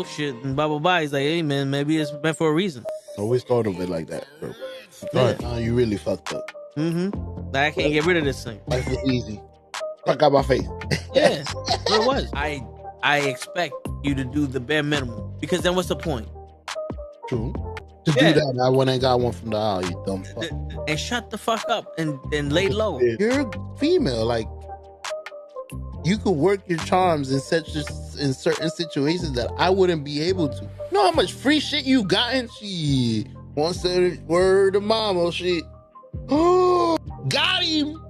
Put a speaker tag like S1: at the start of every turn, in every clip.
S1: oh shit, and blah blah blah. He's like, hey man, maybe it's meant for a reason.
S2: Always thought of it like that, bro. You really fucked up.
S1: Like, I can't get rid of this thing.
S2: Life was easy. Fuck out my face.
S1: Yeah, what it was. I expect you to do the bare minimum, because then what's the point?
S2: True. To do that, I went and got one from the aisle, you dumb fuck.
S1: And shut the fuck up and lay low.
S2: You're female, like you could work your charms in certain situations that I wouldn't be able to. You know how much free shit you gotten? Shit. One said word to mama, shit. Oh, got him.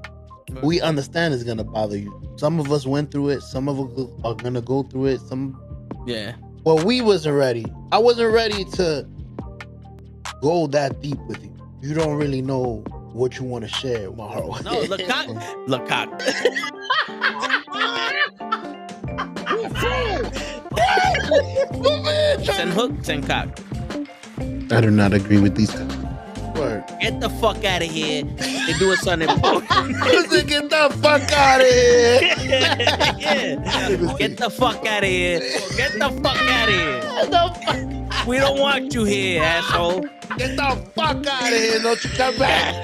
S2: We understand it's gonna bother you. Some of us went through it. Some of us are gonna go through it. Well, we wasn't ready. I wasn't ready to go that deep with you. You don't really know what you want to share, my heart.
S1: No, look cock. Send hook, send cock.
S2: I do not agree with these guys. Word.
S1: Get the fuck out of here. They doing something important.
S2: Get the fuck out of here.
S1: Get the fuck out of here. Get the fuck out of here. We don't want you here, asshole.
S2: Get the fuck out of here. Don't you come back.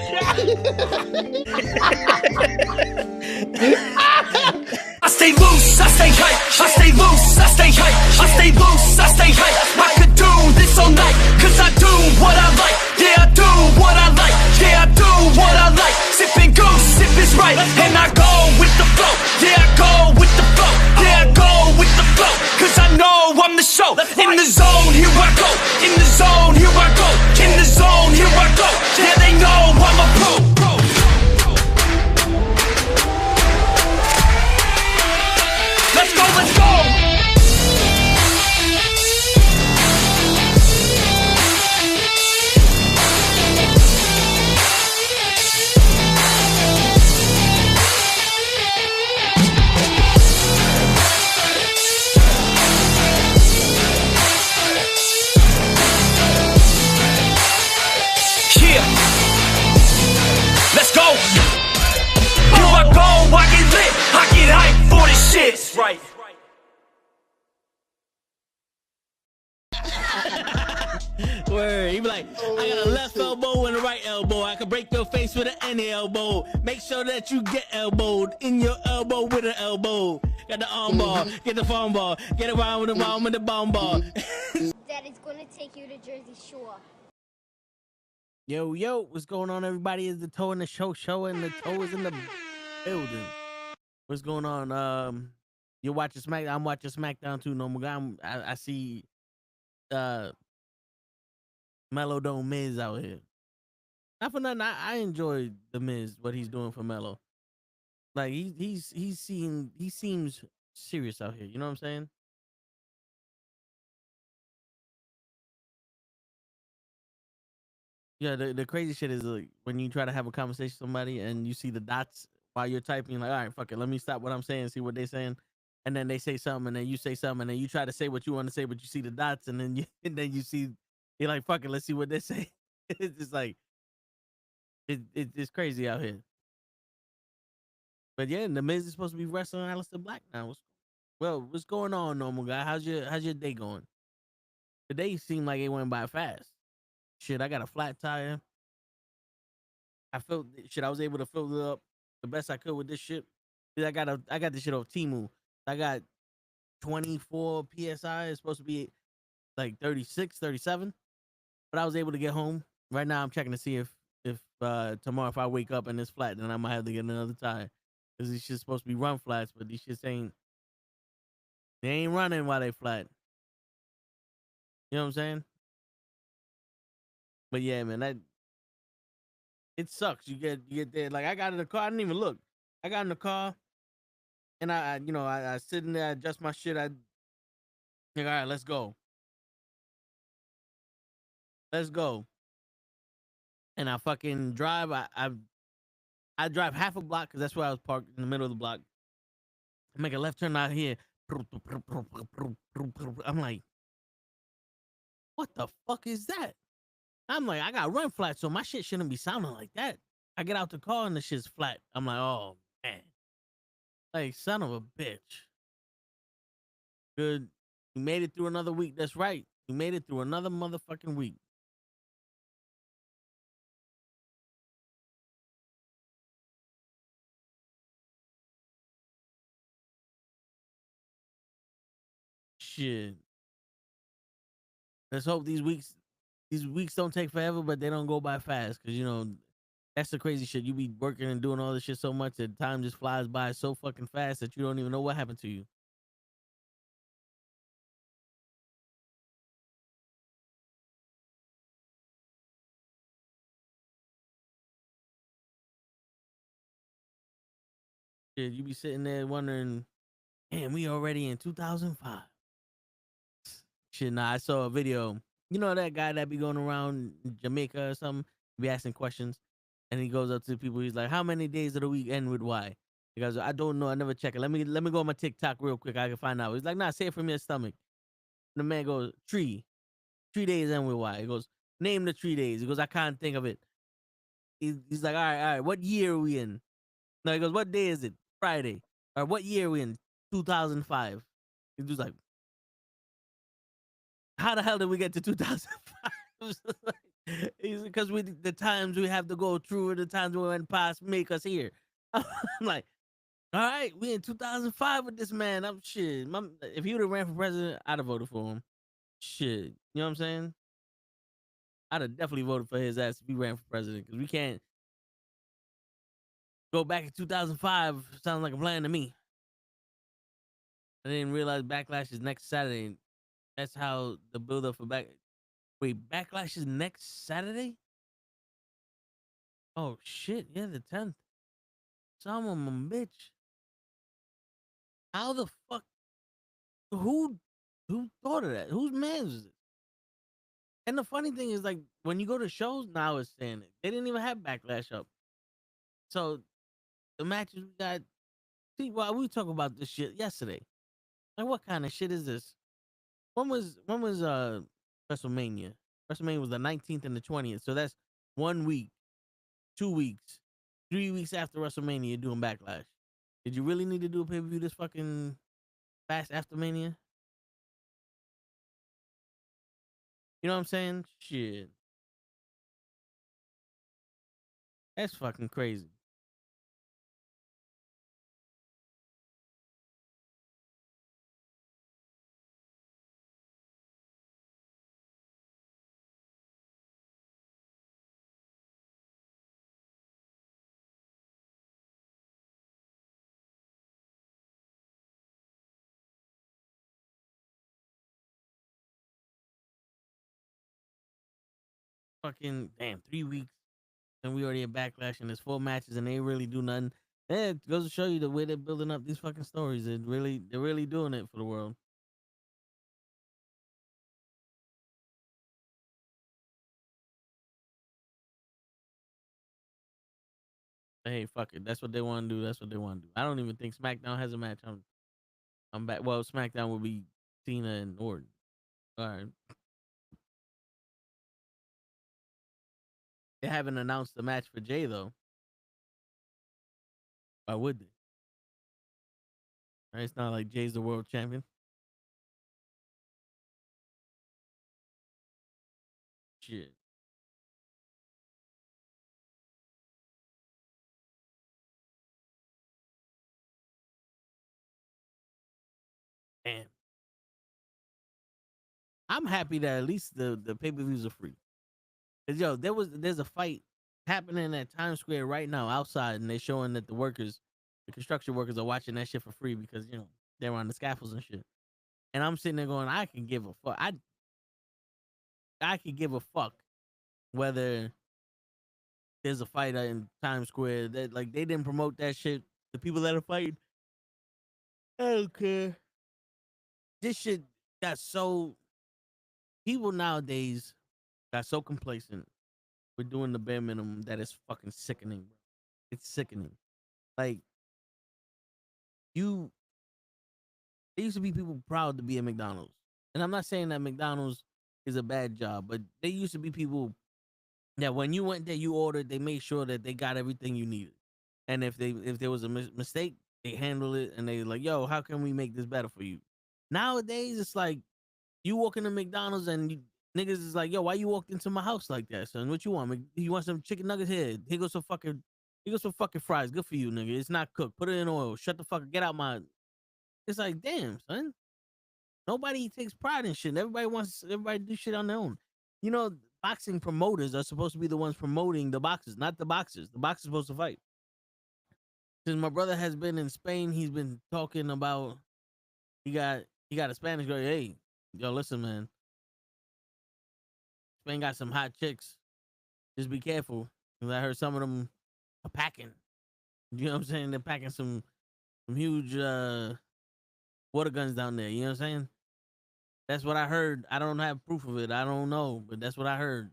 S3: I stay loose, I stay hype. I stay loose, I stay hype. I stay loose, I stay hype. I could do this all night, cause I do what I like. Yeah, I do what I like. Yeah, I do what I like. Sipping goose, sip is right. And I go with the flow. Yeah, I go with the flow. Yeah, I go with the flow. Cause I know I'm the show. In the zone, here I go. In the zone, here I go. In the zone, here I go. Yeah, they know I'm a pro. Let's go, let's go! Yeah! Let's go! Here I go, I get lit, I get hyped for this shit! That's right.
S1: Word. He be like, I got a left elbow and a right elbow. I can break your face with any elbow. Make sure that you get elbowed in your elbow with an elbow. Got the arm bar, get the phone ball, get around with the bomb with the bomb ball.
S4: Daddy's gonna take you to Jersey Shore.
S1: Yo, what's going on, everybody? Is the toe in the show, and the toe is in the building. What's going on? You're watching SmackDown. I'm watching SmackDown too. No more guy. I see Melo Dome Miz out here. Not for nothing. I enjoy the Miz, what he's doing for Melo. Like he seems serious out here. You know what I'm saying? Yeah, the crazy shit is like when you try to have a conversation with somebody and you see the dots while you're typing, you're like, all right, fuck it, let me stop what I'm saying, see what they're saying, and then they say something, and then you say something, and then you try to say what you want to say, but you see the dots, and then you see, you're like, fuck it, let's see what they say. It's just like it's crazy out here. But yeah, the Miz is supposed to be wrestling Aleister Black now. What's going on, normal guy? How's your day going? The day seemed like it went by fast. Shit, I got a flat tire. I was able to fill it up the best I could with this shit. I got this shit off Temu. I got 24 PSI. It's supposed to be like 36, 37. But I was able to get home. Right now I'm checking to see if tomorrow if I wake up and it's flat, then I might have to get another tire. Because these shit's supposed to be run flats, but these shits they ain't running while they flat. You know what I'm saying? But yeah, man, it sucks. You get there. Like I got in the car, I didn't even look. I got in the car, and I sit in there, I adjust my shit. I think, all right, let's go. Let's go. And I fucking drive. I drive half a block because that's where I was parked in the middle of the block. I make a left turn out here. I'm like, what the fuck is that? I'm like, I got run flat, so my shit shouldn't be sounding like that. I get out the car and the shit's flat. I'm like, oh, man. Like, son of a bitch. Good. You made it through another week. That's right. You made it through another motherfucking week. Shit. Let's hope these weeks don't take forever, but they don't go by fast. Cause you know, that's the crazy shit. You be working and doing all this shit so much that time just flies by so fucking fast that you don't even know what happened to you. Shit, you be sitting there wondering, damn, we already in 2005. Shit, nah, I saw a video. You know that guy that be going around Jamaica or something, be asking questions, and he goes up to people. He's like, "How many days of the week end with Y?" He goes, "I don't know. I never check it. Let me go on my TikTok real quick. I can find out." He's like, "Nah, say it from your stomach." The man goes, "Three days end with Y." He goes, "Name the 3 days." He goes, "I can't think of it." He's like, all right. What year are we in?" No, he goes, "What day is it?" "Friday." "All right, what year are we in?" 2005. He was like, how the hell did we get to 2005? Because the times we have to go through, the times we went past, make us here. I'm like, all right, we in 2005 with this man. I'm shit. If he would have ran for president, I'd have voted for him. Shit, you know what I'm saying? I'd have definitely voted for his ass if he ran for president. Because we can't go back in 2005. Sounds like a plan to me. I didn't realize Backlash is next Saturday. That's how the build up for Wait, Backlash is next Saturday? Oh shit, yeah, the 10th. Son of a bitch. How the fuck? Who thought of that? Whose man is it? And the funny thing is, like, when you go to shows now, it's saying it. They didn't even have Backlash up. So the matches we got. See, well, we talked about this shit yesterday. Like, what kind of shit is this? When was WrestleMania? WrestleMania was the 19th and the 20th. So that's 1 week, 2 weeks, 3 weeks after WrestleMania. You're doing Backlash. Did you really need to do a pay per view this fucking fast after Mania? You know what I'm saying? Shit, that's fucking crazy. Fucking damn, 3 weeks and we already at Backlash and there's 4 matches and they really do nothing. Yeah, it goes to show you the way they're building up these fucking stories. They're really doing it for the world. Hey, fuck it. That's what they want to do. That's what they want to do. I don't even think SmackDown has a match. I'm back. Well, SmackDown will be Cena and Orton. All right. They haven't announced the match for Jay though. Why would they? Right? It's not like Jay's the world champion. Shit. Damn. I'm happy that at least the pay per views are free. Cause yo, there's a fight happening at Times Square right now outside, and they're showing that the construction workers are watching that shit for free because they're on the scaffolds and shit. And I'm sitting there going, I can give a fuck. I could give a fuck whether there's a fight in Times Square. That like they didn't promote that shit. The people that are fighting, I don't care. This shit got so people nowadays got so complacent with doing the bare minimum that it's fucking sickening, bro. It's sickening. Like you, there used to be people proud to be at McDonald's, and I'm not saying that McDonald's is a bad job, but there used to be people that when you went there, you ordered, they made sure that they got everything you needed, and if there was a mistake, they handle it, and they like, yo, how can we make this better for you? Nowadays, it's like you walk into McDonald's and niggas is like, yo, why you walked into my house like that, son? What you want? You want some chicken nuggets? Here goes some fucking fries. Good for you, nigga. It's not cooked. Put it in oil. Shut the fuck up. Get out my. It's like, damn, son. Nobody takes pride in shit. Everybody do shit on their own. You know, boxing promoters are supposed to be the ones promoting the boxers, not the boxers. The boxers supposed to fight. Since my brother has been in Spain, he's been talking about he got a Spanish girl. Hey, yo, listen, man. Spain got some hot chicks. Just be careful. Cause I heard some of them are packing. You know what I'm saying? They're packing some huge water guns down there. You know what I'm saying? That's what I heard. I don't have proof of it. I don't know, but that's what I heard.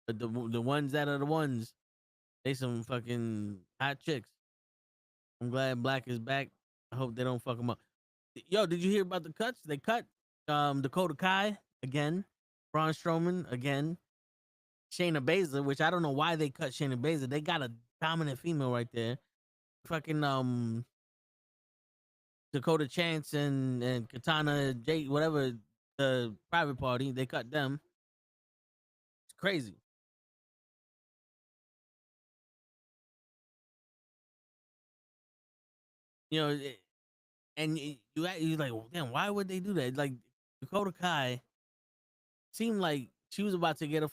S1: But the ones that are the ones, they some fucking hot chicks. I'm glad Black is back. I hope they don't fuck him up. Yo, did you hear about the cuts? They cut Dakota Kai again, Braun Strowman again, Shayna Baszler, which I don't know why they cut Shayna Baszler. They got a dominant female right there. Fucking Dakota Chance and Katana J, whatever, the private party, they cut them. It's crazy. You know, and you're like, well, damn, why would they do that? Like Dakota Kai seemed like she was about to get a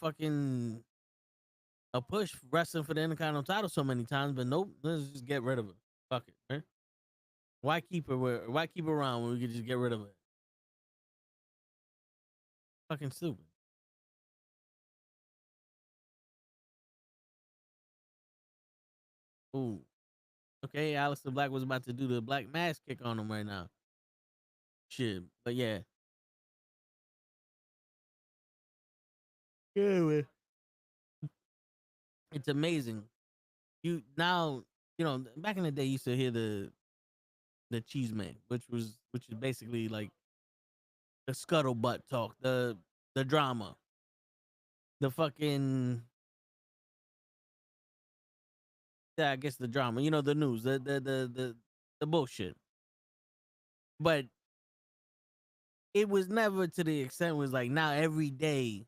S1: push wrestling for the Intercontinental title so many times, but nope, let's just get rid of her. Fuck it, man. Why keep her? Why keep her around when we could just get rid of her? Fucking stupid. Ooh. Okay, Aleister Black was about to do the black mask kick on him right now. Shit, but yeah. Yeah, man. It's amazing. You now, back in the day, you used to hear the cheese man, which is basically like the scuttlebutt talk, the drama, the fucking, yeah, I guess the drama, the news, the bullshit. But it was never to the extent was like now every day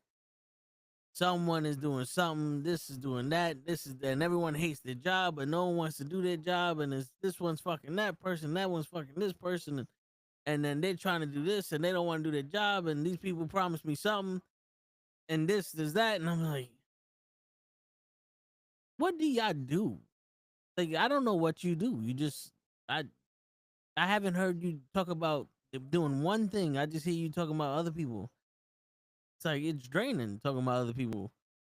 S1: someone is doing something, this is doing that, and everyone hates their job, but no one wants to do their job, and it's this one's fucking that person, that one's fucking this person, and then they're trying to do this and they don't want to do their job, and these people promised me something, and this, that, and I'm like, what do y'all do? Like, I don't know what you do. You just, I haven't heard you talk about doing one thing. I just hear you talking about other people. It's like, it's draining talking about other people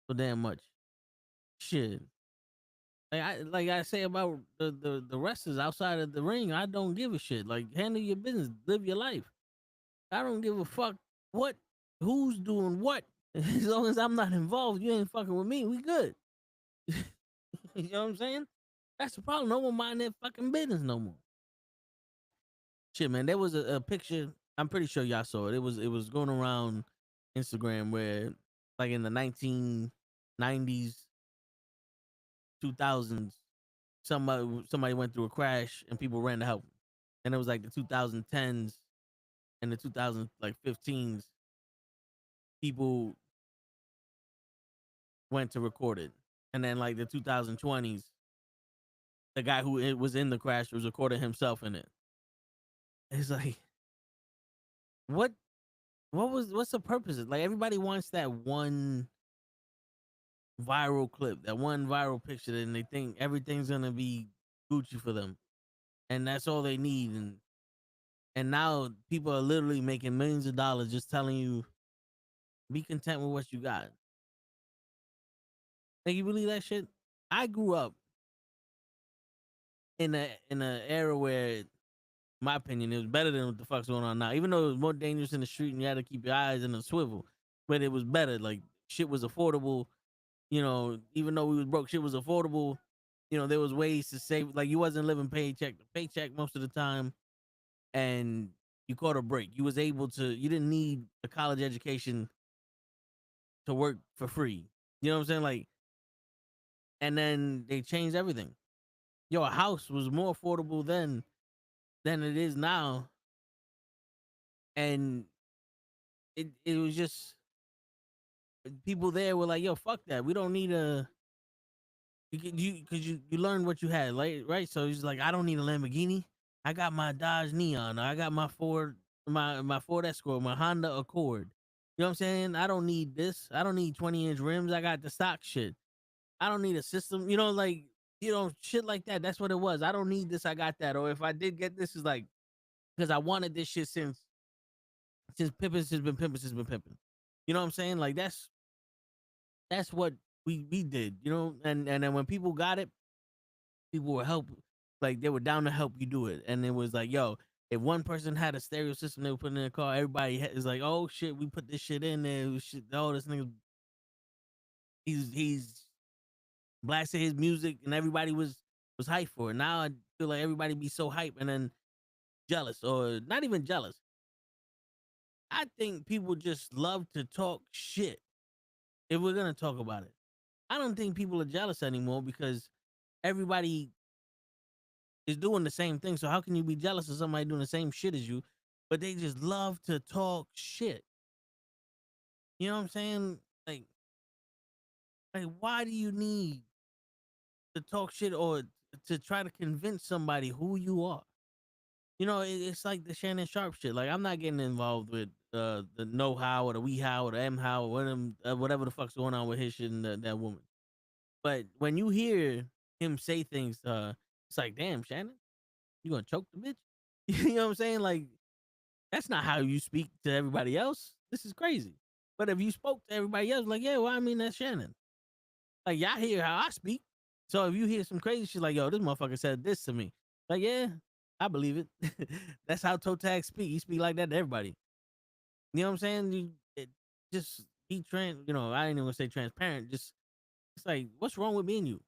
S1: so damn much. Shit. Like I say about the wrestlers outside of the ring, I don't give a shit. Like, handle your business, live your life. I don't give a fuck who's doing what. As long as I'm not involved, you ain't fucking with me. We good. You know what I'm saying? That's the problem. No one mind their fucking business no more. Shit, man. There was a picture. I'm pretty sure y'all saw it. It was going around Instagram where, like, in the 1990s, 2000s, somebody went through a crash and people ran to help them. And it was like the 2010s and the 2015s, people went to record it. And then like the 2020s, the guy who was in the crash was recording himself in it. It's like, what's the purpose? Like, everybody wants that one viral clip, that one viral picture, and they think everything's gonna be Gucci for them, and that's all they need. And now people are literally making millions of dollars just telling you, be content with what you got. Like, you believe that shit? I grew up in a era where, my opinion, it was better than what the fuck's going on now. Even though it was more dangerous in the street and you had to keep your eyes in a swivel, but it was better. Like, shit was affordable. Even though we was broke, shit was affordable. There was ways to save. Like, you wasn't living paycheck to paycheck most of the time, and you caught a break. You was able to. You didn't need a college education to work for free. You know what I'm saying? Like, and then they changed everything. A house was more affordable then than it is now. And it was just people there were like, yo, fuck that. We don't need a you learned what you had, like, right? So he's like, I don't need a Lamborghini. I got my Dodge Neon. I got my Ford, my Ford Escort, my Honda Accord. You know what I'm saying? I don't need this. I don't need 20-inch rims. I got the stock shit. I don't need a system. Like, shit like that. That's what it was. I don't need this. I got that. Or if I did get this, is like because I wanted this shit since pimping has been pimping has been pimping. You know what I'm saying? Like that's what we did. And then when people got it, people were help, like they were down to help you do it. And it was like, yo, if one person had a stereo system they were putting in the car, everybody is like, oh shit, we put this shit in there. Shit, oh, this nigga, he's blasting his music, and everybody was hyped for it. Now I feel like everybody be so hyped and then jealous, or not even jealous. I think people just love to talk shit. If we're gonna talk about it, I don't think people are jealous anymore because everybody is doing the same thing. So how can you be jealous of somebody doing the same shit as you? But they just love to talk shit. You know what I'm saying? Like why do you need to talk shit or to try to convince somebody who you are? It's like the Shannon Sharp shit. Like, I'm not getting involved with the know how or the we how or the m how or whatever the fuck's going on with his shit and that woman. But when you hear him say things, it's like, damn, Shannon, you gonna choke the bitch? You know what I'm saying? Like, that's not how you speak to everybody else. This is crazy. But if you spoke to everybody else, like, yeah, well, I mean, that's Shannon. Like, y'all hear how I speak. So if you hear some crazy shit like, yo, this motherfucker said this to me, like, yeah, I believe it. That's how Toetagz speak. He speak like that to everybody. You know what I'm saying? Just be I ain't even gonna say transparent. Just, it's like, what's wrong with me and you?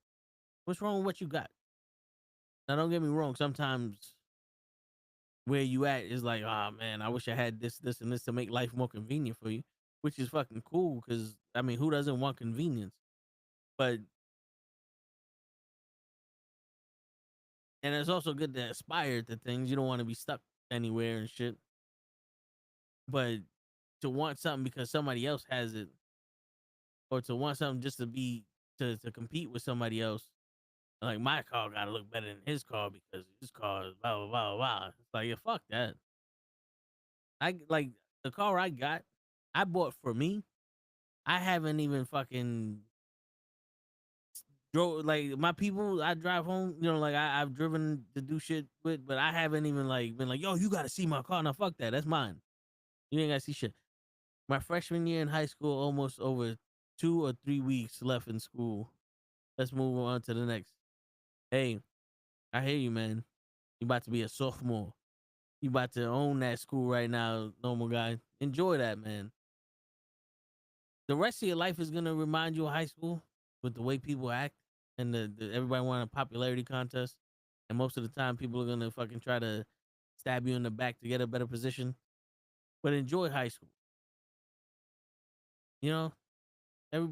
S1: What's wrong with what you got? Now, don't get me wrong. Sometimes where you at is like, oh man, I wish I had this, this, and this to make life more convenient for you, which is fucking cool. Because I mean, who doesn't want convenience? But and it's also good to aspire to things. You don't want to be stuck anywhere and shit. But to want something because somebody else has it, or to want something just to be to compete with somebody else, like my car gotta look better than his car because his car is blah blah blah blah. It's like, yeah, fuck that. I like the car I got, I bought for me. I haven't even fucking drove, like, my people I drive home, like I've driven to do shit with, but I haven't even like been like, yo, you gotta see my car. Now fuck that. That's mine. You ain't gotta see shit. My freshman year in high school, almost over 2 or 3 weeks left in school. Let's move on to the next. Hey, I hear you, man. You about to be a sophomore. You about to own that school right now, normal guy. Enjoy that, man. The rest of your life is gonna remind you of high school with the way people act and everybody want a popularity contest. And most of the time, people are gonna fucking try to stab you in the back to get a better position. But enjoy high school. You know, every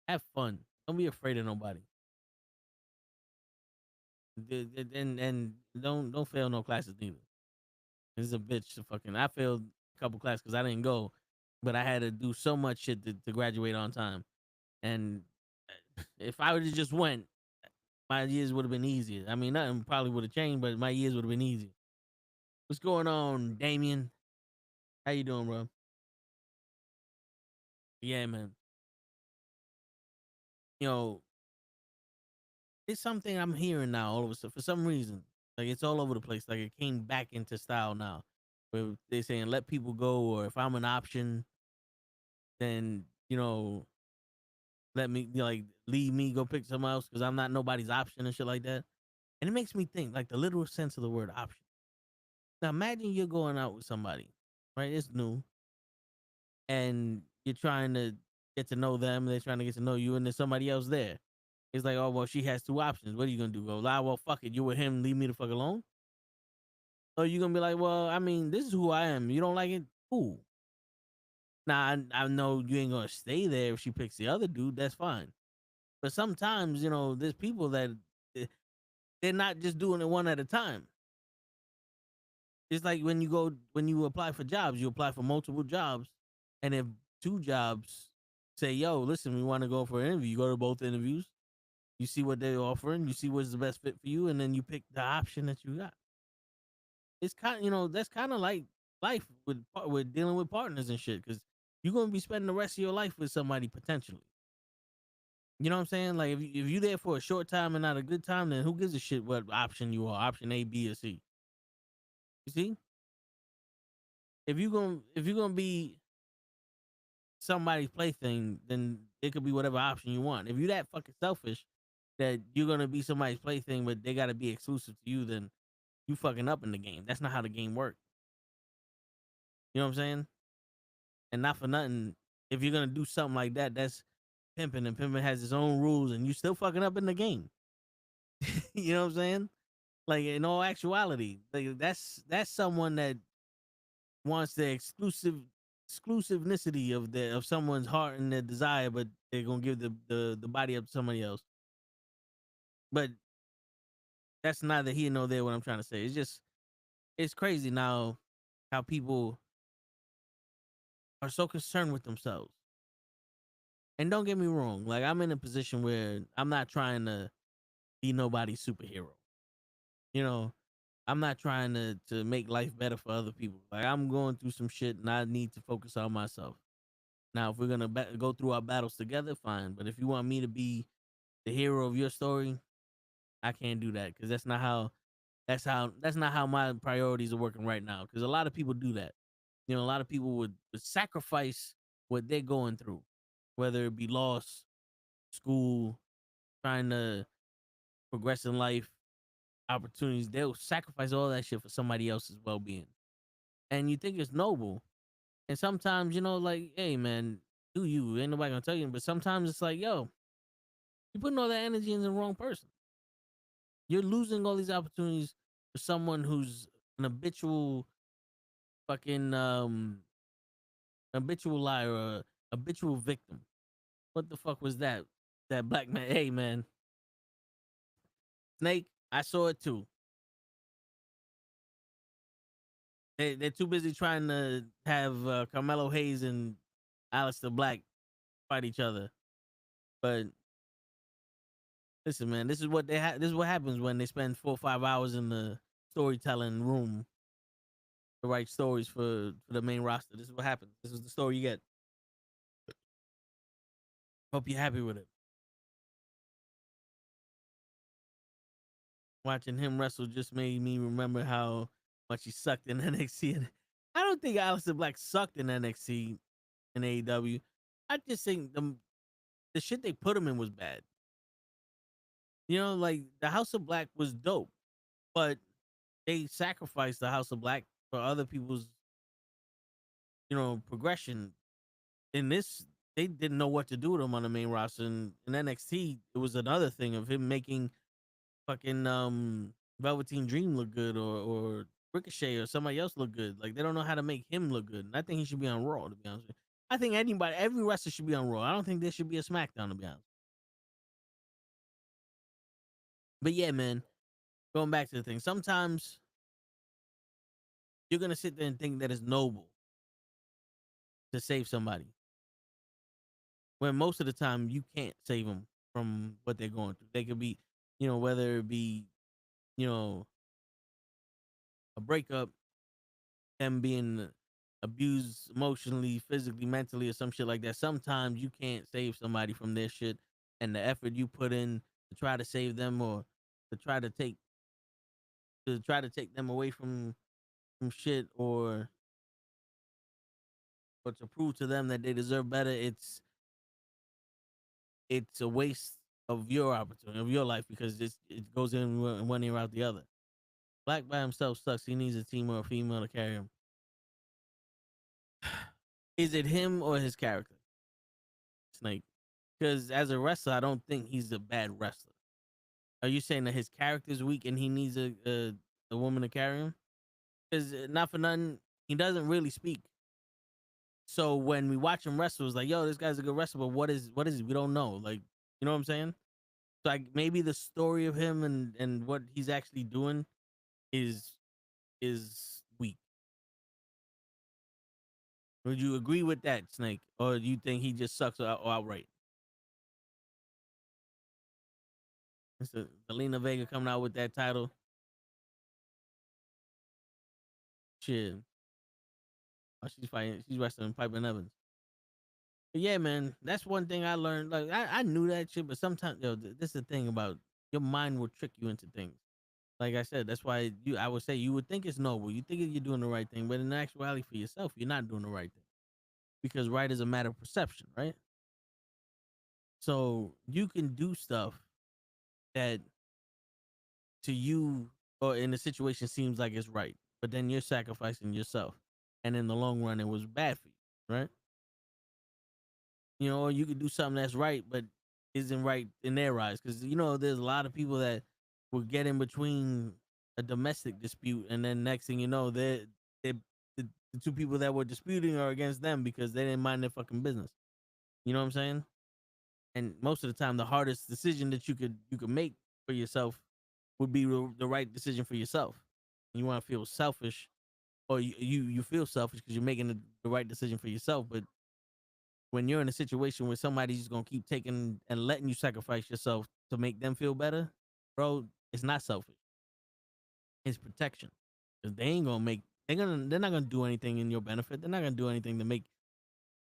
S1: have fun. Don't be afraid of nobody. And don't fail no classes neither. This is a bitch to fucking. I failed a couple classes because I didn't go, but I had to do so much shit to graduate on time. And if I would have just went, my years would have been easier. I mean, nothing probably would have changed, but my years would have been easier. What's going on, Damien? How you doing, bro? Yeah, man. It's something I'm hearing now all of a sudden for some reason. Like, it's all over the place. Like, it came back into style now. Where they're saying let people go, or if I'm an option, then let me like leave me, go pick someone else because I'm not nobody's option and shit like that. And it makes me think, like, the literal sense of the word option. Now imagine you're going out with somebody, right? It's new, and you're trying to get to know them. They're trying to get to know you, and there's somebody else there. It's like, oh, well, she has two options. What are you gonna do? Go lie? Well, fuck it. You with him? Leave me the fuck alone. Or you gonna be like, well, I mean, this is who I am. You don't like it? Cool. Now I know you ain't gonna stay there if she picks the other dude. That's fine. But sometimes, there's people that they're not just doing it one at a time. It's like when you apply for jobs, you apply for multiple jobs, and if two jobs say, "Yo, listen, we want to go for an interview," you go to both interviews, you see what they're offering, you see what's the best fit for you, and then you pick the option that you got. It's kind, that's kind of like life with dealing with partners and shit, because you're gonna be spending the rest of your life with somebody potentially. You know what I'm saying? Like if you there for a short time and not a good time, then who gives a shit what option you are? Option A, B, or C. You see? If you're gonna be somebody's plaything, then it could be whatever option you want. If you're that fucking selfish that you're gonna be somebody's plaything, but they gotta be exclusive to you, then you fucking up in the game. That's not how the game works. You know what I'm saying? And not for nothing, if you're gonna do something like that, that's pimping, and pimping has its own rules, and you still fucking up in the game. You know what I'm saying? Like in all actuality, like that's someone that wants the exclusivity of someone's heart and their desire, but they're gonna give the body up to somebody else. But that's neither here nor there. What I'm trying to say, it's crazy now how people are so concerned with themselves. And don't get me wrong, like I'm in a position where I'm not trying to be nobody's superhero. You know, I'm not trying to make life better for other people. Like I'm going through some shit and I need to focus on myself. Now, if we're gonna go through our battles together, fine. But if you want me to be the hero of your story, I can't do that because that's not how my priorities are working right now. Because a lot of people do that. A lot of people would sacrifice what they're going through, whether it be loss, school, trying to progress in life, opportunities. They'll sacrifice all that shit for somebody else's well being. And you think it's noble. And sometimes, like, hey man, do you. Ain't nobody gonna tell you. But sometimes it's like, yo, you're putting all that energy in the wrong person. You're losing all these opportunities for someone who's an habitual fucking habitual liar or habitual victim. What the fuck was that? That black man. Hey man. Snake, I saw it too. They're too busy trying to have Carmelo Hayes and Aleister Black fight each other. But listen, man, this is what this is what happens when they spend 4 or 5 hours in the storytelling room to write stories for the main roster. This is what happens. This is the story you get. Hope you're happy with it. Watching him wrestle just made me remember how much he sucked in NXT. I don't think Aleister Black sucked in NXT and AEW. I just think the shit they put him in was bad. Like the House of Black was dope, but they sacrificed the House of Black for other people's, progression. In this, they didn't know what to do with him on the main roster. And in NXT, it was another thing of him making fucking Velveteen Dream look good or Ricochet or somebody else look good. Like they don't know how to make him look good. And I think he should be on Raw, to be honest with you. I think every wrestler should be on Raw. I don't think there should be a SmackDown, to be honest. But yeah, man, going back to the thing. Sometimes you're gonna sit there and think that it's noble to save somebody, when most of the time you can't save them from what they're going through. They could be, whether it be, a breakup, them being abused emotionally, physically, mentally, or some shit like that. Sometimes you can't save somebody from their shit, and the effort you put in to try to save them or to try to take them away from shit or to prove to them that they deserve better, it's a waste of your opportunity, of your life, because it goes in one ear out the other. Black by himself sucks. He needs a team or a female to carry him. Is it him or his character, Snake? Because as a wrestler, I don't think he's a bad wrestler. Are you saying that his character's weak and he needs a woman to carry him? Because not for nothing, he doesn't really speak. So when we watch him wrestle, it's like, yo, this guy's a good wrestler, but what is he? We don't know. Like, you know what I'm saying? So like maybe the story of him and what he's actually doing is weak. Would you agree with that, Snake, or do you think he just sucks outright? It's Zelina Vega coming out with that title. Shit. Oh, she's fighting. She's wrestling Piper Evans. But yeah, man, that's one thing I learned. Like I knew that shit, but sometimes, this is the thing about your mind will trick you into things. Like I said, that's why I would say you would think it's noble. You think you're doing the right thing, but in actuality, for yourself, you're not doing the right thing because right is a matter of perception, right? So you can do stuff that to you or in the situation seems like it's right, but then you're sacrificing yourself, and in the long run, it was bad for you, right? Or you could do something that's right, but isn't right in their eyes, because there's a lot of people that will get in between a domestic dispute, and then next thing you know, they the two people that were disputing are against them because they didn't mind their fucking business. You know what I'm saying? And most of the time, the hardest decision that you could make for yourself would be the right decision for yourself. You want to feel selfish, or you feel selfish because you're making the right decision for yourself. But when you're in a situation where somebody's just gonna keep taking and letting you sacrifice yourself to make them feel better, bro, it's not selfish. It's protection. Because they ain't gonna make they're not gonna do anything in your benefit. They're not gonna do anything to make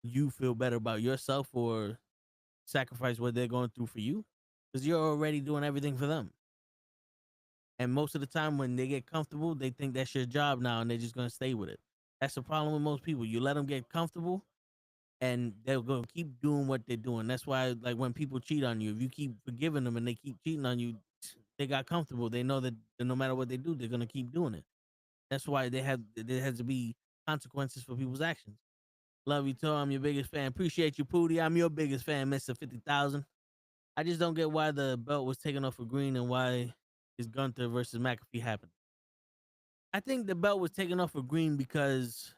S1: you feel better about yourself or sacrifice what they're going through for you. Because you're already doing everything for them. And most of the time when they get comfortable, they think that's your job now and they're just gonna stay with it. That's the problem with most people. You let them get comfortable and they're gonna keep doing what they're doing. That's why, like, when people cheat on you, if you keep forgiving them and they keep cheating on you, they got comfortable. They know that no matter what they do, they're gonna keep doing it. That's why there has to be consequences for people's actions. Love you, Tom. I'm your biggest fan. Appreciate you, Pootie. I'm your biggest fan, Mr. 50,000. I just don't get why the belt was taken off for Green and why is Gunther versus McAfee happened. I think the belt was taken off for Green because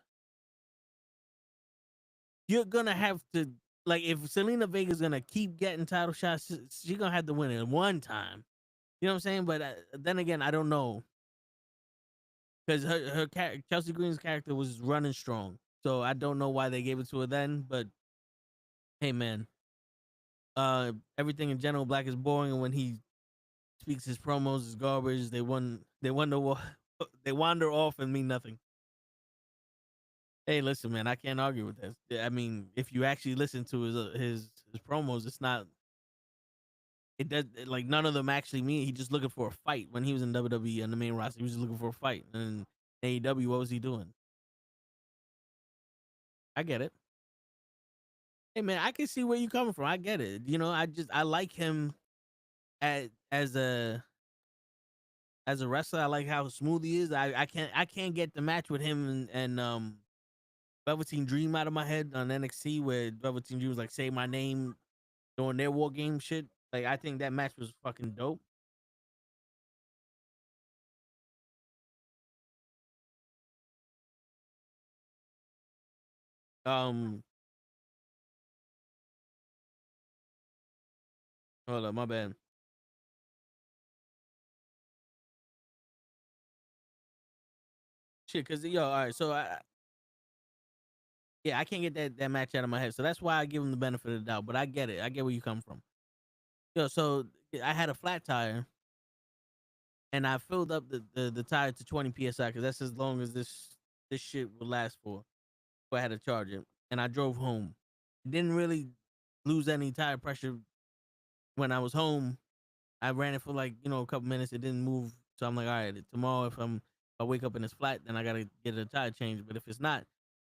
S1: you're gonna have to, like, if Selena Vega's gonna keep getting title shots, she's gonna have to win it one time. You know what I'm saying? But then again, I don't know because Chelsea Green's character was running strong, so I don't know why they gave it to her then. But hey, man, everything in general, Black is boring, and when he speaks his promos is garbage. They wonder they wander off and mean nothing. Hey, listen, man, I can't argue with that. I mean, if you actually listen to his promos, it's not. It does, like, none of them actually mean. He just looking for a fight. When he was in WWE on the main roster, he was just looking for a fight. And AEW, what was he doing? I get it. Hey, man, I can see where you coming from. I get it. I like him as a wrestler. I like how smooth he is. I can't get the match with him and Velveteen Dream out of my head on NXT, where Velveteen Dream was like, "Say my name," doing their war game shit. Like, I think that match was fucking dope. Um, Hold up, my bad. Shit, cause all right, so yeah, I can't get that match out of my head, so that's why I give him the benefit of the doubt. But I get it. I get where you come from. So I had a flat tire, and I filled up the tire to 20 psi, because that's as long as this shit will last for. So I had to charge it, and I drove home. Didn't really lose any tire pressure when I was home. I ran it for, like, a couple minutes. It didn't move, so I'm like, all right, tomorrow if I wake up and it's flat, then I gotta get a tire change. But if it's not,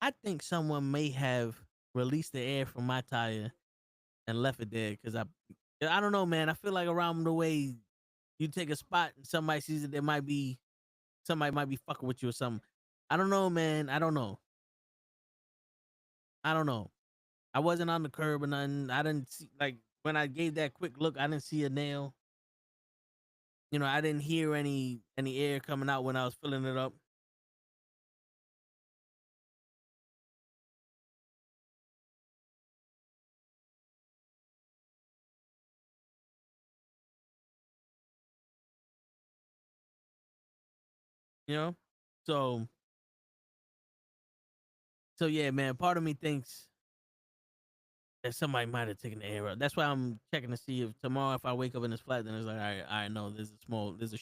S1: I think someone may have released the air from my tire and left it there, because I don't know, man. I feel like around the way you take a spot and somebody sees it, somebody might be fucking with you or something. I don't know, man. I don't know. I don't know. I wasn't on the curb or nothing. I didn't see, like, when I gave that quick look, I didn't see a nail. I didn't hear any air coming out when I was filling it up. You know, so So yeah, man, part of me thinks that somebody might have taken the air out. That's why I'm checking to see if tomorrow, if I wake up and it's flat, then it's like, all right, no, there's a small, there's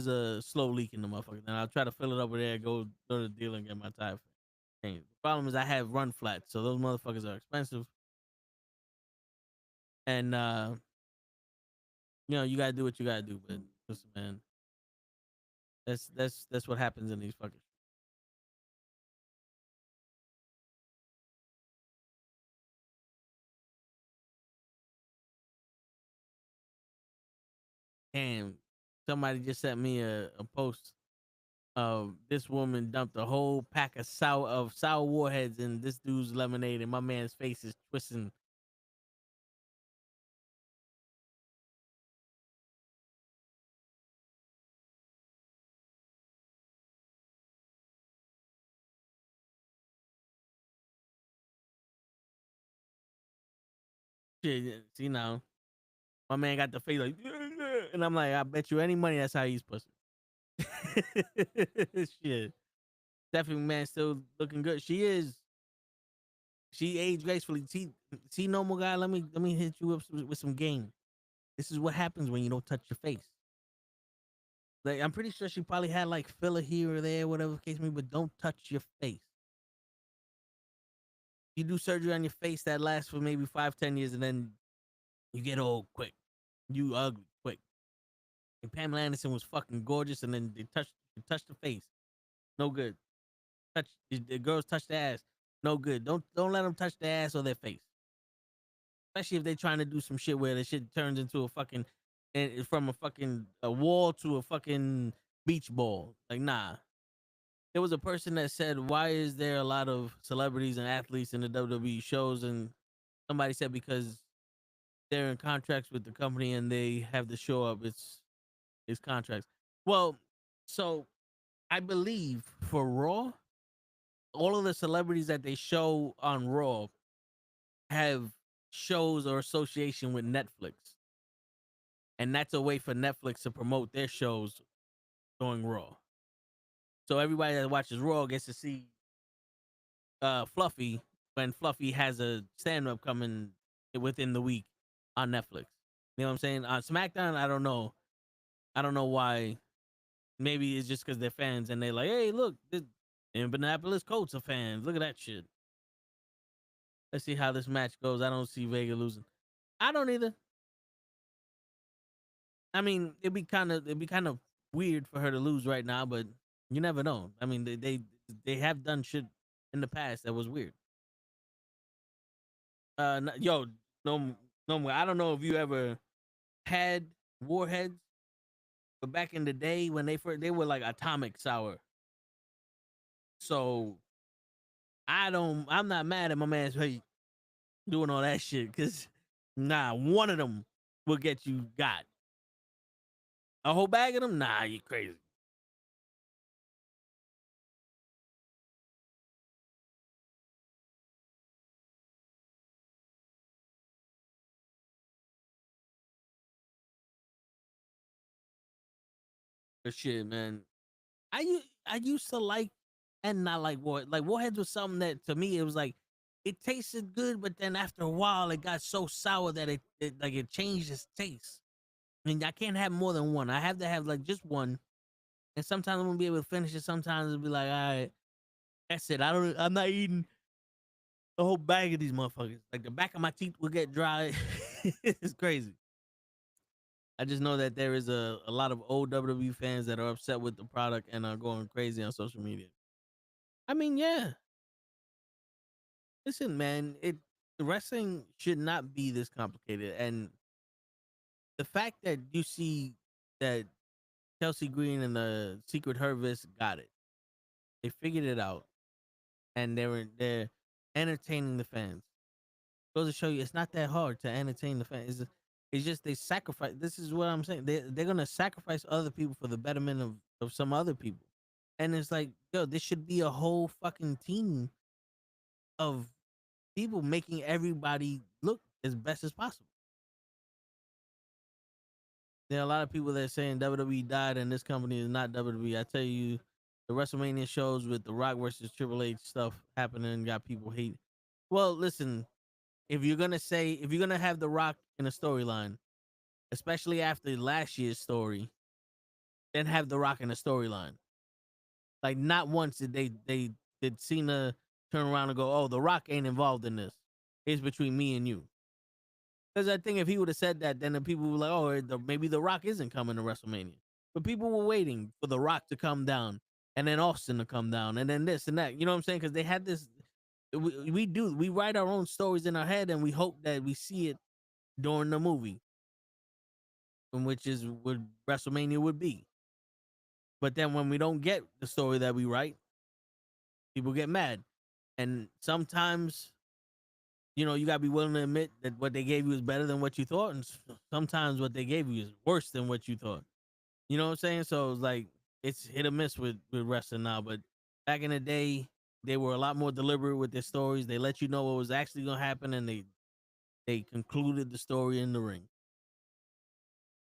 S1: a slow leak in the motherfucker. Then I'll try to fill it up with air, go to the dealer and get my tire changed. The problem is I have run flats, so those motherfuckers are expensive. And you gotta do what you gotta do. But listen, man, that's what happens in these fucking. Damn, somebody just sent me a post of this woman dumped a whole pack of sour warheads in this dude's lemonade, and my man's face is twisting. Shit, see now, my man got the face like, and I'm like, I bet you any money that's how he's pussy. Shit, Stephanie man still looking good. She is. She aged gracefully. See, normal guy. Let me hit you up with some game. This is what happens when you don't touch your face. Like I'm pretty sure she probably had like filler here or there, whatever the case may be, but don't touch your face. You do surgery on your face that lasts for maybe 5-10 years, and then you get old quick. You ugly quick. And Pamela Anderson was fucking gorgeous, and then they touched the face. No good. The girls touch the ass. No good. Don't let them touch the ass or their face. Especially if they're trying to do some shit where the shit turns into a fucking from a fucking a wall to a fucking beach ball. Like nah. There was a person that said, "Why is there a lot of celebrities and athletes in the WWE shows?" And somebody said because they're in contracts with the company and they have to show up. It's contracts. Well, so I believe for Raw, all of the celebrities that they show on Raw have shows or association with Netflix. And that's a way for Netflix to promote their shows during Raw. So everybody that watches Raw gets to see Fluffy when Fluffy has a stand-up coming within the week on Netflix. You know what I'm saying? On SmackDown, I don't know. I don't know why. Maybe it's just because they're fans and they're like, hey, look, this Indianapolis Colts are fans. Look at that shit. Let's see how this match goes. I don't see Vega losing. I don't either. I mean, it'd be kind of weird for her to lose right now, but you never know. I mean, they have done shit in the past that was weird. Yo, no, I don't know if you ever had warheads, but back in the day when they were like atomic sour. So I'm not mad at my man's doing all that shit because one of them will get you got. A whole bag of them? Nah, you crazy. But shit, man. I used to like and not like warheads. Like warheads was something that to me it was like it tasted good, but then after a while it got so sour that it changed its taste. I mean, I can't have more than one. I have to have like just one. And sometimes I'm gonna be able to finish it. Sometimes it'll be like, all right, that's it. I'm not eating a whole bag of these motherfuckers. Like the back of my teeth will get dry. It's crazy. I just know that there is a lot of old WWE fans that are upset with the product and are going crazy on social media. I mean, yeah. Listen, man, the wrestling should not be this complicated. And the fact that you see that Chelsea Green and the Secret Hervis got it. They figured it out. And they're entertaining the fans. Goes to show you it's not that hard to entertain the fans. It's just they sacrifice. This is what I'm saying. They're gonna sacrifice other people for the betterment of some other people. And it's like, yo, this should be a whole fucking team of people making everybody look as best as possible. There are a lot of people that are saying WWE died and this company is not WWE. I tell you, the WrestleMania shows with The Rock versus Triple H stuff happening, got people hate. Well, listen, if you're gonna have The Rock in a storyline, especially after last year's story, then have The Rock in a storyline. Like, not once did Cena turn around and go, "Oh, The Rock ain't involved in this. It's between me and you." Because I think if he would have said that, then the people were like, "Oh, maybe The Rock isn't coming to WrestleMania." But people were waiting for The Rock to come down, and then Austin to come down, and then this and that. You know what I'm saying? Because they had this. We write our own stories in our head, and we hope that we see it during the movie, which is what WrestleMania would be. But then when we don't get the story that we write, people get mad. And sometimes, you gotta be willing to admit that what they gave you is better than what you thought, and sometimes what they gave you is worse than what you thought. You know what I'm saying? So it's like it's hit or miss with wrestling now. But back in the day, they were a lot more deliberate with their stories. They let you know what was actually gonna happen, and they concluded the story in the ring.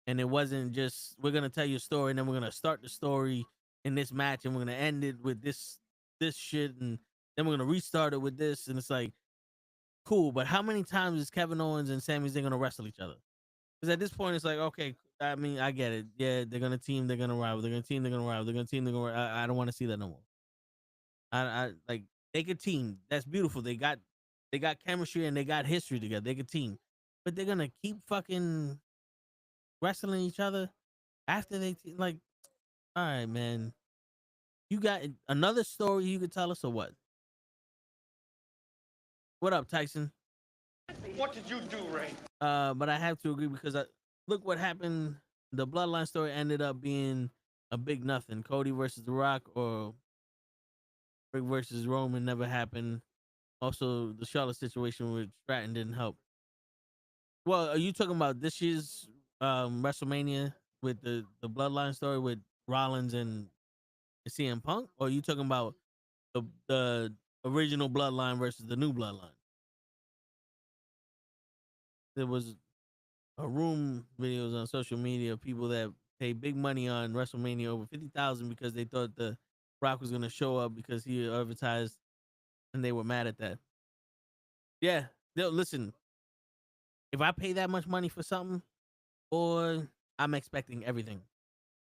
S1: And it wasn't just, we're gonna tell you a story and then we're gonna start the story in this match and we're gonna end it with this shit, and then we're gonna restart it with this. And it's like, cool, but how many times is Kevin Owens and Sami Zayn gonna wrestle each other? Because at this point it's like, okay, I mean, I get it. Yeah, they're gonna team, they're gonna rival, they're gonna team, they're gonna rival, they're gonna team, they're gonna rival. I don't want to see that no more. I like, they could team. That's beautiful. They got chemistry and they got history together. They could team, but they're gonna keep fucking wrestling each other after they like. All right, man. You got another story you could tell us or what? What up, Tyson?
S5: What did you do, Ray?
S1: But I have to agree because look what happened. The Bloodline story ended up being a big nothing. Cody versus The Rock or Rick versus Roman never happened. Also, the Charlotte situation with Stratton didn't help. Well, are you talking about this year's WrestleMania with the Bloodline story with Rollins and CM Punk, or are you talking about the original Bloodline versus the new Bloodline? There was a room videos on social media of people that paid big money on WrestleMania, over 50,000, because they thought the Rock was gonna show up because he advertised, and they were mad at that. Yeah, listen. If I pay that much money for something, or I'm expecting everything,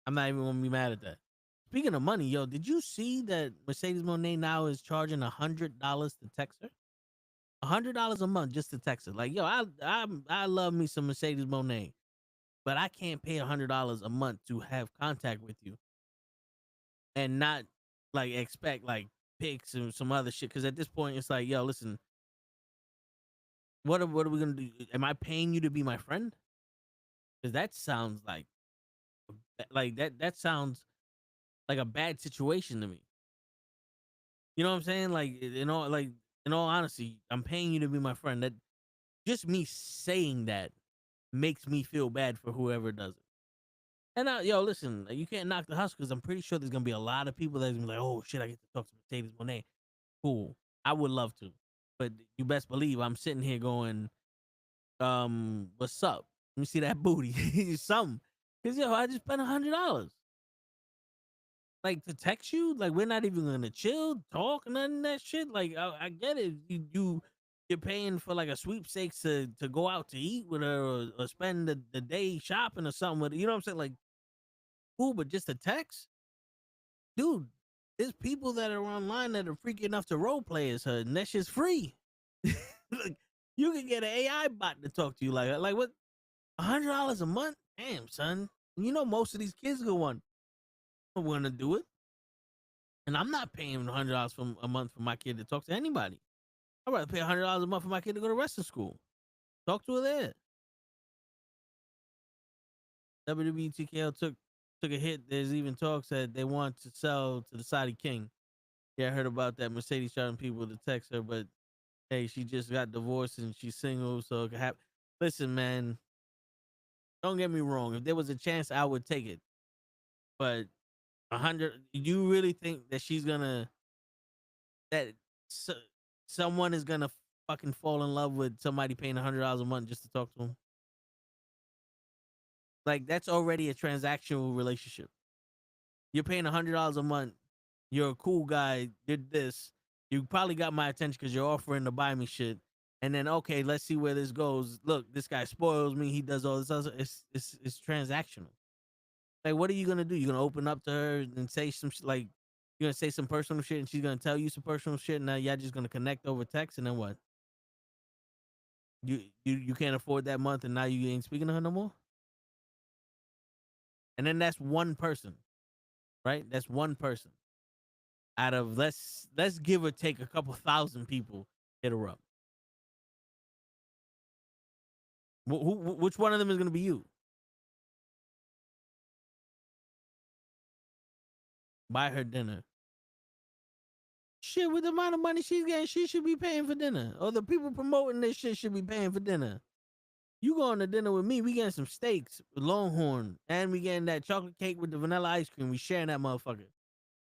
S1: I'm not even gonna be mad at that. Speaking of money, yo, did you see that Mercedes Moné now is charging $100 to text her? $100 a month just to text her. Like, yo, I love me some Mercedes Moné, but I can't pay $100 a month to have contact with you and not like expect like pics and some other shit. Because at this point, it's like, yo, listen, what are we gonna do? Am I paying you to be my friend? Because that sounds like that. That sounds like a bad situation to me. You know what I'm saying? Like, in all honesty, I'm paying you to be my friend. That just me saying that makes me feel bad for whoever does it. And yo, listen, you can't knock the hustle because I'm pretty sure there's gonna be a lot of people that's gonna be like, oh shit, I get to talk to Mercedes Moné. Cool. I would love to. But you best believe I'm sitting here going, what's up? Let me see that booty. Something. Cause yo, I just spent $100. Like, to text you, like, we're not even gonna chill, talk, none of that shit. Like, I get it. You're paying for like a sweepstakes to go out to eat with her, or spend the day shopping or something with her. You know what I'm saying? Like, cool, but just a text, dude. There's people that are online that are freaky enough to role play as her, and that shit's free. Like, you can get an AI bot to talk to you like what? $100 a month? Damn, son. You know most of these kids go on. Want to do it, and I'm not paying $100 a month for my kid to talk to anybody. I'd rather pay $100 a month for my kid to go to wrestling school. Talk to her there. WWE TKO took a hit. There's even talks that they want to sell to the Saudi King. Yeah, I heard about that. Mercedes charging people to text her, but hey, she just got divorced and she's single, so it could happen. Listen, man, don't get me wrong. If there was a chance, I would take it, but 100. You really think that someone is gonna fucking fall in love with somebody paying $100 a month just to talk to them? Like, that's already a transactional relationship. You're paying $100 a month. you're a cool guy, did this. You probably got my attention because you're offering to buy me shit. And then, okay, let's see where this goes. Look, this guy spoils me. He does all this other. It's transactional. Like, what are you gonna do? You're gonna open up to her and say some like you're gonna say some personal shit, and she's gonna tell you some personal shit. And now y'all just gonna connect over text, and then what? You can't afford that month, and now you ain't speaking to her no more. And then that's one person, right? That's one person out of let's give or take a couple thousand people hit her up. Which one of them is gonna be you? Buy her dinner. Shit, with the amount of money she's getting, she should be paying for dinner. Or the people promoting this shit should be paying for dinner. You going to dinner with me, we getting some steaks with Longhorn, and we getting that chocolate cake with the vanilla ice cream. We sharing that motherfucker.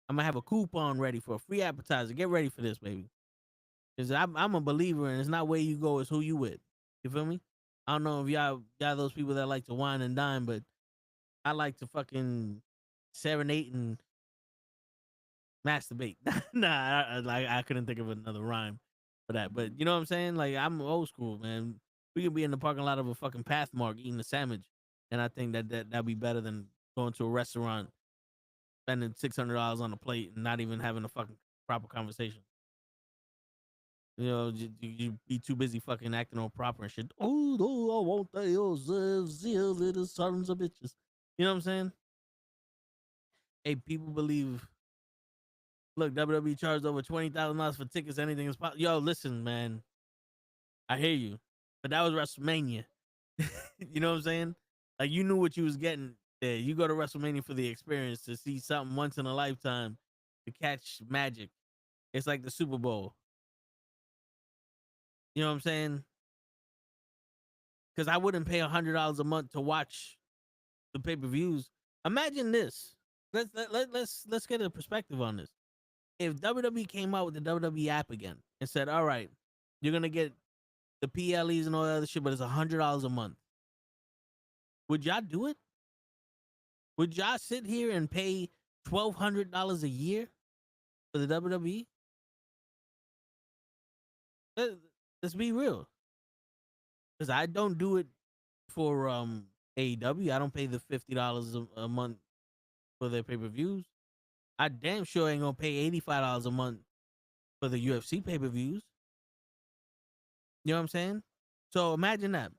S1: I'm gonna have a coupon ready for a free appetizer. Get ready for this, baby. Cause I'm a believer, and it's not where you go, it's who you with. You feel me? I don't know if y'all those people that like to wine and dine, but I like to fucking serenade and masturbate. Nah, I couldn't think of another rhyme for that. But you know what I'm saying? Like, I'm old school, man. We could be in the parking lot of a fucking Pathmark eating a sandwich, and I think that'd be better than going to a restaurant, spending $600 on a plate, and not even having a fucking proper conversation. You know, you be too busy fucking acting all proper and shit. Oh, no, I want those little sons of bitches. You know what I'm saying? Hey, people believe. Look, WWE charged over $20,000 for tickets. Anything is possible. Yo, listen, man. I hear you, but that was WrestleMania. You know what I'm saying? Like, you knew what you was getting there. You go to WrestleMania for the experience, to see something once in a lifetime, to catch magic. It's like the Super Bowl. You know what I'm saying? Because I wouldn't pay $100 a month to watch the pay-per-views. Imagine this. Let's get a perspective on this. If WWE came out with the WWE app again and said, all right, you're going to get the PLEs and all that other shit, but it's $100 a month, would y'all do it? Would y'all sit here and pay $1,200 a year for the WWE? Let's be real. Because I don't do it for AEW. I don't pay the $50 a month for their pay-per-views. I damn sure ain't gonna pay $85 a month for the UFC pay-per-views. You know what I'm saying? So imagine that.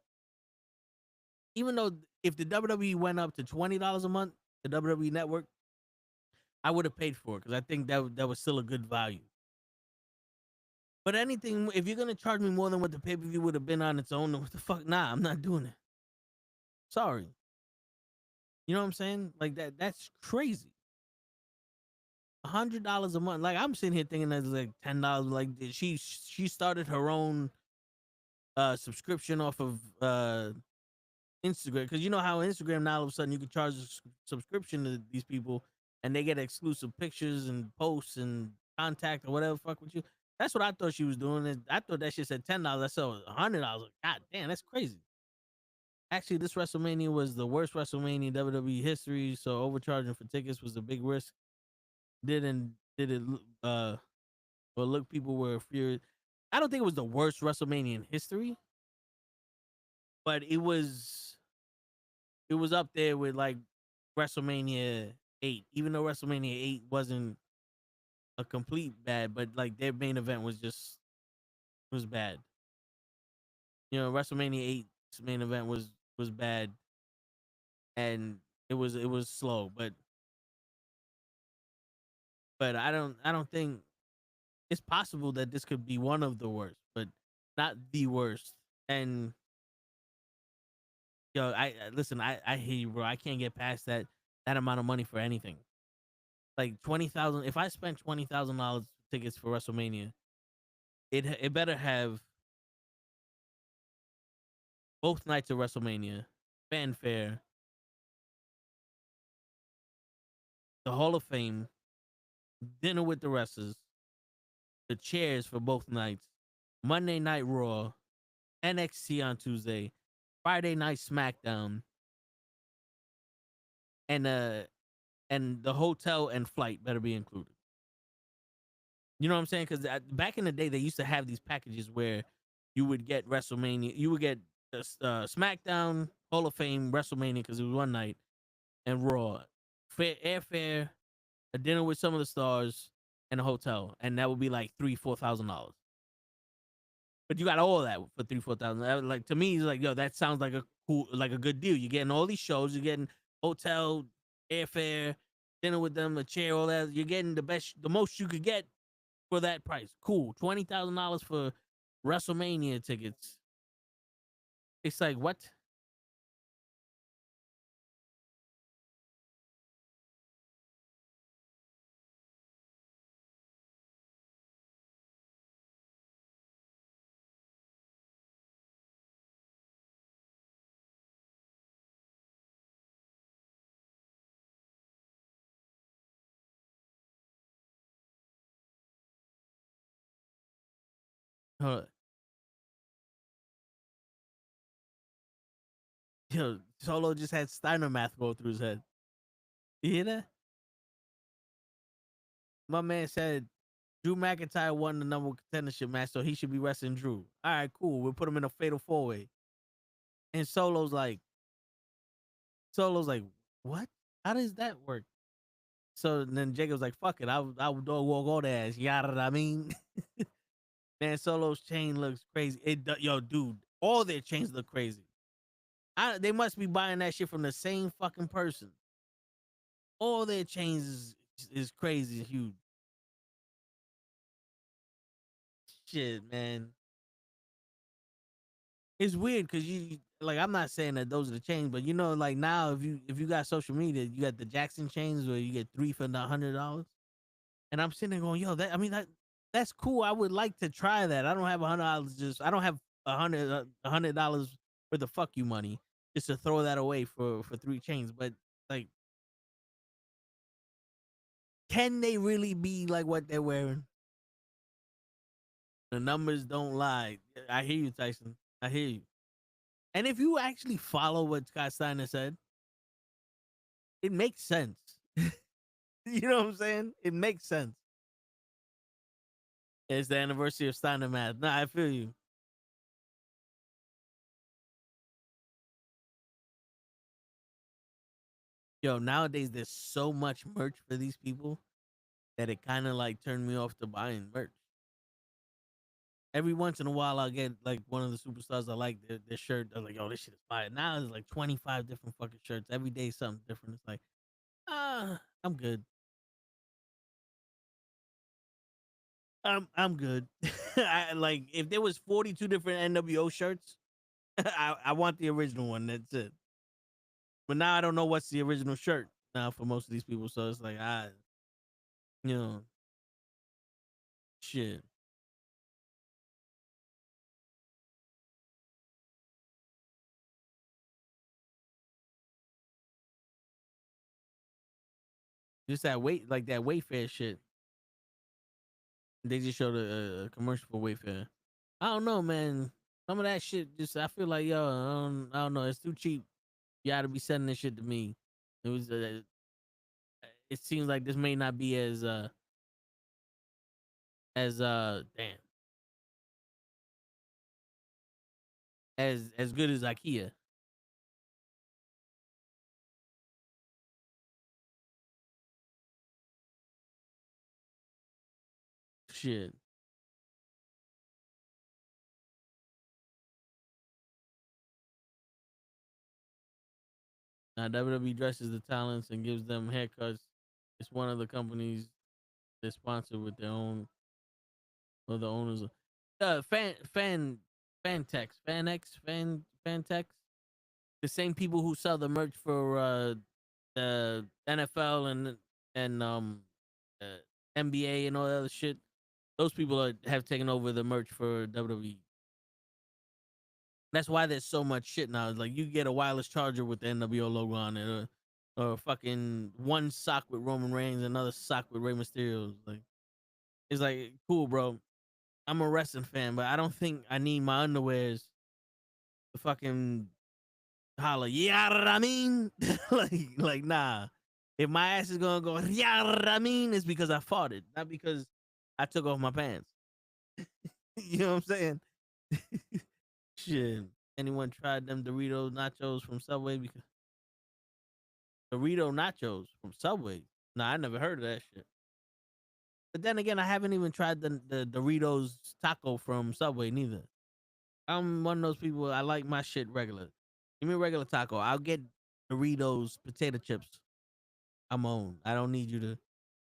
S1: Even though if the WWE went up to $20 a month, the WWE Network, I would have paid for it because I think that was still a good value. But anything, if you're gonna charge me more than what the pay-per-view would have been on its own, what the fuck? Nah, I'm not doing it. Sorry. You know what I'm saying? Like that's crazy. $100 a month. Like, I'm sitting here thinking that's like $10. Like, she started her own subscription off of Instagram, because you know how Instagram now all of a sudden you can charge a subscription to these people and they get exclusive pictures and posts and contact or whatever fuck with you. That's what I thought she was doing. I thought that shit said $10. I saw $100. God damn, that's crazy. Actually, this WrestleMania was the worst WrestleMania in WWE history, so overcharging for tickets was a big risk. Did it look, people were furious. I don't think it was the worst WrestleMania in history, but it was up there with like WrestleMania 8. Even though WrestleMania 8 wasn't a complete bad, but like their main event was bad. You know, WrestleMania 8's main event was bad, and it was slow, but I don't think it's possible that this could be one of the worst, but not the worst. And yo, listen, I hear you, bro. I can't get past that amount of money for anything. Like 20,000. If I spent $20,000 tickets for WrestleMania, it better have both nights of WrestleMania, fanfare, the Hall of Fame, dinner with the wrestlers, the chairs for both nights, Monday Night Raw, NXT on Tuesday, Friday Night SmackDown, and the hotel and flight better be included. You know what I'm saying? Because back in the day, they used to have these packages where you would get WrestleMania, you would get SmackDown, Hall of Fame, WrestleMania, because it was one night, and Raw, airfare, a dinner with some of the stars, and a hotel, and that would be like $3,000-$4,000. But you got all that for $3,000-$4,000. Like, to me, it's like, yo, that sounds like a cool, like a good deal. You're getting all these shows, you're getting hotel, airfare, dinner with them, a chair, all that. You're getting the most you could get for that price. Cool. $20,000 for WrestleMania tickets. It's like, what? Hold on. Yo, Solo just had Steiner math go through his head. You hear that? My man said Drew McIntyre won the number one contendership match, so he should be wrestling Drew. All right, cool. We'll put him in a fatal 4-way. And Solo's like, what? How does that work? So then Jacob's like, fuck it. I would walk all their ass. Yada, I mean. Man, Solo's chain looks crazy. Yo, dude, all their chains look crazy. They must be buying that shit from the same fucking person. All their chains is crazy and huge. Shit, man. It's weird because you like, I'm not saying that those are the chains, but you know, like now if you got social media, you got the Jackson chains where you get 3 for $100. And I'm sitting there going, yo, that's cool. I would like to try that. I don't have $100. I don't have $100 for the fuck you money just to throw that away for 3 chains. But like, can they really be like what they're wearing? The numbers don't lie. I hear you, Tyson. I hear you. And if you actually follow what Scott Steiner said, it makes sense. You know what I'm saying? It makes sense. It's the anniversary of Steiner math. Nah, I feel you. Yo, nowadays there's so much merch for these people that it kind of like turned me off to buying merch. Every once in a while, I'll get like one of the superstars I like their shirt. I'm like, yo, this shit is fire. Now there's like 25 different fucking shirts. Every day something different. It's like, I'm good. I'm good. Like, if there was 42 different NWO shirts, I want the original one. That's it. But now I don't know what's the original shirt now for most of these people. So it's like, you know, shit. Just that Wayfair shit. They just showed a commercial for Wayfair. I don't know, man. Some of that shit just, I feel like, yo, I don't know. It's too cheap. You ought to be sending this shit to me. It was, it seems like this may not be as damn, as good as IKEA. Shit. Now WWE dresses the talents and gives them haircuts. It's one of the companies they sponsor with their own, or the owners. Fantex, Fantex. The same people who sell the merch for the NFL and NBA and all that other shit. Those people have taken over the merch for WWE. That's why there's so much shit now. It's like you get a wireless charger with the NWO logo on it, or fucking one sock with Roman Reigns, another sock with Rey Mysterio. It's like, cool, bro. I'm a wrestling fan, but I don't think I need my underwears to fucking holler. Yeah, I mean, like nah. If my ass is gonna go, yeah, I mean, it's because I farted, not because I took off my pants. You know what I'm saying? Shit. Anyone tried them Dorito nachos from Subway? Because Dorito nachos from Subway. Nah, I never heard of that shit. But then again, I haven't even tried the Doritos taco from Subway neither. I'm one of those people. I like my shit regular. Give me a regular taco. I'll get Doritos potato chips. I'm on. I don't need you to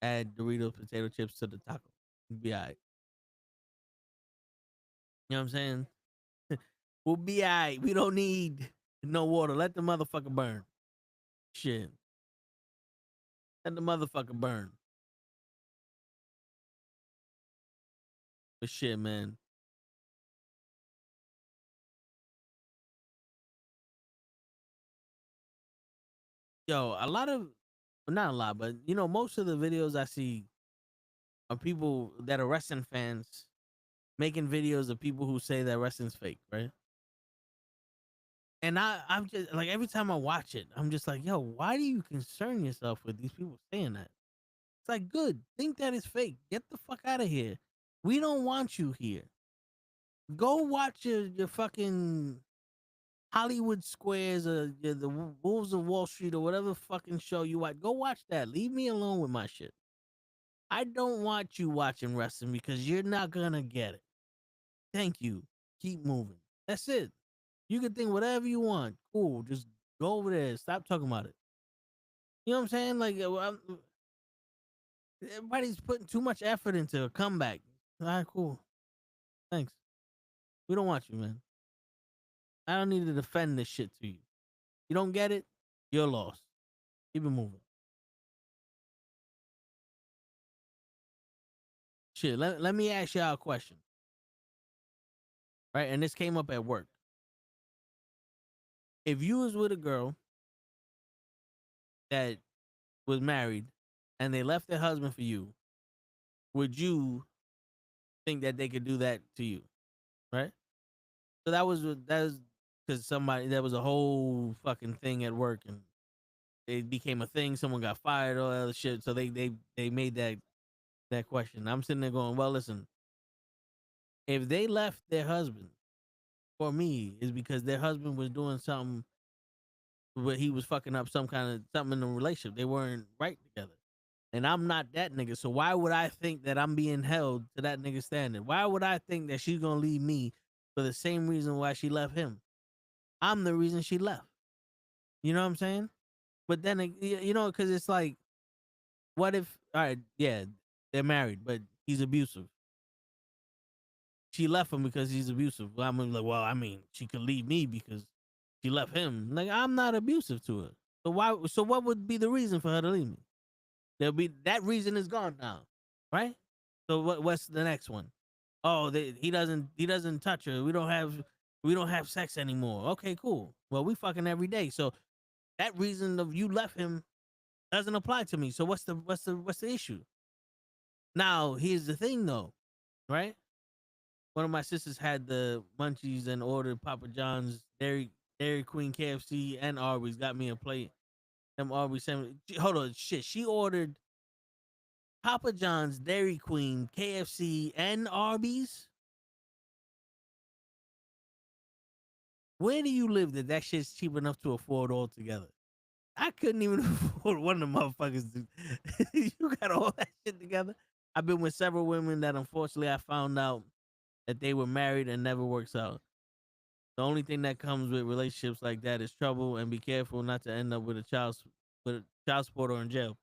S1: add Doritos potato chips to the taco. Be all right. You know what I'm saying? We'll be all right. We don't need no water. Let the motherfucker burn. Shit. Let the motherfucker burn. But shit, man. Yo, a lot of, well, not a lot, but you know, most of the videos I see are people that are wrestling fans making videos of people who say that wrestling's fake, right? And I'm just like, every time I watch it, I'm just like, yo, why do you concern yourself with these people saying that? It's like, good, think that is fake. Get the fuck out of here. We don't want you here. Go watch your fucking Hollywood Squares or the Wolves of Wall Street or whatever fucking show you watch. Go watch that. Leave me alone with my shit. I don't want you watching wrestling because you're not gonna get it. Thank you. Keep moving. That's it. You can think whatever you want. Cool. Just go over there. Stop talking about it. You know what I'm saying? Like, everybody's putting too much effort into a comeback. All right, cool. Thanks. We don't want you, man. I don't need to defend this shit to you. You don't get it, you're lost. Keep it moving. Shit, let me ask y'all a question. Right? And this came up at work. If you was with a girl that was married and they left their husband for you, would you think that they could do that to you? Right? So that was because somebody, there was a whole fucking thing at work and it became a thing. Someone got fired, all that other shit. So they made that question. I'm sitting there going, well, listen, if they left their husband for me, is because their husband was doing something where he was fucking up some kind of something in the relationship. They weren't right together. And I'm not that nigga. So why would I think that I'm being held to that nigga standard? Why would I think that she's gonna leave me for the same reason why she left him? I'm the reason she left. You know what I'm saying? But then, you know, because it's like, what if, all right, yeah, they're married, but he's abusive. She left him because he's abusive. Well, I'm like, well, I mean, she could leave me because she left him. Like, I'm not abusive to her. So why? So what would be the reason for her to leave me? There'll be that reason is gone now, right? So what's the next one? Oh, he doesn't touch her. We don't have sex anymore. Okay, cool. Well, we fucking every day. So that reason of you left him doesn't apply to me. So what's the issue? Now, here's the thing though, right? One of my sisters had the munchies and ordered Papa John's, Dairy Queen, KFC, and Arby's. Got me a plate. Them Arby's. Hold on, shit. She ordered Papa John's, Dairy Queen, KFC, and Arby's. Where do you live that shit's cheap enough to afford all together? I couldn't even afford one of the motherfuckers. You got all that shit together. I've been with several women that unfortunately I found out that they were married and never works out. The only thing that comes with relationships like that is trouble, and be careful not to end up with a child support or in jail.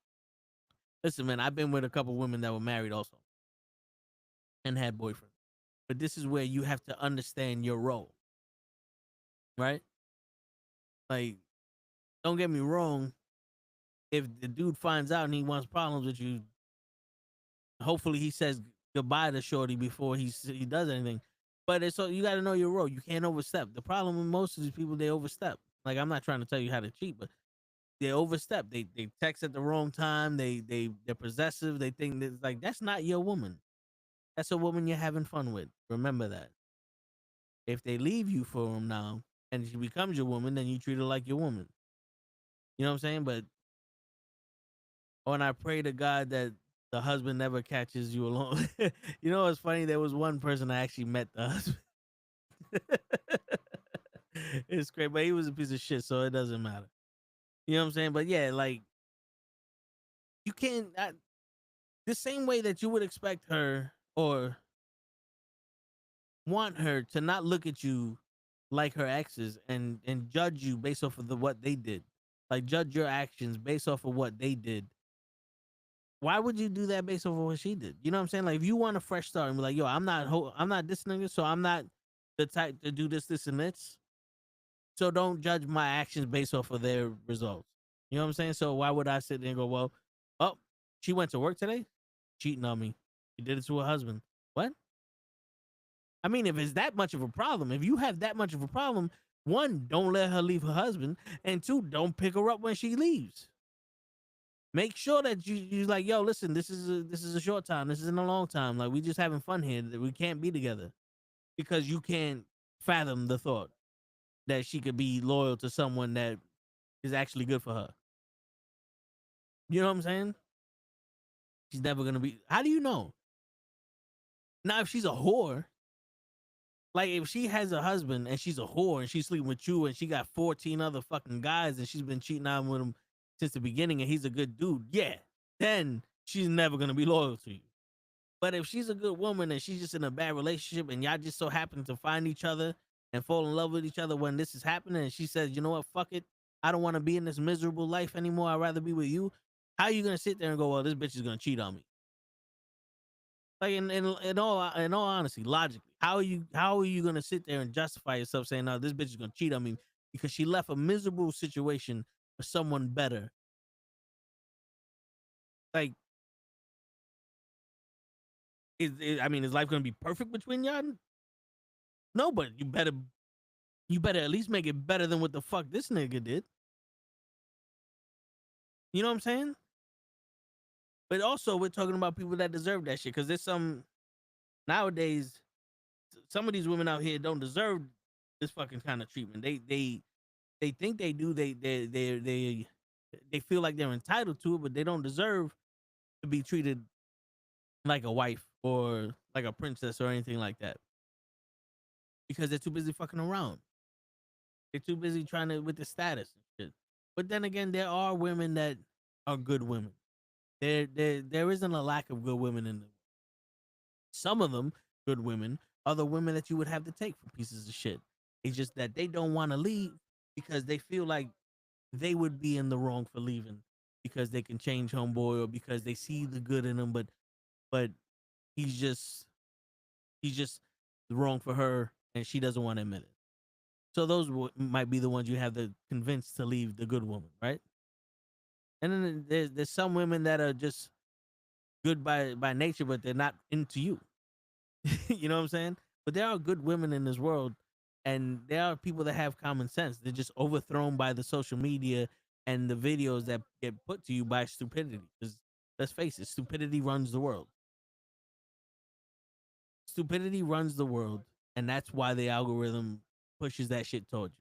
S1: Listen, man, I've been with a couple women that were married also and had boyfriends. But this is where you have to understand your role, right? Like, don't get me wrong. If the dude finds out and he wants problems with you, hopefully he says goodbye to shorty before he does anything. But it's so you got to know your role. You can't overstep. The problem with most of these people, they overstep. Like, I'm not trying to tell you how to cheat, but they overstep. They text at the wrong time. They're possessive. They think that, like, that's not your woman. That's a woman you're having fun with. Remember that. If they leave you for him now and she becomes your woman, then you treat her like your woman. You know what I'm saying? But when I pray to God that the husband never catches you alone. You know what's funny? There was one person I actually met the husband. It's great, but he was a piece of shit, so it doesn't matter. You know what I'm saying? But yeah, like you can't the same way that you would expect her or want her to not look at you like her exes and judge you based off of what they did. Like judge your actions based off of what they did. Why would you do that based off of what she did? You know what I'm saying? Like if you want a fresh start and be like, yo, I'm not this nigga, so I'm not the type to do this, and this. So don't judge my actions based off of their results. You know what I'm saying? So why would I sit there and go, well, oh, she went to work today? Cheating on me. She did it to her husband. What? I mean, if it's that much of a problem, if you have that much of a problem, one, don't let her leave her husband, and two, don't pick her up when she leaves. Make sure that you're like, yo, listen, this is a short time. This isn't a long time. Like we just having fun here. We can't be together because you can't fathom the thought that she could be loyal to someone that is actually good for her. You know what I'm saying? She's never gonna be. How do you know? Now, if she's a whore, like if she has a husband and she's a whore and she's sleeping with you and she got 14 other fucking guys and she's been cheating on with him since the beginning and he's a good dude, yeah, then she's never gonna be loyal to you. But if she's a good woman and she's just in a bad relationship and y'all just so happen to find each other and fall in love with each other when this is happening, and she says, you know what, fuck it, I don't want to be in this miserable life anymore, I'd rather be with you. How are you gonna sit there and go, well, this bitch is gonna cheat on me? Like in all honesty, logically, how are you gonna sit there and justify yourself saying, no, this bitch is gonna cheat on me because she left a miserable situation for someone better? Like, I mean, is life gonna be perfect between y'all? No, but you better at least make it better than what the fuck this nigga did. You know what I'm saying? But also, we're talking about people that deserve that shit because there's some nowadays. Some of these women out here don't deserve this fucking kind of treatment. They think they do. They feel like they're entitled to it, but they don't deserve to be treated like a wife or like a princess or anything like that because they're too busy fucking around. They're too busy trying to with the status and shit. But then again, there are women that are good women. There isn't a lack of good women in them. Some of them, good women, are the women that you would have to take for pieces of shit. It's just that they don't want to leave because they feel like they would be in the wrong for leaving because they can change homeboy or because they see the good in him, but he's just wrong for her and she doesn't want to admit it. So those might be the ones you have to convince to leave the good woman, right? And then there's some women that are just good by nature, but they're not into you. You know what I'm saying? But there are good women in this world, and there are people that have common sense. They're just overthrown by the social media and the videos that get put to you by stupidity. Because let's face it, stupidity runs the world. Stupidity runs the world, and that's why the algorithm pushes that shit towards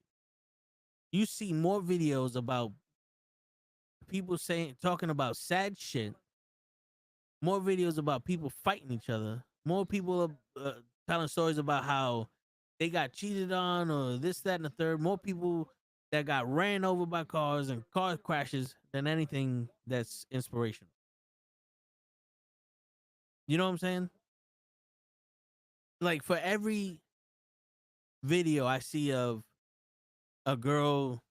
S1: you. You see more videos about people talking about sad shit, more videos about people fighting each other, more people telling stories about how they got cheated on or this, that, and the third, more people that got ran over by cars and car crashes than anything that's inspirational. You know what I'm saying? Like for every video I see of a girl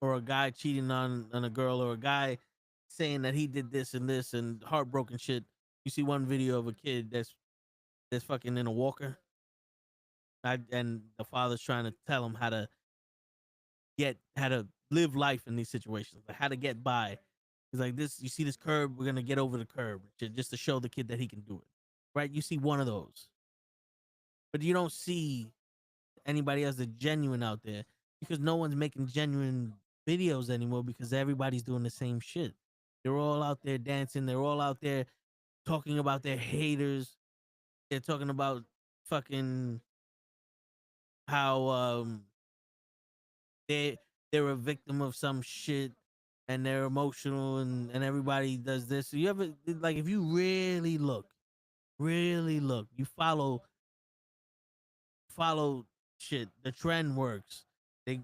S1: or a guy cheating on a girl or a guy saying that he did this and heartbroken shit, you see one video of a kid that's fucking in a walker, and the father's trying to tell him how to live life in these situations, like how to get by. He's like, this, you see this curb, we're gonna get over the curb, just to show the kid that he can do it, right? You see one of those, but you don't see anybody else that's genuine out there because no one's making genuine videos anymore because everybody's doing the same shit. They're all out there dancing. They're all out there talking about their haters. They're talking about fucking how they're a victim of some shit and they're emotional, and everybody does this. So you ever, like, if you really look, you follow shit. The trend works. They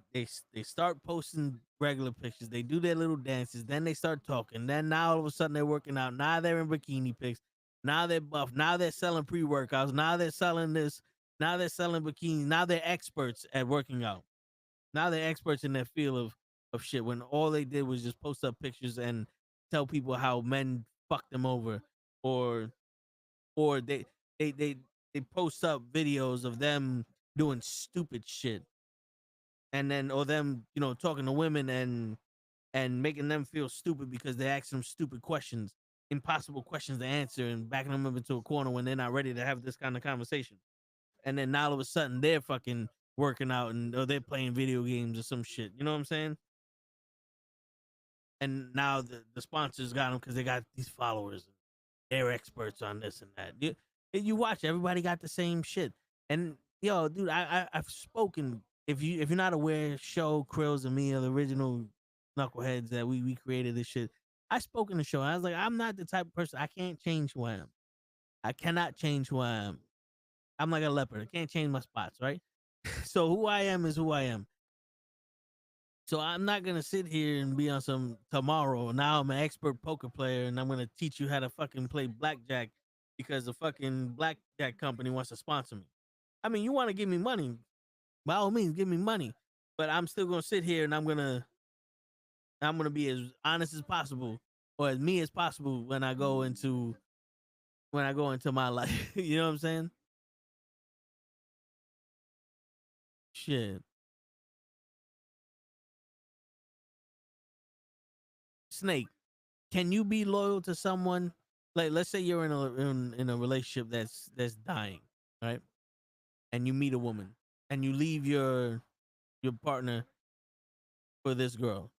S1: start posting regular pictures. They do their little dances. Then they start talking. Then now all of a sudden they're working out. Now they're in bikini pics. Now they're buff. Now they're selling pre-workouts. Now they're selling this. Now they're selling bikinis. Now they're experts at working out. Now they're experts in their field of shit. When all they did was just post up pictures and tell people how men fucked them over, or or they post up videos of them doing stupid shit, and then or them talking to women and making them feel stupid because they ask them stupid questions, impossible questions to answer, and backing them up into a corner when they're not ready to have this kind of conversation. And then now all of a sudden they're fucking working out or they're playing video games or some shit. You know what I'm saying? And now the sponsors got them because they got these followers. They're experts on this and that. You watch, everybody got the same shit. And yo, dude, I've spoken. If you're not aware, show Kryllzzz and me are the original knuckleheads that we created this shit. I spoke in the show. I was like, I'm not the type of person. I can't change who I am. I cannot change who I am. I'm like a leopard. I can't change my spots, right? So who I am is who I am. So I'm not gonna sit here and be on some tomorrow. Now I'm an expert poker player and I'm gonna teach you how to fucking play blackjack because the fucking blackjack company wants to sponsor me. I mean, you want to give me money, by all means, give me money. But I'm still gonna sit here and I'm gonna be as honest as possible, or as me as possible when I go into my life. You know what I'm saying? Shit. Snake, can you be loyal to someone? Like, let's say you're in a relationship that's dying, right? And you meet a woman and you leave your partner for this girl.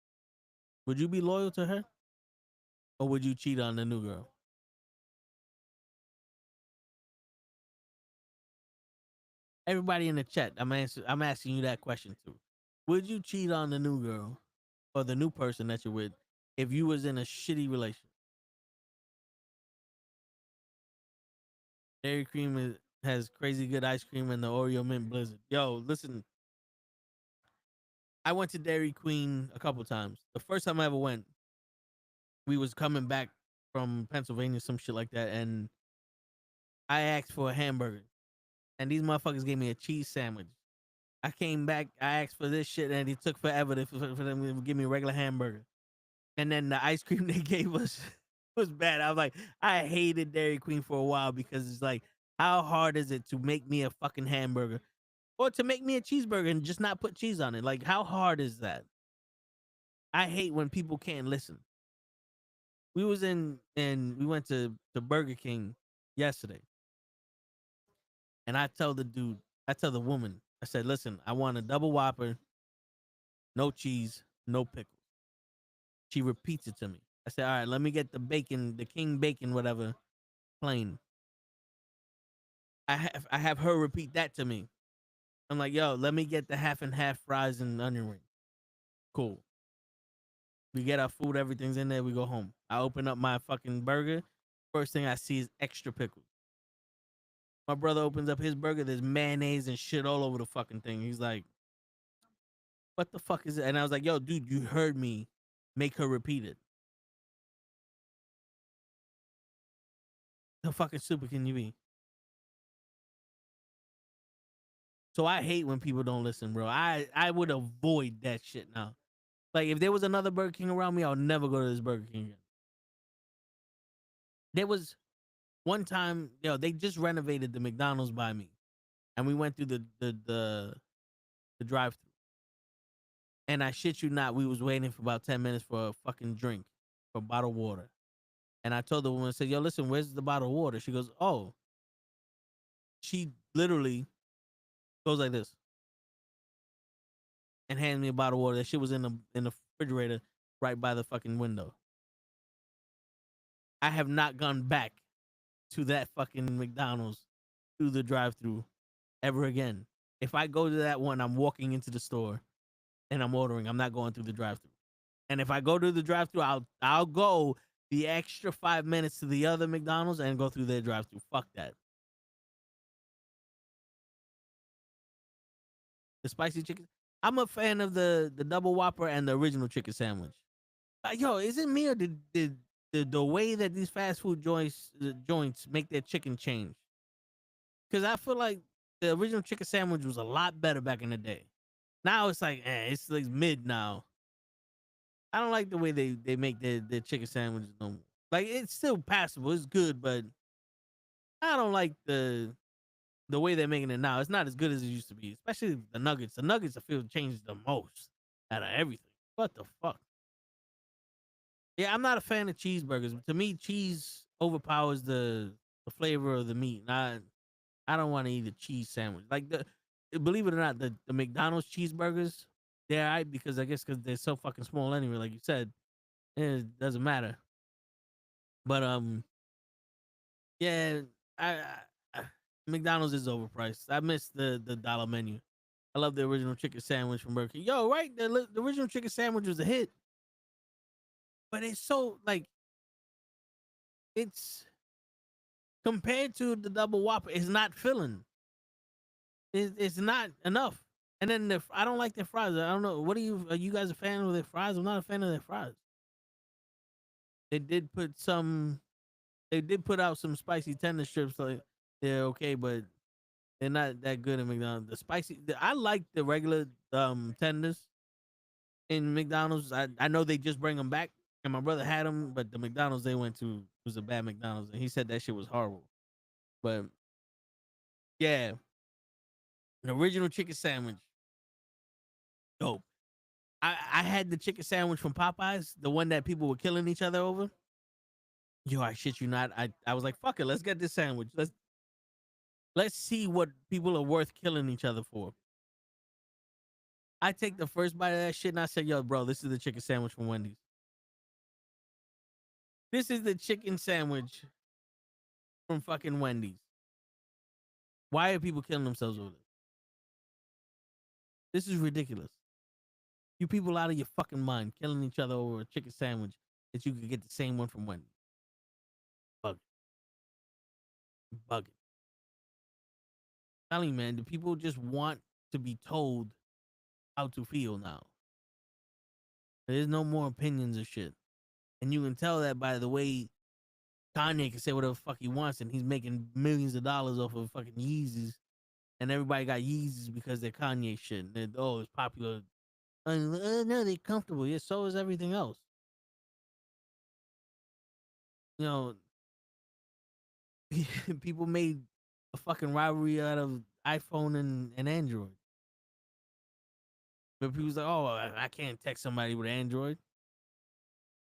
S1: Would you be loyal to her, or would you cheat on the new girl? Everybody in the chat, I'm asking you that question too. Would you cheat on the new girl or the new person that you're with if you was in a shitty relationship? Dairy Cream has crazy good ice cream and the Oreo mint blizzard. Yo, listen, I went to Dairy Queen a couple times. The first time I ever went, we was coming back from Pennsylvania, some shit like that, and I asked for a hamburger, and these motherfuckers gave me a cheese sandwich. I came back, I asked for this shit, and it took forever for them to give me a regular hamburger. And then the ice cream they gave us was bad. I was like, I hated Dairy Queen for a while because it's like, how hard is it to make me a fucking hamburger or to make me a cheeseburger and just not put cheese on it? Like, how hard is that? I hate when people can't listen. We went to Burger King yesterday, and I tell the woman, I said, listen, I want a double Whopper, no cheese, no pickles. She repeats it to me. I said, all right, let me get the bacon, the king bacon, whatever, plain. I have her repeat that to me. I'm like, yo, let me get the half and half fries and onion ring. Cool. We get our food, everything's in there, we go home. I open up my fucking burger. First thing I see is extra pickles. My brother opens up his burger, there's mayonnaise and shit all over the fucking thing. He's like, what the fuck is it? And I was like, yo, dude, you heard me. Make her repeat it. How fucking stupid can you be? So I hate when people don't listen, bro. I would avoid that shit now. Like, if there was another Burger King around me, I'll never go to this Burger King again. There was one time, they just renovated the McDonald's by me, and we went through the drive-thru. And I shit you not, we was waiting for about 10 minutes for a fucking drink, for a bottle of water. And I told the woman, I said, yo, listen, where's the bottle of water? She goes, oh. She literally goes like this and hands me a bottle of water. That shit was in the refrigerator right by the fucking window. I have not gone back to that fucking McDonald's through the drive-thru ever again. If I go to that one, I'm walking into the store and I'm ordering. I'm not going through the drive-thru. And if I go to the drive-thru, I'll go the extra 5 minutes to the other McDonald's and go through their drive-thru. Fuck that. The spicy chicken. I'm a fan of the double Whopper and the original chicken sandwich. Yo, is it me or did the way that these fast food joints make their chicken change? Because I feel like the original chicken sandwich was a lot better back in the day. Now it's like, it's like mid now. I don't like the way they make their chicken sandwiches no more. Like, it's still passable, it's good, but I don't like the way they're making it now. It's not as good as it used to be, especially the nuggets. The nuggets I feel changed the most out of everything. What the fuck? Yeah, I'm not a fan of cheeseburgers. To me, cheese overpowers the flavor of the meat. And I don't want to eat a cheese sandwich. Like, believe it or not, the McDonald's cheeseburgers, they're all right because I guess because they're so fucking small anyway. Like you said, it doesn't matter. But yeah, I McDonald's is overpriced. I miss the dollar menu. I love the original chicken sandwich from Burger King. Yo, right, the original chicken sandwich was a hit, but it's so like it's compared to the double Whopper, it's not filling. It's not enough. And then I don't like their fries. I don't know. Are you guys a fan of their fries? I'm not a fan of their fries. They did put out some spicy tender strips. Like they're okay, but they're not that good at McDonald's. I like the regular tenders in McDonald's. I know they just bring them back, and my brother had them, but the McDonald's they went to was a bad McDonald's, and he said that shit was horrible. But yeah, the original chicken sandwich, dope. I had the chicken sandwich from Popeyes, the one that people were killing each other over. Yo, I shit you not. I was like, fuck it, let's get this sandwich. Let's see what people are worth killing each other for. I take the first bite of that shit and I said, yo, bro, this is the chicken sandwich from Wendy's. This is the chicken sandwich from fucking Wendy's. Why are people killing themselves over this? This is ridiculous. You people out of your fucking mind killing each other over a chicken sandwich that you could get the same one from Wendy's. Bugging. Telling you, man, the people just want to be told how to feel now. There's no more opinions of shit. And you can tell that by the way Kanye can say whatever the fuck he wants and he's making millions of dollars off of fucking Yeezys. And everybody got Yeezys because they're Kanye shit. And it's popular. No, they're comfortable. Yeah, so is everything else. You know, people made a fucking rivalry out of iPhone and Android. But people's like, oh, I can't text somebody with Android.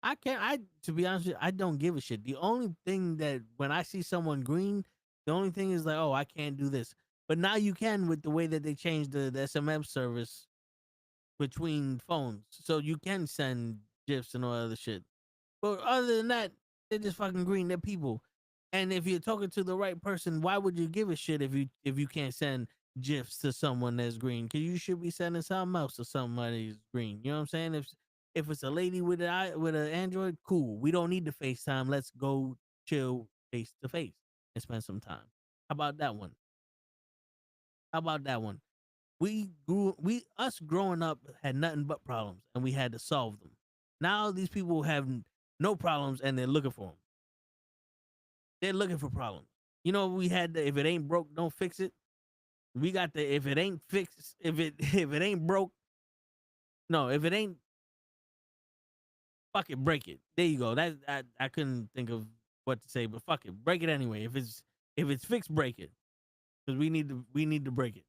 S1: To be honest with you, I don't give a shit. The only thing that when I see someone green, the only thing is like, oh, I can't do this. But now you can with the way that they changed the SMS service between phones. So you can send GIFs and all other shit. But other than that, they're just fucking green. They're people. And if you're talking to the right person, why would you give a shit if you can't send GIFs to someone that's green? Because you should be sending something else to somebody who's green. You know what I'm saying? If it's a lady with an Android, cool. We don't need to FaceTime. Let's go chill face to face and spend some time. How about that one? Us growing up had nothing but problems, and we had to solve them. Now these people have no problems, and they're looking for them. They're looking for problems. You know, we had the if it ain't broke, don't fix it. We got the if it ain't fixed, if it ain't broke, no, if it ain't, fuck it, break it. There you go. That I couldn't think of what to say, but fuck it, break it anyway. If it's fixed, break it, because we need to break it,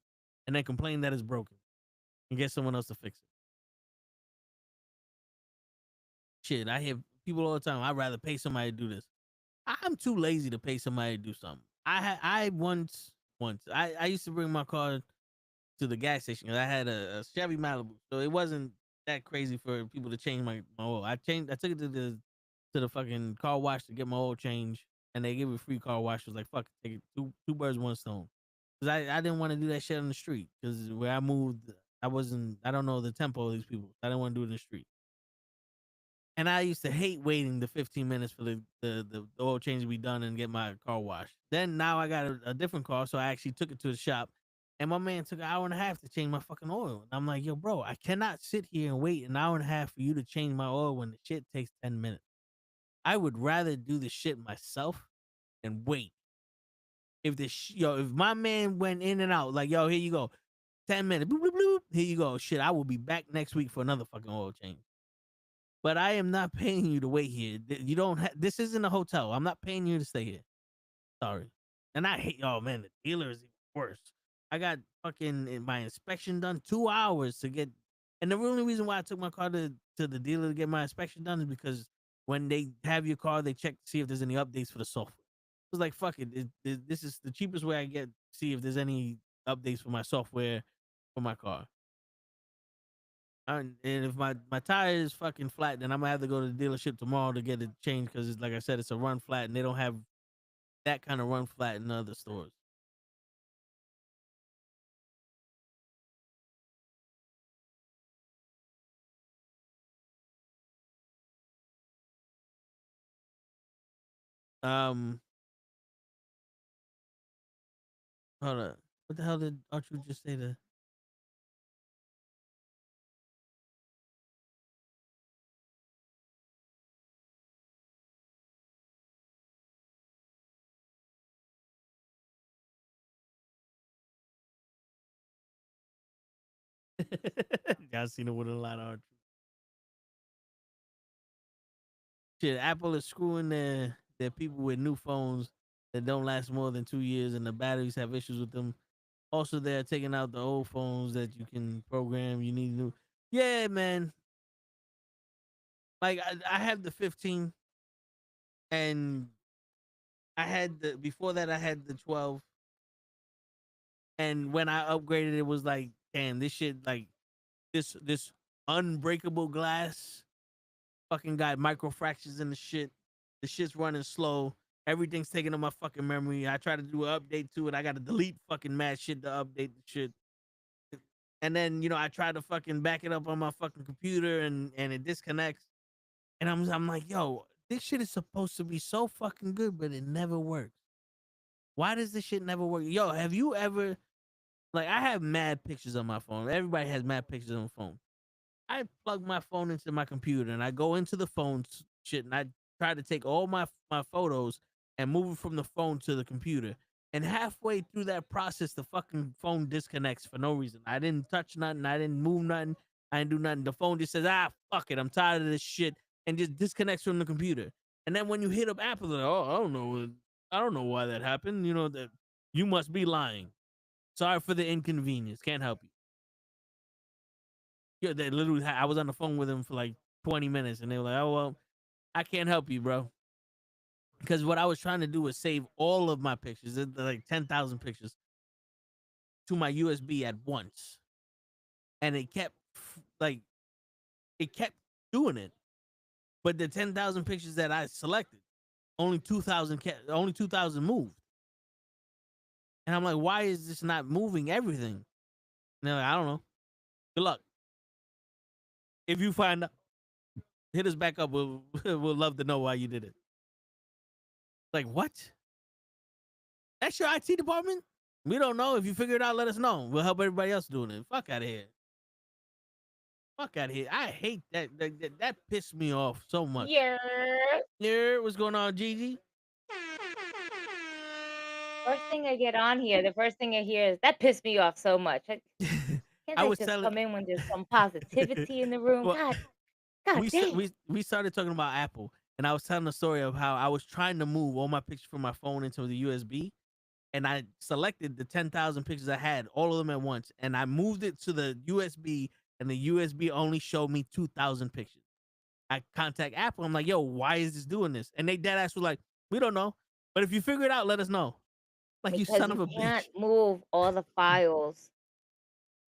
S1: and then complain that it's broken, and get someone else to fix it. Shit, I hear people all the time. I'd rather pay somebody to do this. I'm too lazy to pay somebody to do something. I once I used to bring my car to the gas station. I had a Chevy Malibu, so it wasn't that crazy for people to change my oil. I took it to the fucking car wash to get my oil change, and they gave me a free car wash. I was like, fuck it, take it, two birds, one stone. Because I didn't want to do that shit on the street. Because where I moved, I don't know the tempo of these people. I didn't want to do it in the street. And I used to hate waiting the 15 minutes for the oil change to be done and get my car washed. Then now I got a different car, so I actually took it to the shop. And my man took an hour and a half to change my fucking oil. And I'm like, yo, bro, I cannot sit here and wait an hour and a half for you to change my oil when the shit takes 10 minutes. I would rather do the shit myself than wait. If if my man went in and out, like, yo, here you go, 10 minutes, bloop, bloop, bloop, here you go. Shit, I will be back next week for another fucking oil change. But I am not paying you to wait here. You don't. This isn't a hotel. I'm not paying you to stay here. Sorry. And I hate. Oh man, the dealer is even worse. I got fucking my inspection done 2 hours to get. And the only reason why I took my car to the dealer to get my inspection done is because when they have your car, they check to see if there's any updates for the software. I was like, fuck it. This is the cheapest way I get to see if there's any updates for my software for my car. And if my tire is fucking flat, then I'm gonna have to go to the dealership tomorrow to get it changed because it's like I said, it's a run flat, and they don't have that kind of run flat in other stores. Hold on. What the hell did Archer just say to? Y'all seen it with a lot of Archer. Shit, Apple is screwing their people with new phones that don't last more than 2 years, and the batteries have issues with them. Also, they're taking out the old phones that you can program. You need new. Yeah, man. Like I have the 15, and I had before that I had the 12, and when I upgraded, it was like, damn, this shit, like this unbreakable glass fucking got micro fractures in the shit. The shit's running slow. Everything's taking up my fucking memory. I try to do an update to it. I got to delete fucking mad shit to update the shit. And then I try to fucking back it up on my fucking computer, and it disconnects. And I'm like, yo, this shit is supposed to be so fucking good, but it never works. Why does this shit never work? Yo, have you ever, like, I have mad pictures on my phone. Everybody has mad pictures on the phone. I plug my phone into my computer and I go into the phone shit and I try to take all my photos and move it from the phone to the computer. And halfway through that process, the fucking phone disconnects for no reason. I didn't touch nothing. I didn't move nothing. I didn't do nothing. The phone just says, fuck it. I'm tired of this shit, and just disconnects from the computer. And then when you hit up Apple, they're like, oh, I don't know why that happened. That you must be lying. Sorry for the inconvenience. Can't help you. Yeah, they literally. I was on the phone with them for like 20 minutes, and they were like, "Oh well, I can't help you, bro." Because what I was trying to do was save all of my pictures, like 10,000 pictures, to my USB at once, and it kept doing it. But the 10,000 pictures that I selected, only 2,000 moved, and I'm like, "Why is this not moving everything?" And they're like, "I don't know. Good luck. If you find out, hit us back up. We'll love to know why you did it." Like, what? That's your IT department? We don't know. If you figure it out, let us know. We'll help everybody else doing it. Fuck out of here. Fuck out of here. I hate that. That pissed me off so much.
S6: Yeah.
S1: What's going on, Gigi?
S6: First thing I get on here, the first thing I hear is that pissed me off so much. Can't
S1: I
S6: they
S1: was
S6: just
S1: telling.
S6: come in when there's some positivity in the room?
S1: Well,
S6: God damn.
S1: we started talking about Apple, and I was telling the story of how I was trying to move all my pictures from my phone into the USB, and I selected the 10,000 pictures I had, all of them at once, and I moved it to the USB, and the USB only showed me 2,000 pictures. I contact Apple. I'm like, yo, why is this doing this? And they dead ass was like, we don't know, but if you figure it out, let us know. Like,
S6: because
S1: you son of a
S6: can't
S1: bitch.
S6: move all the files,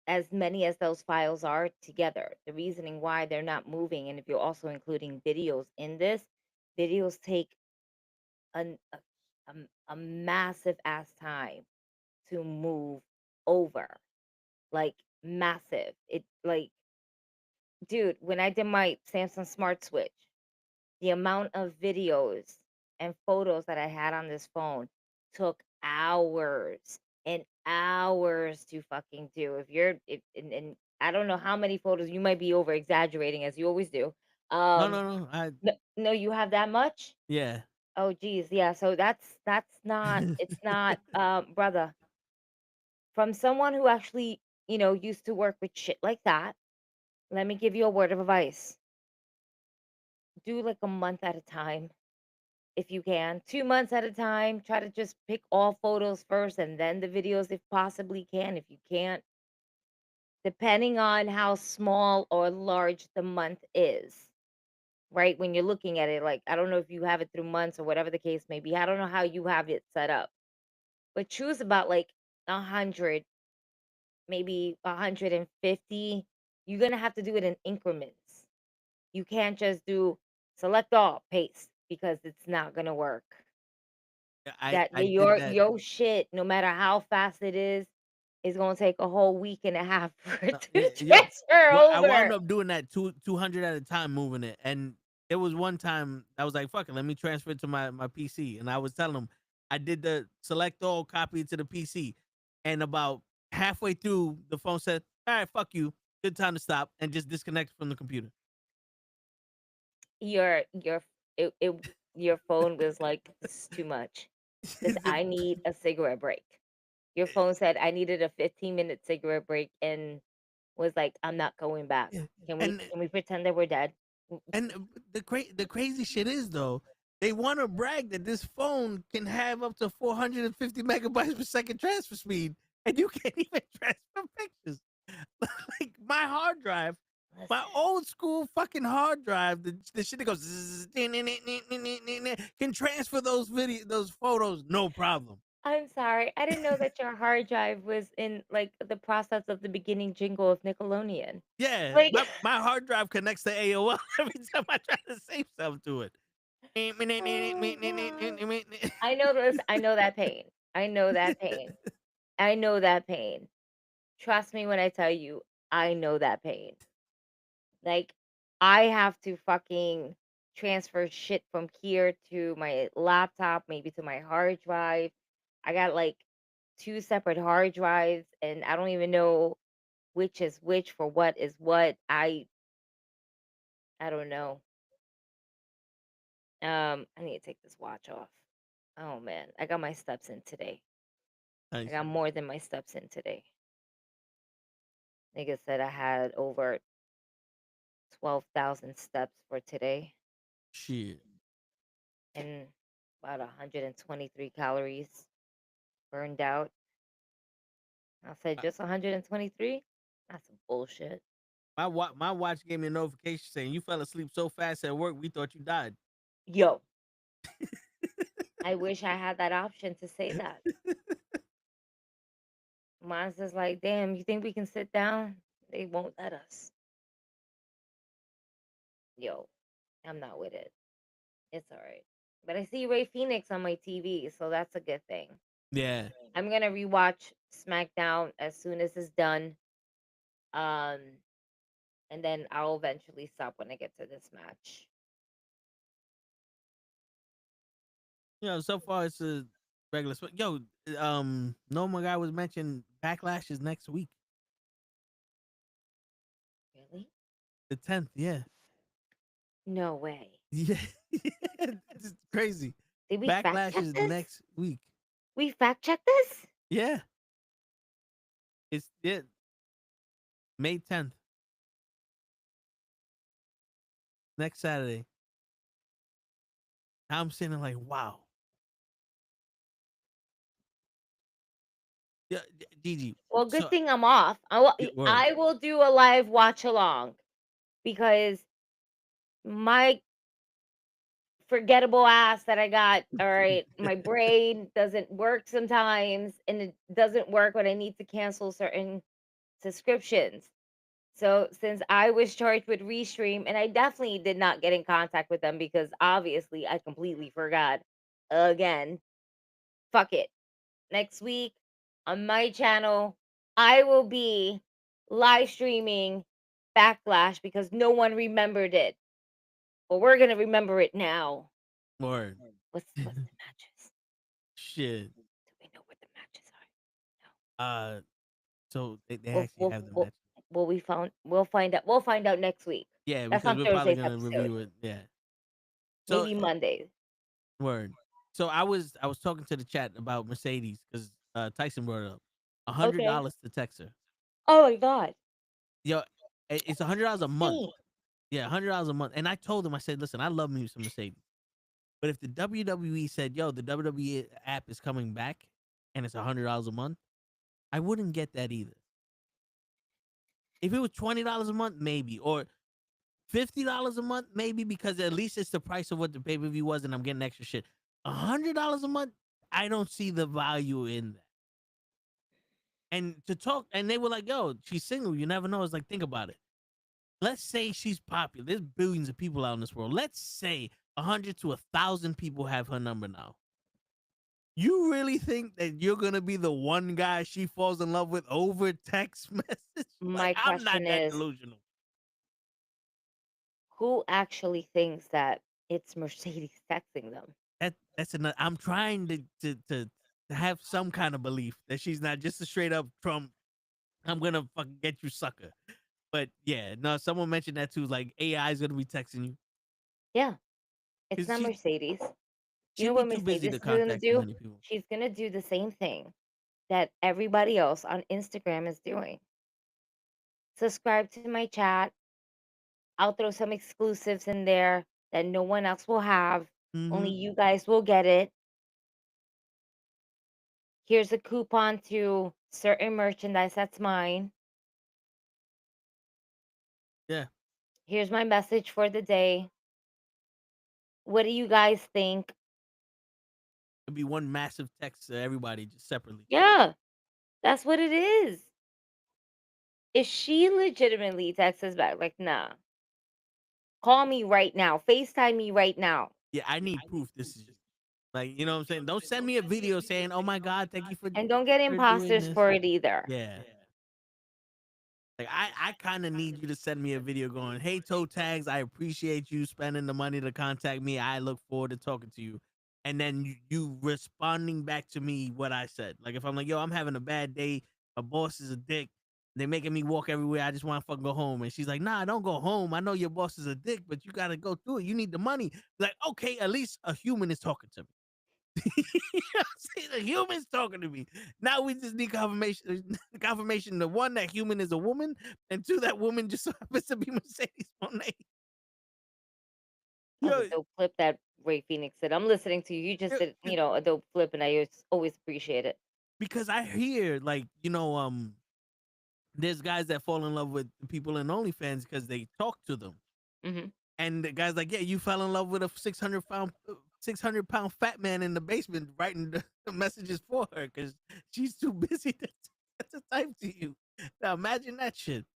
S6: as many as those files are, together. The reasoning why they're not moving, and if you're also including videos in this, videos take a massive ass time to move over, like massive. It like, dude, when I did my Samsung Smart Switch, The amount of videos and photos that I had on this phone took hours and hours to fucking do. And I don't know how many photos, you might be over exaggerating as you always do.
S1: No,
S6: Um,
S1: no, no.
S6: no, you have that much?
S1: Yeah.
S6: Oh, geez, yeah. So that's not. It's not, brother. From someone who actually, used to work with shit like that. Let me give you a word of advice. Do like a month at a time if you can. 2 months at a time. Try to just pick all photos first and then the videos if possibly can. If you can't, depending on how small or large the month is, right? When you're looking at it, like, I don't know if you have it through months or whatever the case may be. I don't know how you have it set up, but choose about like 100, maybe 150. You're going to have to do it in increments. You can't just do select all, paste, because it's not going to work. That
S1: I did that.
S6: your shit, no matter how fast it is gonna take a whole week and a half for it
S1: Yeah,
S6: to
S1: yo,
S6: transfer
S1: well, I wound
S6: over.
S1: up doing that 200 at a time, moving it. And there was one time I was like, fuck it, let me transfer it to my PC. And I was telling them I did the select all, copy it to the PC. And about halfway through, the phone said, all right, fuck you. Good time to stop, and just disconnect from the computer.
S6: Your it, it your phone was like, this is too much. I need a cigarette break. Your phone said I needed a 15-minute cigarette break and was like, I'm not going back.
S1: Yeah.
S6: Can
S1: And
S6: we pretend that we're dead?
S1: And the crazy shit is though, they want to brag that this phone can have up to 450 megabytes per second transfer speed, and you can't even transfer pictures. Like my hard drive, my
S6: Listen,
S1: old school fucking hard drive, the shit that goes can transfer those photos, no problem.
S6: I'm sorry. I didn't know that your hard drive was in like the process of the beginning jingle of Nickelodeon.
S1: Yeah,
S6: Like,
S1: my hard drive connects to AOL every time I try to save something to it.
S6: oh God. I know this. I know that pain. I know that pain. I know that pain. Trust me when I tell you, I know that pain. Like, I have to fucking transfer shit from here to my laptop, maybe to my hard drive. I got like 2 separate hard drives, and I don't even know which is which for what is what. I don't know. I need to take this watch off. Oh man, I got my steps in today. I
S1: Nice.
S6: got more than my steps in today. Nigga said I had over 12,000 steps for today
S1: Shit.
S6: and about 123 calories burned out. I said just 123? That's some bullshit.
S1: My watch gave me a notification saying you fell asleep so fast at work we thought you died.
S6: Yo, I wish I had that option to say that. Mine's just like, damn, you think we can sit down? They won't let us. Yo, I'm not with it. It's all right. But I see Ray Phoenix on my TV, so that's a good thing.
S1: Yeah.
S6: I'm gonna rewatch SmackDown as soon as it's done. Um, and then I'll eventually stop when I get to this match.
S1: You know, so far it's a regular. Yo, no more guy was mentioned. Backlash is next week,
S6: Really?
S1: the 10th. Yeah,
S6: No way.
S1: yeah, it's crazy.
S6: Did we fact
S1: Backlash
S6: check
S1: is
S6: this?
S1: next week.
S6: We fact check this?
S1: Yeah, it's May 10th, next Saturday. I'm sitting there like, wow. Yeah, Gigi.
S6: Well, good
S1: So
S6: thing I'm off. I will do a live watch along because my forgettable ass that I got, all right, my brain doesn't work sometimes, and it doesn't work when I need to cancel certain subscriptions. So since I was charged with Restream, and I definitely did not get in contact with them because obviously I completely forgot again. Fuck it. Next week on my channel, I will be live streaming Backlash because no one remembered it. But we're gonna remember it now.
S1: Word.
S6: What's the matches?
S1: Shit.
S6: Do we know what the matches are?
S1: So they
S6: We'll
S1: actually
S6: we'll
S1: have the
S6: we'll,
S1: match.
S6: we'll find out. We'll find out next week.
S1: Yeah,
S6: That's
S1: because
S6: on
S1: we're probably
S6: Thursday's
S1: gonna
S6: episode.
S1: review it. Yeah. So
S6: Maybe Monday.
S1: word. So I was talking to the chat about Mercedes because Tyson brought it up.
S6: Okay.
S1: $100 to text her.
S6: Oh my god.
S1: Yo, it's $100 a month.
S6: Insane.
S1: Yeah, $100 a month. And I told him, I said, listen, I love me some Mercedes. But if the WWE said, yo, the WWE app is coming back and it's $100 a month, I wouldn't get that either. If it was $20 a month, maybe. Or $50 a month, maybe, because at least it's the price of what the pay-per-view was and I'm getting extra shit. $100 a month, I don't see the value in that. And to talk, and they were like, yo, she's single. You never know. It's like, think about it. Let's say she's popular. There's billions of people out in this world. Let's say 100 to 1,000 people have her number now. You really think that you're gonna be the one guy she falls in love with over text message?
S6: My
S1: I'm not
S6: question
S1: that
S6: is,
S1: delusional.
S6: who actually thinks that it's Mercedes texting them?
S1: That's another. I'm trying to have some kind of belief that she's not just a straight up Trump. I'm gonna fucking get you, sucker. But yeah, no. Someone mentioned that too. Like AI is gonna be texting you.
S6: Yeah, it's
S1: 'Cause
S6: not Mercedes. You
S1: she'd
S6: know
S1: be
S6: what
S1: too busy
S6: Mercedes
S1: to
S6: is gonna
S1: contact so
S6: do?
S1: many people.
S6: She's gonna do the same thing that everybody else on Instagram is doing. Subscribe to my chat. I'll throw some exclusives in there that no one else will have. Only
S1: Mhm.
S6: you guys will get it. Here's a coupon to certain merchandise that's mine.
S1: Yeah,
S6: Here's my message for the day. What do you guys think?
S1: it'd be one massive text to everybody just separately.
S6: Yeah, that's what it is. If she legitimately texts us back, like, nah, call me right now, FaceTime me right now,
S1: Yeah, I need proof. This is like, you know what I'm saying. Don't send me a video saying, "Oh my God, thank you
S6: and don't get
S1: for doing
S6: imposters
S1: this."
S6: for it either.
S1: Yeah. Like I kind of need you to send me a video going, "Hey, toe tags, I appreciate you spending the money to contact me. I look forward to talking to you." And then you responding back to me what I said. Like if I'm like, "Yo, I'm having a bad day. My boss is a dick. They're making me walk everywhere. I just want to fucking go home." And she's like, "Nah, don't go home. I know your boss is a dick, but you gotta go through it. You need the money." Like, okay, at least a human is talking to me. You know what I'm saying? The human's talking to me. Now we just need confirmation. Confirmation: the one, that human is a woman, and two, that woman just so happens to be Mercedes Monet.
S6: That was
S1: Yo,
S6: a dope flip that Ray Phoenix said. I'm listening to you. You just did, a dope flip, and I always appreciate it.
S1: because I hear like there's guys that fall in love with people in OnlyFans because they talk to them,
S6: Hmm.
S1: and the guy's like, "Yeah, you fell in love with a 600-pound fat man in the basement writing the messages for her because she's too busy to type to you." Now imagine that shit.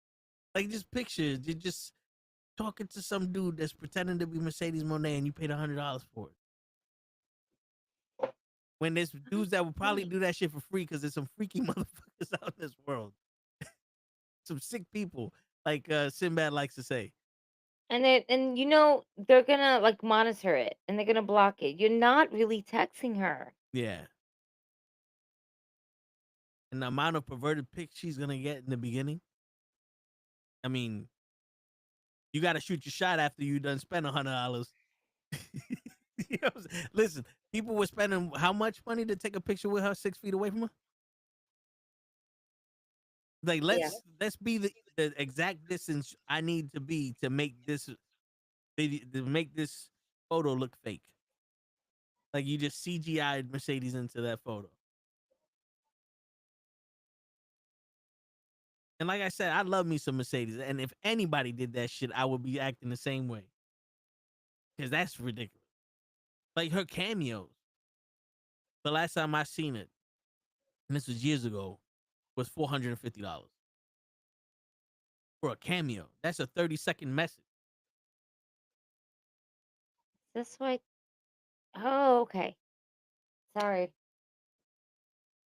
S1: Like just pictures, you're just talking to some dude that's pretending to be Mercedes Monet, and you paid $100 for it. When there's dudes that would probably do that shit for free because there's some freaky motherfuckers out in this world, some sick people, like Sinbad likes to say.
S6: And they're gonna like monitor it, and they're gonna block it. You're not really texting her.
S1: Yeah. And the amount of perverted pics she's gonna get in the beginning. I mean, you got to shoot your shot after you done spend $100. You know what I'm saying? Listen, people were spending how much money to take a picture with her 6 feet away from her? Like
S6: Yeah.
S1: let's be the exact distance I need to be to make this video, to make this photo look fake. Like you just CGI'd Mercedes into that photo. And like I said, I love me some Mercedes. And if anybody did that shit, I would be acting the same way. Because that's ridiculous. Like her cameos. The last time I seen it, and this was years ago, was $450 for a cameo. That's a 30-second message.
S6: This way. Oh, okay. Sorry.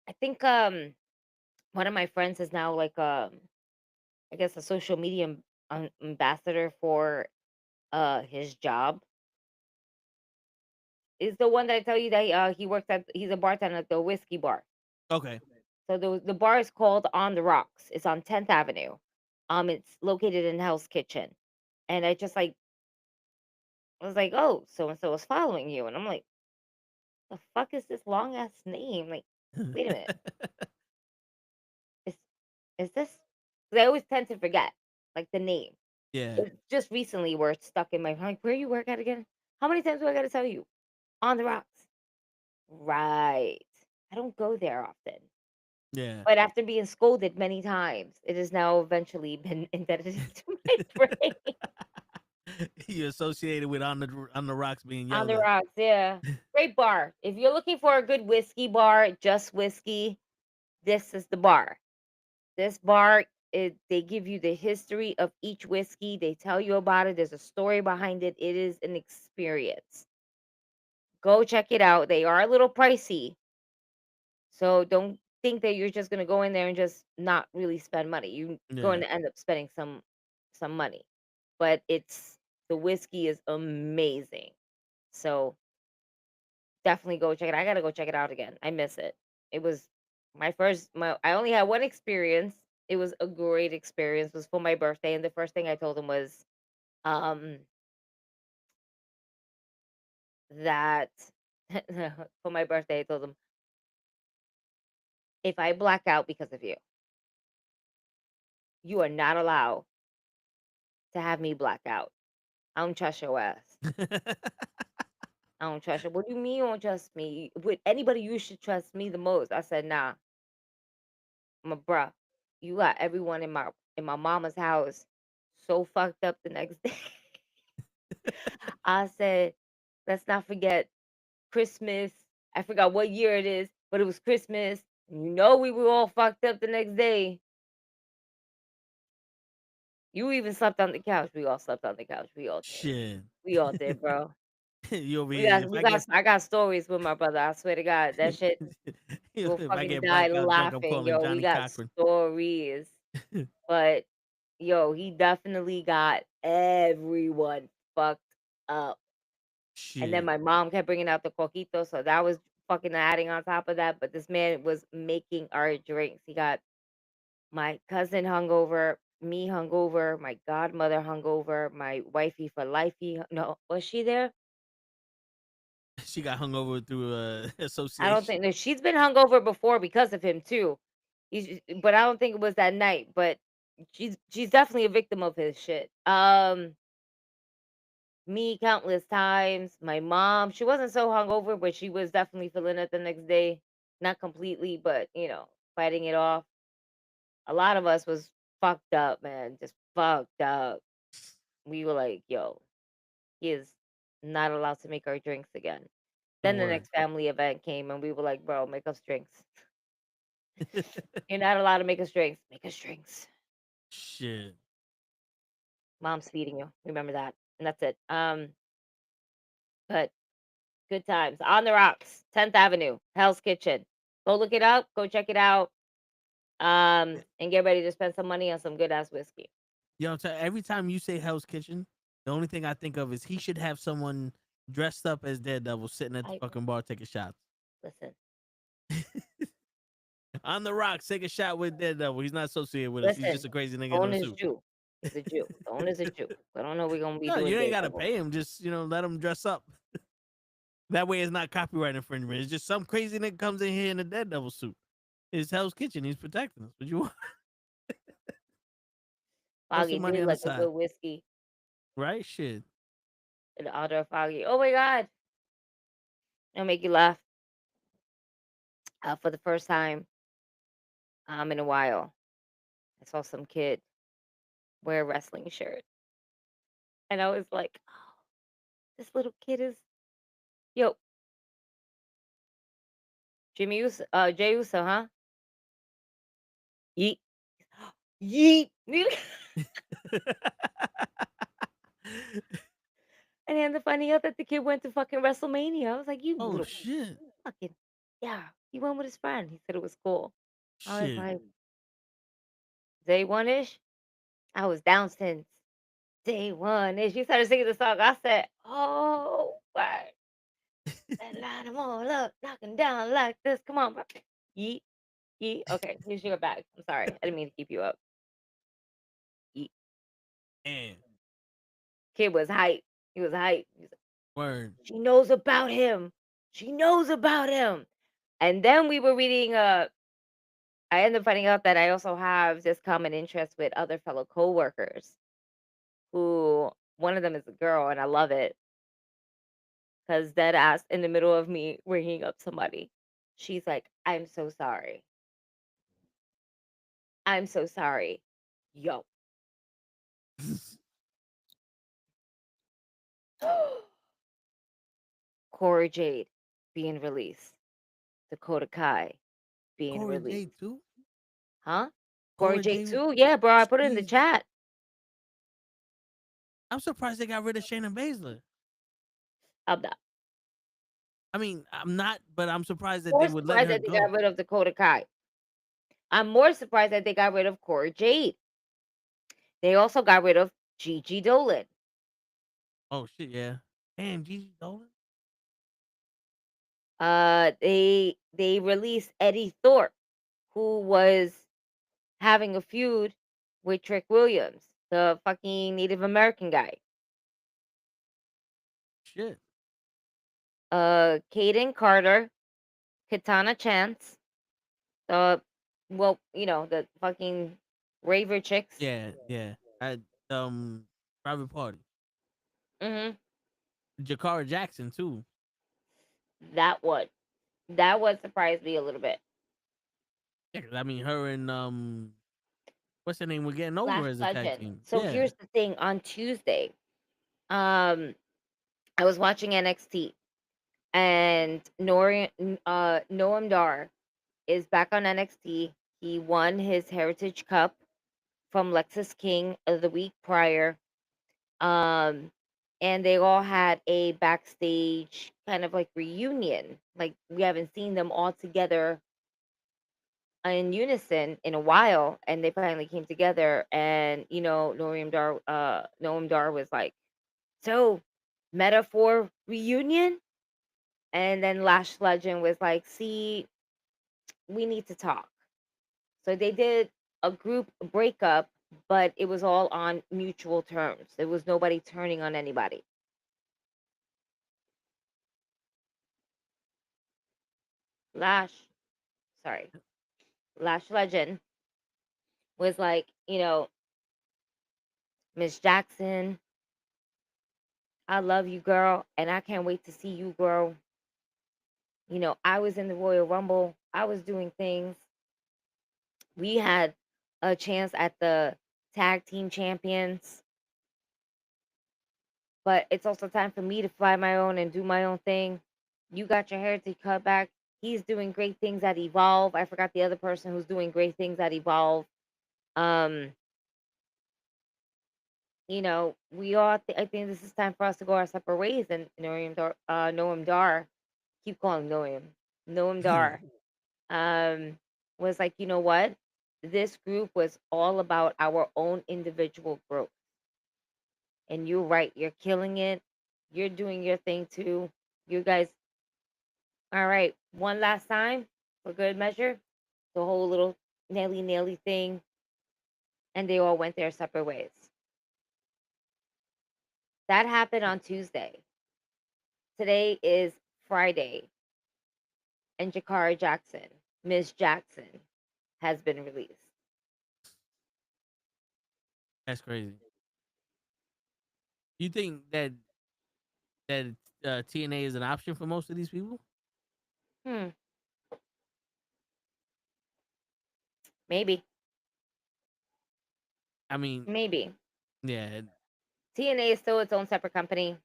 S6: I think one of my friends is now like I guess a social media ambassador for his job is the one that I tell you that he works at. He's a bartender at the whiskey bar.
S1: Okay.
S6: So the bar is called On the Rocks. It's on 10th Avenue. It's located in Hell's Kitchen, and I just like I was like, oh, so and so was following you, and I'm like, the fuck is this long ass name? Like, wait a minute, is is this? 'Cause I always tend to forget like the name.
S1: Yeah.
S6: It's just recently where it's stuck in my. I'm like, where you work at again? How many times do I got to tell you? On the Rocks. Right. I don't go there often.
S1: Yeah.
S6: But after being scolded many times, it has now eventually been embedded into my brain.
S1: You associated with on the rocks being
S6: On
S1: yelled
S6: the
S1: at.
S6: Rocks, yeah. Great bar. If you're looking for a good whiskey bar, just whiskey, this is the bar. This bar, they give you the history of each whiskey. They tell you about it. There's a story behind it. It is an experience. Go check it out. They are a little pricey. So don't think that you're just gonna go in there and just not really spend money. You're going
S1: Yeah.
S6: to end up spending some money. But the whiskey is amazing. So definitely go check it. I gotta go check it out again. I miss it. It was my I only had one experience. It was a great experience. It was for my birthday, and the first thing I told him was um that for my birthday I told him if I black out because of you, you are not allowed to have me black out. I don't trust your ass. I don't trust you. What do you mean you don't trust me? With anybody, you should trust me the most. I said, nah, my bruh, you got everyone in my mama's house so fucked up the next day. I said, let's not forget Christmas. I forgot what year it is, but it was Christmas. And you know we were all fucked up the next day. You even slept on the couch. We all slept on the couch. We all did.
S1: Shit.
S6: We all did, bro.
S1: You over
S6: We
S1: here.
S6: got
S1: If
S6: we
S1: I
S6: got
S1: get
S6: I got stories with my brother. I swear to God, that shit will
S1: if I
S6: fucking
S1: get
S6: die
S1: blackout drunk, I'm
S6: laughing,
S1: calling
S6: yo. We
S1: Johnny
S6: got
S1: Cochran.
S6: stories, but yo, he definitely got everyone fucked up. And then
S1: Shit.
S6: my mom kept bringing out the coquito, so that was fucking adding on top of that. But this man was making our drinks. He got my cousin hungover, me hungover, my godmother hungover, my wifey for lifey. No, was she there?
S1: She got hung over through
S6: I don't
S1: association.
S6: think no, she's been hungover before because of him too. But I don't think it was that night. But she's definitely a victim of his shit. Me countless times. My mom, she wasn't so hungover, but she was definitely feeling it the next day. Not completely, but fighting it off. A lot of us was fucked up, man. Just fucked up. We were like, yo, he is not allowed to make our drinks again. Then the
S1: Word.
S6: next family event came and we were like, bro, make us drinks. You're not allowed to make us drinks. Make us drinks.
S1: Shit.
S6: Mom's feeding you. Remember that. And that's it. But good times. On the Rocks, 10th Avenue, Hell's Kitchen. Go look it up. Go check it out. And get ready to spend some money on some good ass whiskey.
S1: Yo, so every time you say Hell's Kitchen, the only thing I think of is he should have someone dressed up as Daredevil sitting at the
S6: I
S1: fucking bar taking shots.
S6: listen.
S1: On the rocks, take a shot with Daredevil. He's not associated with us. He's
S6: Listen.
S1: just a crazy nigga in
S6: Own
S1: a
S6: is
S1: suit.
S6: Jew. He's a Jew. Own is a Jew. I don't know we're gonna be
S1: No,
S6: doing
S1: you ain't gotta
S6: Daredevil.
S1: pay him. Just let him dress up. That way, it's not copyright infringement. It's just some crazy nigga comes in here in a Daredevil suit. It's Hell's Kitchen. He's protecting us. What you want? Throw
S6: Foggy
S1: some money
S6: did
S1: on the
S6: like a
S1: side,
S6: good whiskey
S1: right? Shit.
S6: in honor of Foggy. Oh my God. It'll make you laugh. For the first time in a while, I saw some kid wear a wrestling shirt. And I was like, oh, this little kid is yo, Jay Uso, huh? Yeet. Yeet. And then the funny out that the kid went to fucking WrestleMania. I was like, you
S1: Oh
S6: little
S1: shit.
S6: fucking yeah. He went with his friend. He said it was cool. I was
S1: Shit.
S6: like, day one ish. I was down since. day one. And she started singing the song. I said, oh, what? And line them all up, knocking down like this. Come on, bro. Yeet, yeet. Okay, here's your bag. I'm sorry. I didn't mean to keep you up. Yeet.
S1: And
S6: Kid was hype. He was hype. He was like,
S1: word.
S6: she knows about him. She knows about him. And then we were reading I ended up finding out that I also have this common interest with other fellow coworkers who one of them is a girl and I love it because dead ass in the middle of me ringing up somebody. She's like, I'm so sorry. I'm so sorry. Yo. Cora Jade being released. Dakota Kai being
S1: Corey
S6: released.
S1: J too.
S6: Huh?
S1: Cora
S6: Cora Jade
S1: Jade.
S6: too? Yeah, bro. I put it in the
S1: Jeez.
S6: chat.
S1: I'm surprised they got rid of Shayna Baszler.
S6: I'm not.
S1: I mean, I'm not, but I'm surprised that
S6: More
S1: they would let
S6: surprised
S1: her
S6: that they
S1: go.
S6: got rid of Dakota Kai. I'm more surprised that they got rid of Cora Jade. They also got rid of Gigi Dolan.
S1: Oh shit, yeah. Damn, Gigi Dolan.
S6: They released Eddie Thorpe, who was having a feud with Trick Williams, the fucking Native American guy.
S1: Shit.
S6: Kaden Carter, Katana Chance, well, the fucking raver chicks.
S1: Yeah, yeah. At private party.
S6: Mm-hmm.
S1: Jakara Jackson too.
S6: That one surprised me a little bit.
S1: Yeah, 'cause I mean, her and what's her name? We're getting over
S6: Lash
S1: as a tag
S6: Legend.
S1: team.
S6: So
S1: Yeah.
S6: here's the thing: on Tuesday, I was watching NXT, and Noam Dar is back on NXT. He won his Heritage Cup from Lexus King the week prior. And they all had a backstage kind of like reunion. Like we haven't seen them all together in unison in a while, and they finally came together. And Noam Dar was like, "So, metaphor reunion?" And then Lash Legend was like, "See, we need to talk." So they did a group breakup, but it was all on mutual terms. There was nobody turning on anybody. Lash Legend was like, Miss Jackson, I love you, girl, and I can't wait to see you grow. I was in the Royal Rumble. I was doing things. We had a chance at the tag team champions, but it's also time for me to fly my own and do my own thing. You got your Heritage cut back. He's doing great things at Evolve. I forgot the other person who's doing great things at Evolve. We all. I think this is time for us to go our separate ways. And Noam Dar, keep calling Noam Dar, was like, you know what? This group was all about our own individual growth. And you're right. You're killing it. You're doing your thing too. You guys. All right. One last time for good measure. The whole little Nelly thing. And they all went their separate ways. That happened on Tuesday. Today is Friday. And Jakara Jackson, Ms. Jackson, has been released.
S1: That's crazy. You think that TNA is an option for most of these people?
S6: Maybe.
S1: I mean,
S6: Maybe.
S1: yeah.
S6: TNA is still its own separate company.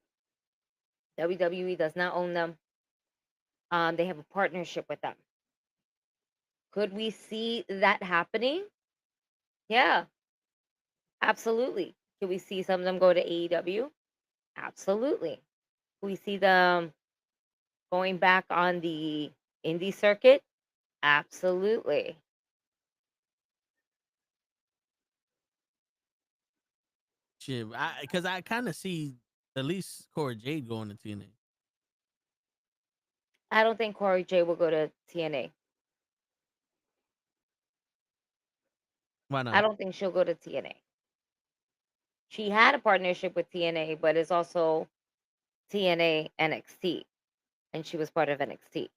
S6: WWE does not own them. They have a partnership with them. Could we see that happening? Yeah. Absolutely. Could we see some of them go to AEW? Absolutely. Could we see them going back on the indie circuit? Absolutely.
S1: Shit, because I kind of see at least Cora Jade going to TNA.
S6: I don't think Corey J will go to TNA.
S1: Why
S6: I
S1: not?
S6: don't think she'll go to TNA. She had a partnership with TNA, but it's also TNA NXT, and she was part of NXT.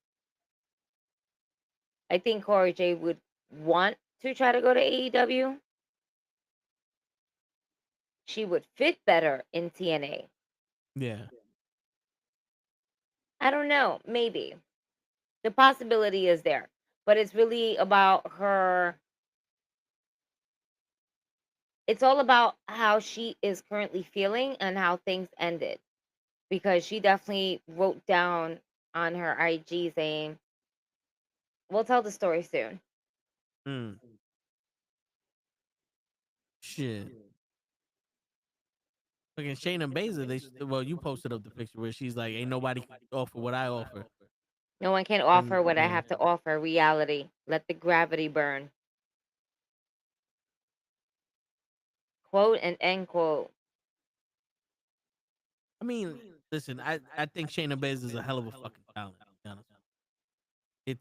S6: I think Corey J would want to try to go to AEW. She would fit better in TNA.
S1: Yeah.
S6: I don't know. Maybe. The possibility is there. But it's really about her. It's all about how she is currently feeling and how things ended. Because she definitely wrote down on her IG saying, we'll tell the story soon.
S1: Mm. Shit. Fucking Shayna Baszler, well, you posted up the picture where she's like, "Ain't nobody can offer what I offer."
S6: No one can
S1: And
S6: offer what I
S1: yeah,
S6: have to offer. Reality. Let the gravity burn. Quote and end quote.
S1: I mean, listen, I think Shayna Baszler is a hell of a fucking talent. To be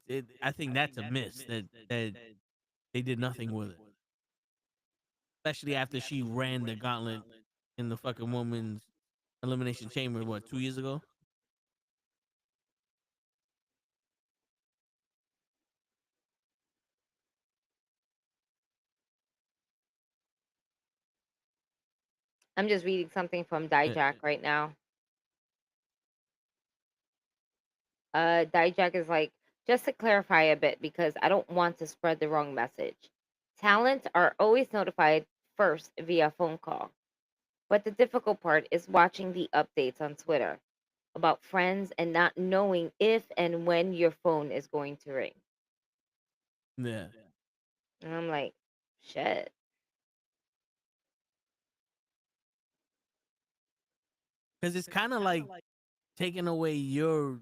S1: honest, I think that's a miss that they did nothing with it, especially after she ran the gauntlet in the fucking women's elimination chamber. What, 2 years ago?
S6: I'm just reading something from
S1: Yeah.
S6: Dijak right now. Dijak is like, just to clarify a bit, because I don't want to spread the wrong message. Talents are always notified first via phone call. But the difficult part is watching the updates on Twitter about friends and not knowing if and when your phone is going to ring.
S1: Yeah.
S6: And I'm like, shit.
S1: Because it's kind of like taking away your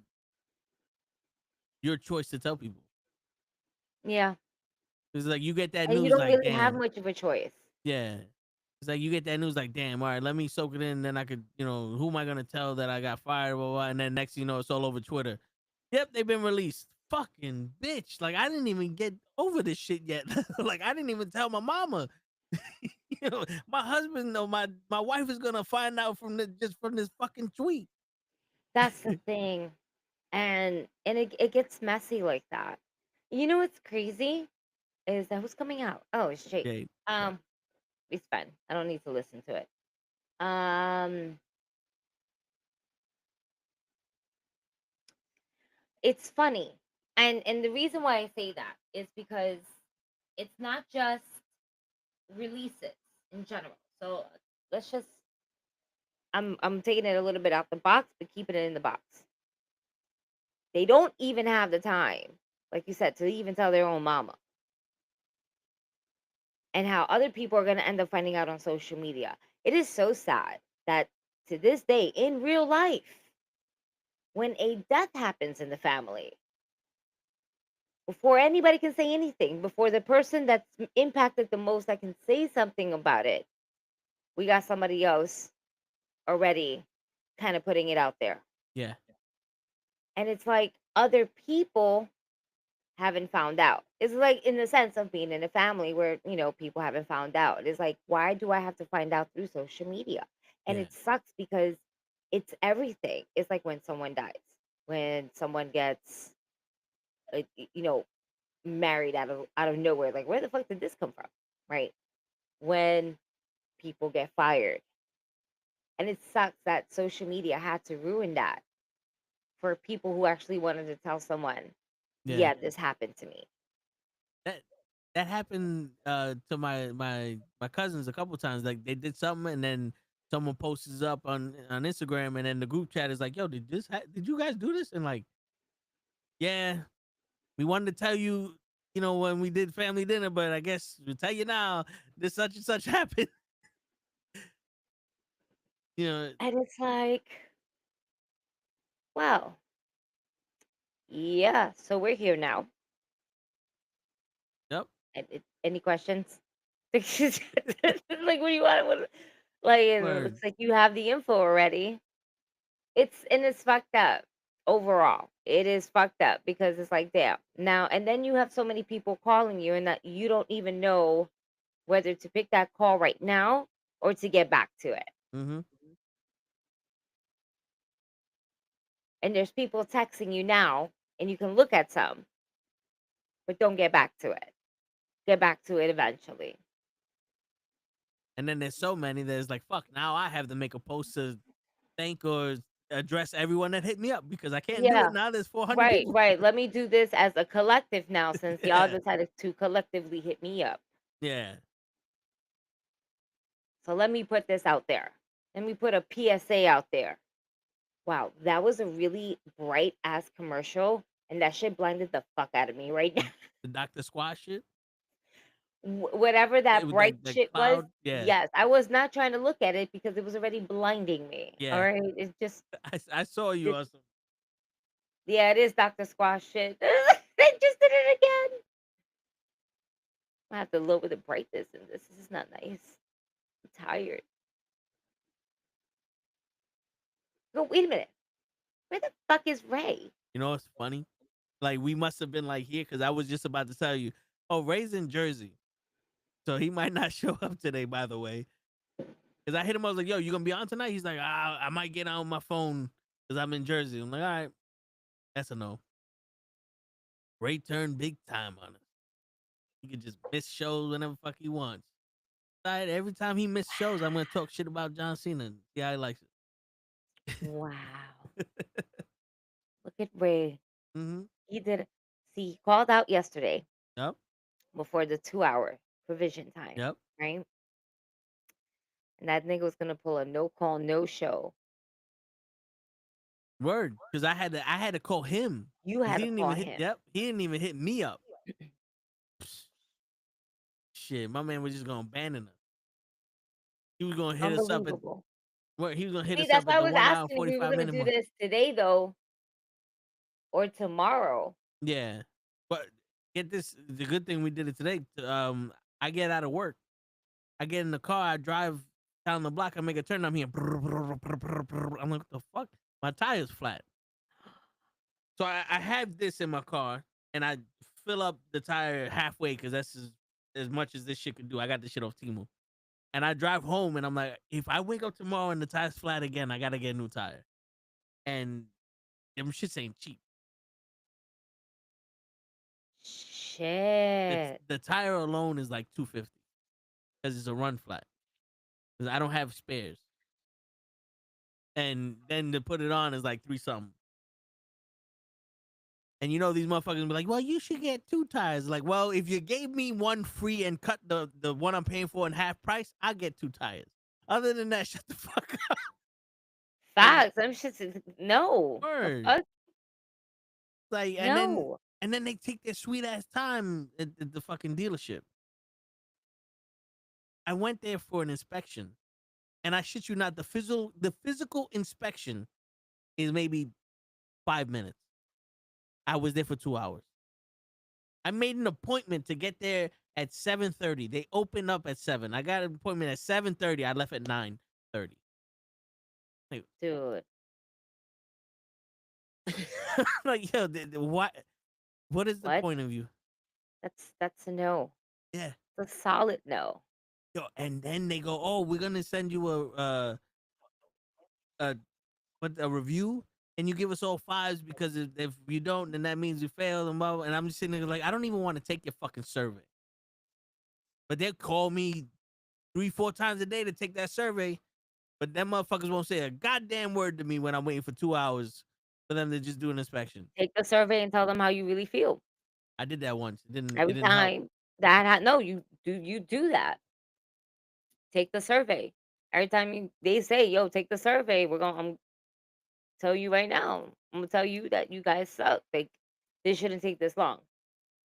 S1: choice to tell people.
S6: Yeah.
S1: It's like you get that
S6: And you
S1: news
S6: don't
S1: like,
S6: really have
S1: damn,
S6: much of a choice.
S1: yeah. It's like you get that news like, damn, all right, let me soak it in. Then I could, who am I gonna tell that I got fired? Blah, blah, blah. And then next thing you know, it's all over Twitter. Yep, they've been released. Fucking bitch. Like I didn't even get over this shit yet. Like I didn't even tell my mama. My husband, no, my wife is gonna find out from this fucking tweet.
S6: That's the thing. And it gets messy like that. You know what's crazy? Is that who's coming out? Oh, it's Jake.
S1: Okay.
S6: It's fine. I don't need to listen to it. It's funny. And the reason why I say that is because it's not just releases in general. So let's just I'm taking it a little bit out the box, but keeping it in the box. They don't even have the time, like you said, to even tell their own mama. And how other people are going to end up finding out on social media. It is so sad that to this day, in real life, when a death happens in the family, before anybody can say anything, before the person that's impacted the most that can say something about it, we got somebody else already kind of putting it out there.
S1: Yeah.
S6: And it's like other people haven't found out. It's like in the sense of being in a family where, people haven't found out. It's like, why do I have to find out through social media? And
S1: Yeah.
S6: it sucks because it's everything. It's like when someone dies, when someone gets, uh, married out of nowhere. Like, where the fuck did this come from? Right? When people get fired. And it sucks that social media had to ruin that for people who actually wanted to tell someone,
S1: Yeah.
S6: this happened to me.
S1: That happened to my cousins a couple times. Like they did something and then someone posts up on Instagram and then the group chat is like, "Yo, did you guys do this?" And like, yeah, we wanted to tell you, when we did family dinner, but I guess we'll tell you now, this such and such happened.
S6: And it's like, wow, yeah. So we're here now.
S1: Yep.
S6: Any questions? Like, what do you want? Like it
S1: Word.
S6: looks like you have the info already. It's fucked up overall. It is fucked up because it's like damn. Now and then you have so many people calling you and that you don't even know whether to pick that call right now or to get back to it.
S1: Mm-hmm.
S6: And there's people texting you now and you can look at some, but don't get back to it. Get back to it eventually.
S1: And then there's so many that it's like, fuck, now I have to make a post to thank or address everyone that hit me up because I can't do
S6: Yeah.
S1: it now. There's 400
S6: Right,
S1: people.
S6: right. Let me do this as a collective now since y'all
S1: Yeah.
S6: decided to collectively hit me up.
S1: Yeah.
S6: So let me put this out there. Let me put a PSA out there. Wow, that was a really bright ass commercial, and that shit blinded the fuck out of me right now.
S1: The Dr. Squash shit.
S6: Whatever
S1: It
S6: that
S1: was
S6: bright
S1: the
S6: shit was,
S1: cloud. Yeah.
S6: yes, I was not trying to look at it because it was already blinding me. All
S1: Yeah.
S6: right, it's just,
S1: I saw you on some.
S6: yeah, it is Dr. Squash shit. They just did it again. I have to lower the brightness in this. This is not nice. I'm tired. Go, wait a minute. Where the fuck is Ray?
S1: You know what's funny? Like we must have been like here because I was just about to tell you. Oh, Ray's in Jersey, so he might not show up today. By the way, because I hit him, I was like, "Yo, you gonna be on tonight?" He's like, I might get on my phone because I'm in Jersey." I'm like, "All right, that's a no." Ray turned big time on us. He could just miss shows whenever fuck he wants. Right, every time he missed shows, I'm gonna talk shit about John Cena and see how he likes it.
S6: Wow. Look at Ray.
S1: Mm-hmm.
S6: He did. See, he called out yesterday
S1: Yep.
S6: before the 2 hour provision time,
S1: Yep.
S6: right? And that nigga was gonna pull a no call, no show.
S1: Word, because I had to call him.
S6: You
S1: 'Cause
S6: had
S1: he
S6: to
S1: didn't
S6: call
S1: even hit.
S6: him.
S1: Yep, he didn't even hit me up. Shit, my man was just gonna abandon us. He was gonna hit us up at
S6: Unbelievable.
S1: what? He was gonna hit
S6: See,
S1: us
S6: that's
S1: up
S6: why
S1: at
S6: I
S1: the
S6: was
S1: 1 hour
S6: asking if we were
S1: 45
S6: gonna
S1: minute
S6: do
S1: mark.
S6: this today though, or tomorrow.
S1: Yeah, but get this: the good thing we did it today. I get out of work, I get in the car, I drive down the block, I make a turn, I'm here. I'm like, what the fuck? My tire's flat. So I have this in my car, and I fill up the tire halfway because that's as much as this shit could do. I got this shit off Temu. And I drive home, and I'm like, if I wake up tomorrow and the tire's flat again, I gotta get a new tire. And them shits ain't cheap.
S6: Shit.
S1: The tire alone is like $250 because it's a run flat. Because I don't have spares. And then to put it on is like $3 something. And you know these motherfuckers be like, well, you should get 2 tires. Like, well, if you gave me one free and cut the one I'm paying for in half price, I'll get 2 tires. Other than that, shut the fuck up.
S6: Facts. Them shits is no. The
S1: Word.
S6: fuck?
S1: Like,
S6: No.
S1: and then they take their sweet ass time at the fucking dealership. I went there for an inspection, and I shit you not, the physical inspection is maybe 5 minutes. I was there for 2 hours. I made an appointment to get there at 7:30. They opened up at 7. I got an appointment at 7:30. I left at 9:30. Like,
S6: Dude.
S1: like, yo, what is the
S6: What?
S1: point of you?
S6: That's a no.
S1: Yeah.
S6: It's a solid no.
S1: Yo, and then they go, oh, we're gonna send you a review, and you give us all 5s because if you don't, then that means you failed and blah, blah. And I'm just sitting there like, I don't even want to take your fucking survey. But they'll call me 3-4 times a day to take that survey. But them motherfuckers won't say a goddamn word to me when I'm waiting for 2 hours for them to just do an inspection.
S6: Take the survey and tell them how you really feel.
S1: I did that once. It didn't
S6: Every
S1: help.
S6: time no, you do that. Take the survey. Every time they say, yo, take the survey, I'm tell you right now. I'm gonna tell you that you guys suck. This shouldn't take this long.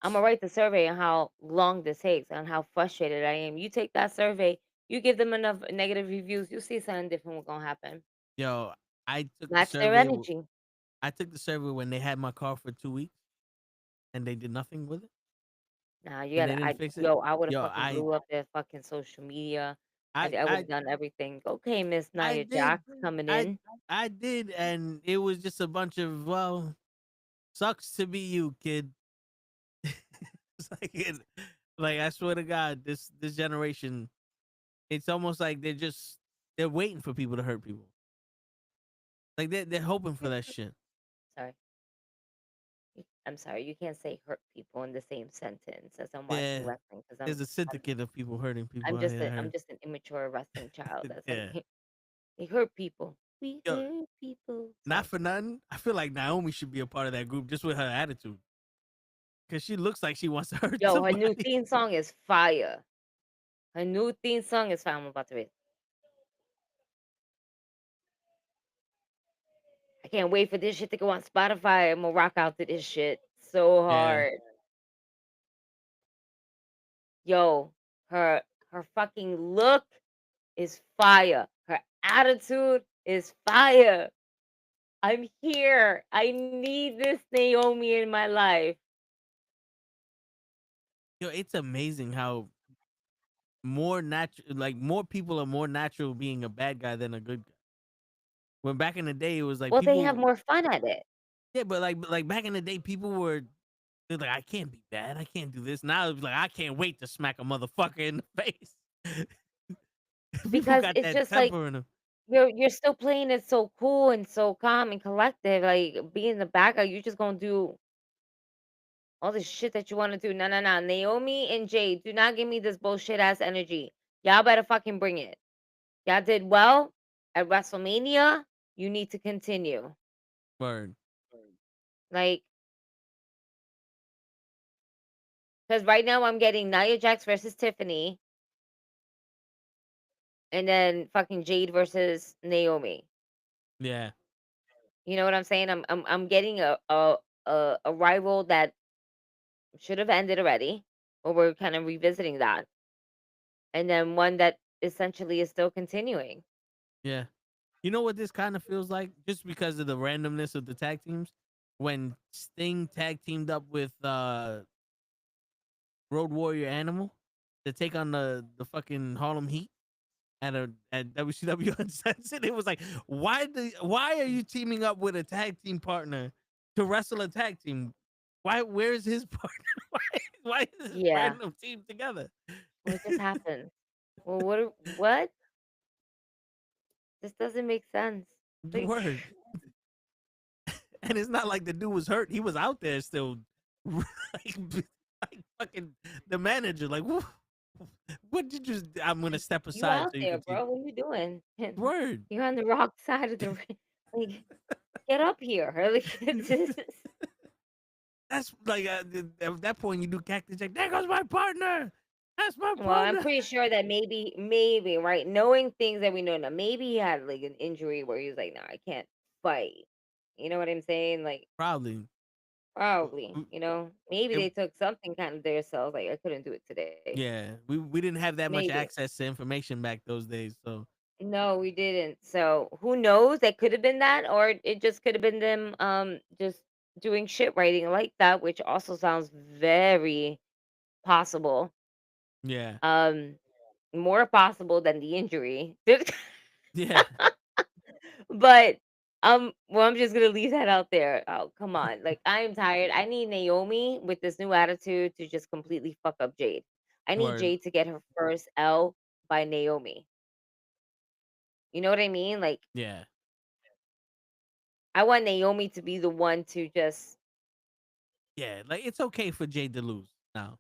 S6: I'm gonna write the survey on how long this takes and how frustrated I am. You take that survey, you give them enough negative reviews, you'll see something different will gonna happen.
S1: Yo, I took
S6: Match
S1: the
S6: their
S1: survey.
S6: energy.
S1: I took the survey when they had my car for 2 weeks, and they did nothing with it.
S6: Nah, you
S1: And they
S6: gotta.
S1: didn't fix it.
S6: Yo, I would have
S1: Yo,
S6: fucking blew up their fucking social media.
S1: I
S6: I would
S1: I
S6: have done everything. Okay, Miss
S1: I
S6: Nia
S1: did
S6: Jax coming
S1: I
S6: in.
S1: I did, and it was just a bunch of, well, sucks to be you, kid. It's like I swear to God, this generation, it's almost like they're waiting for people to hurt people. Like they're hoping for that shit.
S6: Sorry. I'm sorry. You can't say hurt people in the same sentence as I'm watching
S1: Yeah,
S6: wrestling because
S1: there's a
S6: I'm
S1: syndicate of people hurting people
S6: I'm
S1: out
S6: just
S1: here. I
S6: I'm
S1: heard.
S6: just an immature wrestling child that's like
S1: Yeah,
S6: they hurt people. We
S1: yo,
S6: hurt people.
S1: not
S6: Sorry.
S1: for nothing. I feel like Naomi should be a part of that group just with her attitude, because she looks like she wants to hurt
S6: Yo, her new
S1: somebody.
S6: theme song is fire. Her new theme song is fire. I'm about to read. I can't wait for this shit to go on Spotify. I'm gonna rock out to this shit so
S1: Yeah,
S6: hard. Yo, her fucking look is fire. Her attitude is fire. I'm here. I need this Naomi in my life.
S1: yo, it's amazing how more natural, like more people are more natural being a bad guy than a good guy. When back in the day, it was like
S6: Well, they have
S1: people,
S6: more fun at it
S1: yeah, but like back in the day, people they're like, I can't be bad, I can't do this. Now it's like, I can't wait to smack a motherfucker in the face. People
S6: because
S1: got
S6: it's
S1: that
S6: just like
S1: temper in them.
S6: you're still playing it so cool and so calm and collective. Like being the bad guy, you're just gonna do all this shit that you want to do. No, no, no. Naomi and Jade, do not give me this bullshit ass energy. Y'all better fucking bring it. Y'all did well at WrestleMania. You need to continue.
S1: Word.
S6: Like, because right now I'm getting Nia Jax versus Tiffany, and then fucking Jade versus Naomi.
S1: Yeah,
S6: You know what I'm saying? I'm getting a rival that should have ended already, or we're kind of revisiting that, and then one that essentially is still continuing.
S1: yeah. You know what this kind of feels like? Just because of the randomness of the tag teams. When Sting tag teamed up with Road Warrior Animal to take on the fucking Harlem Heat at WCW Uncensored, it was like, why are you teaming up with a tag team partner to wrestle a tag team? Where's his partner? Why is this
S6: Yeah.
S1: random team together?
S6: What just happened? Well, what? This doesn't make sense. Like,
S1: Word. And it's not like the dude was hurt. He was out there still. Like fucking the manager, like, what did you? I'm gonna step
S6: you
S1: aside
S6: out
S1: so you
S6: there,
S1: can see.
S6: bro? What you doing?
S1: Word.
S6: You're on the wrong side of the ring. Like, get up here. Like,
S1: That's like at that point you do cactus jack. There goes my partner. That's my
S6: well, I'm
S1: partner.
S6: pretty sure that maybe, right? Knowing things that we know now, maybe he had like an injury where he was like, "No, I can't fight." You know what I'm saying? Like,
S1: Probably.
S6: probably. You know, maybe
S1: It,
S6: they took something kind of their selves. Like, I couldn't do it today.
S1: yeah, we didn't have that much
S6: Maybe.
S1: access to information back those days, so
S6: No, we didn't. So who knows? That could have been that, or it just could have been them just doing shit writing like that, which also sounds very possible.
S1: yeah,
S6: Um more possible than the injury.
S1: yeah.
S6: But well, I'm just gonna leave that out there. Oh, come on. Like I am tired. I need Naomi with this new attitude to just completely fuck up Jade. I need
S1: Word.
S6: Jade to get her first L by Naomi. You know what I mean? Like
S1: Yeah,
S6: I want Naomi to be the one to just
S1: yeah. Like it's okay for Jade to lose now.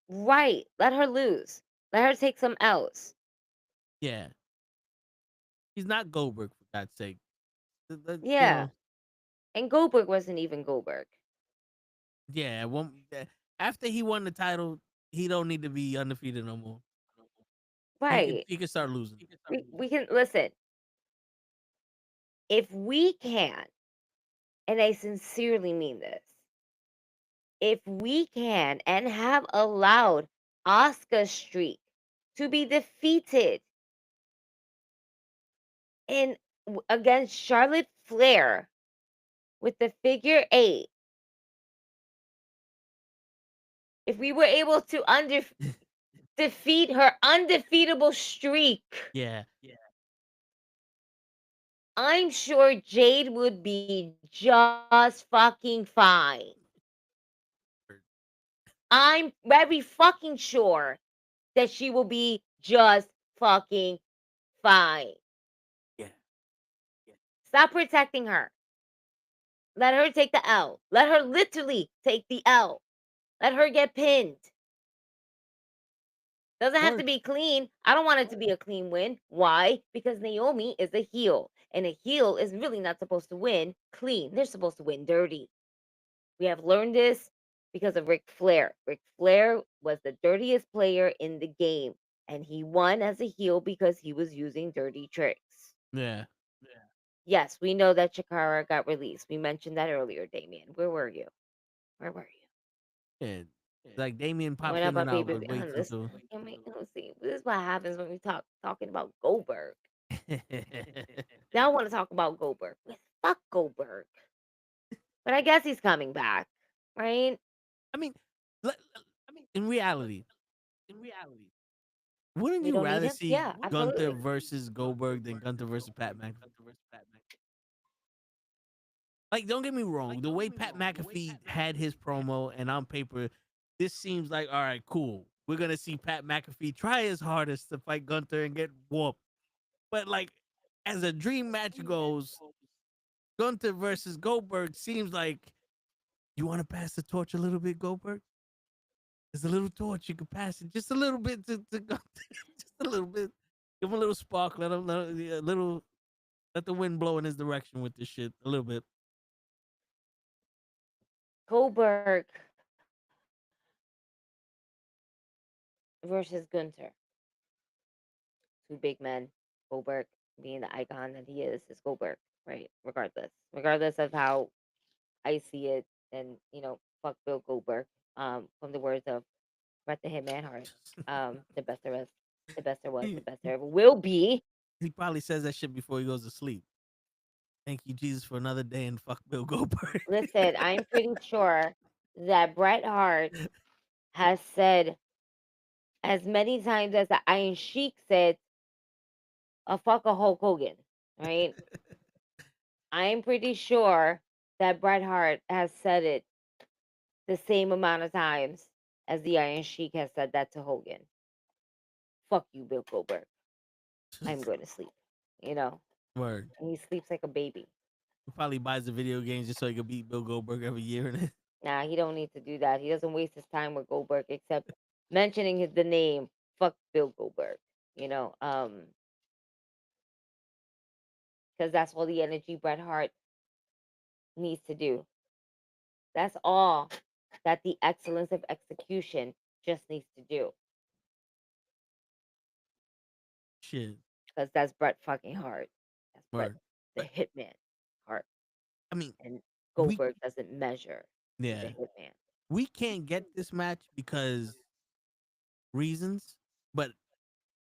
S6: right. Let her lose. Let her take some L's.
S1: Yeah, he's not Goldberg for God's sake. You
S6: Yeah.
S1: know,
S6: And Goldberg wasn't even Goldberg.
S1: yeah. After he won the title, he don't need to be undefeated no more.
S6: Right.
S1: He can start losing.
S6: We can listen. If we can, and I sincerely mean this, if we can and have allowed Asuka Street to be defeated in against Charlotte Flair with the figure 8, if we were able to defeat her undefeatable streak,
S1: Yeah.
S6: I'm sure Jade would be just fucking fine. I'm very fucking sure that she will be just fucking fine.
S1: Yeah.
S6: Stop protecting her. Let her take the L. Let her literally take the L. Let her get pinned. Doesn't have to be clean. I don't want it to be a clean win. Why? Because Naomi is a heel. And a heel is really not supposed to win clean. They're supposed to win dirty. We have learned this because of Ric Flair. Ric Flair was the dirtiest player in the game. And he won as a heel because he was using dirty tricks.
S1: Yeah.
S6: Yes, we know that Chikara got released. We mentioned that earlier, Damien. Where were you? Where were you?
S1: Yeah. Like Damien pops
S6: What
S1: in
S6: about
S1: and out,
S6: baby?
S1: but waits
S6: Listen,
S1: until.
S6: let's see. This is what happens when we talking about Goldberg. Now I want to talk about Goldberg. Fuck Goldberg. But I guess he's coming back, right?
S1: I mean, in reality, wouldn't
S6: We
S1: you
S6: don't need
S1: rather
S6: him.
S1: see
S6: Yeah,
S1: Gunther
S6: absolutely.
S1: versus Goldberg than Gunther versus Pat McAfee? Like, don't get me wrong. The way Pat McAfee had his promo and on paper, this seems like, all right, cool. We're going to see Pat McAfee try his hardest to fight Gunther and get whooped. But, like, as a dream match goes, Gunther versus Goldberg seems like, you want to pass the torch a little bit, Goldberg? There's a little torch. You can pass it just a little bit to Gunther. Just a little bit. Give him a little spark. Let the wind blow in his direction with this shit a little bit.
S6: Goldberg versus Gunther. Two big men. Goldberg being the icon that he is Goldberg, right? Regardless of how I see it, and fuck Bill Goldberg. From the words of Bret the Hitman Hart, the best there is, the best there was, the best there ever will be.
S1: He probably says that shit before he goes to sleep. Thank you, Jesus, for another day and fuck Bill Goldberg.
S6: Listen, I'm pretty sure that Bret Hart has said as many times as the Iron Sheik said, fuck a Hulk Hogan, right? I'm pretty sure that Bret Hart has said it the same amount of times as the Iron Sheik has said that to Hogan. Fuck you, Bill Goldberg. I'm going to sleep.
S1: Word.
S6: And he sleeps like a baby.
S1: He probably buys the video games just so he can beat Bill Goldberg every year.
S6: Nah, he don't need to do that. He doesn't waste his time with Goldberg except mentioning the name. Fuck Bill Goldberg. Because that's all the energy Bret Hart needs to do. That's all that the excellence of execution just needs to do.
S1: Shit.
S6: Because that's Bret fucking Hart. That's Bret,
S1: Word.
S6: the Hitman Hart.
S1: I mean,
S6: And Goldberg doesn't measure the
S1: yeah,
S6: Hitman.
S1: we can't get this match because reasons, but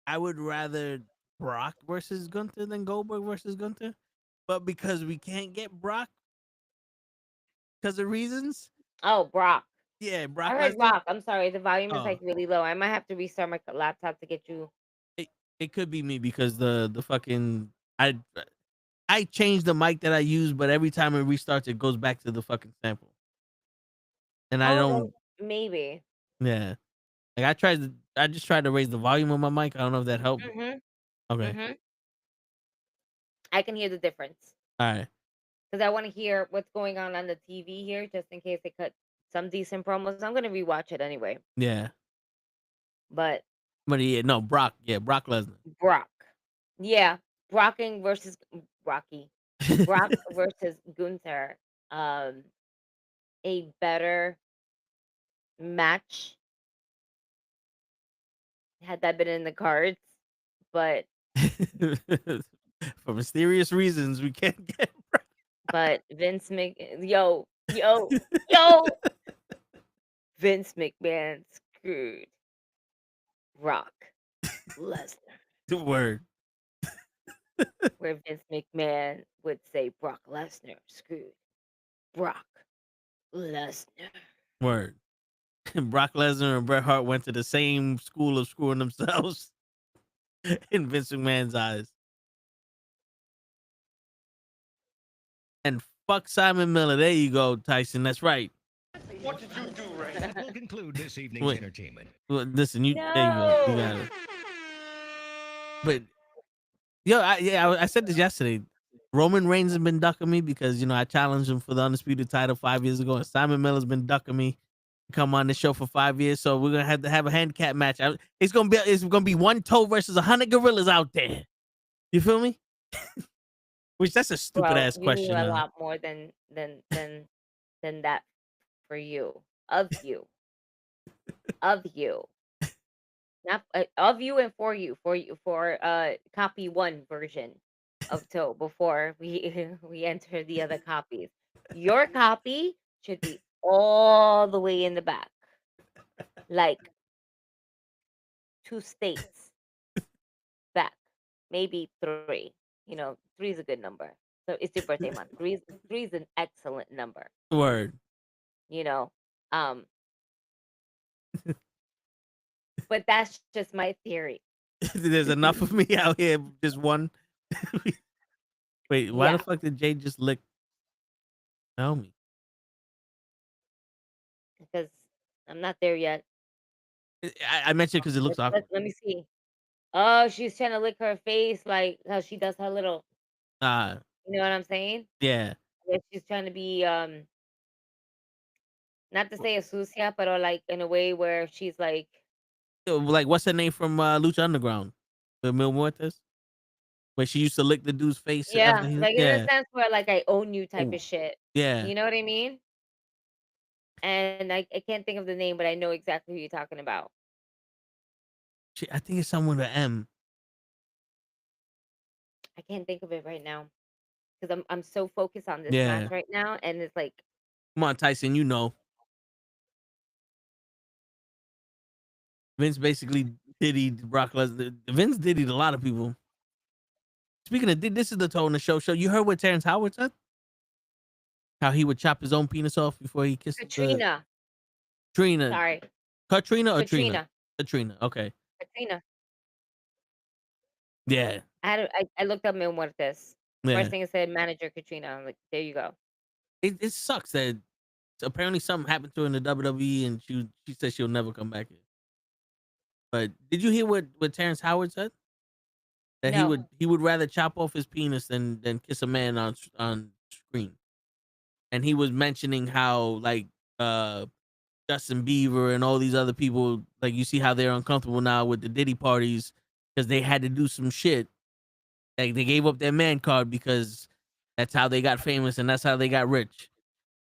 S1: I would rather Brock versus Gunther than Goldberg versus Gunther. But because we can't get Brock because of reasons,
S6: Oh, Brock.
S1: yeah, Brock
S6: I heard
S1: Lesnar.
S6: Brock. I'm sorry. The volume is
S1: Oh,
S6: like really low. I might have to restart my laptop to get you.
S1: it could be me because the fucking I changed the mic that I use, but every time it restarts, it goes back to the fucking sample. And I don't.
S6: Maybe.
S1: Yeah, like I just tried to raise the volume of my mic. I don't know if that helped.
S6: Mm-hmm.
S1: Okay.
S6: Mm-hmm. I can hear the difference.
S1: All right.
S6: Because I want to hear what's going on the TV here, just in case they cut some decent promos. I'm gonna rewatch it anyway.
S1: Yeah.
S6: But
S1: yeah, no, Brock. Yeah, Brock Lesnar.
S6: Brock. Yeah, Brocking versus Rocky. Brock versus Gunther. A better match had that been in the cards, but
S1: for mysterious reasons, we can't get.
S6: But Vince yo, Vince McMahon screwed Brock Lesnar.
S1: The word.
S6: Where Vince McMahon would say Brock Lesnar screwed Brock Lesnar.
S1: Word. Brock Lesnar and Bret Hart went to the same school of screwing themselves in Vince McMahon's eyes. And fuck Simon Miller. There you go, Tyson. That's right.
S5: What did you do, Ray?
S7: That will conclude this evening's
S1: Wait.
S7: entertainment.
S1: Well, listen, there you go. You got it. But yo, I said this yesterday. Roman Reigns has been ducking me because I challenged him for the undisputed title 5 years ago, and Simon Miller's been ducking me. Come on the show for 5 years, so we're gonna have to have a handicap match. It's gonna be one toe versus 100 gorillas out there. You feel me? Which that's a stupid ass question.
S6: You need a lot more than that for you, of you, not of you and for copy one version of toe before we enter the other copies. Your copy should be all the way in the back, like 2 states back, maybe 3. 3 is a good number. So it's your birthday month. 3 is an excellent number.
S1: Word.
S6: But that's just my theory.
S1: There's enough of me out here. Just one. Wait, why the fuck did Jay just lick? Tell me.
S6: Because I'm not there yet.
S1: I mentioned because it looks awkward.
S6: Let me see. Oh, she's trying to lick her face like how she does her little. You know what I'm saying?
S1: Yeah.
S6: She's trying to be not to say a sucia, but like in a way where she's like
S1: what's her name from Lucha Underground? The Mil Muertes? Where she used to lick the dude's face.
S6: Yeah, like in a sense where like I own you type of shit.
S1: Yeah.
S6: You know what I mean? And I can't think of the name, but I know exactly who you're talking about.
S1: I think it's someone with an M.
S6: I can't think of it right now because I'm so focused on this match right now, and it's like,
S1: come on, Tyson, Vince basically diddied Brock Lesnar. Vince diddied a lot of people. Speaking of, this is the tone of the show. You heard what Terrence Howard said? How he would chop his own penis off before he kissed
S6: Katrina.
S1: Sorry. Katrina or
S6: Katrina?
S1: Katrina. Okay.
S6: Katrina.
S1: Yeah.
S6: I looked up Mil Muertes.
S1: Yeah.
S6: First thing it said, manager Katrina. I'm like, there you go.
S1: It sucks that apparently something happened to her in the WWE and she said she'll never come back here. But did you hear what Terrence Howard said? That he would rather chop off his penis than kiss a man on screen. And he was mentioning how like Justin Bieber and all these other people, like you see how they're uncomfortable now with the Diddy parties because they had to do some shit. Like they gave up their man card because that's how they got famous and that's how they got rich.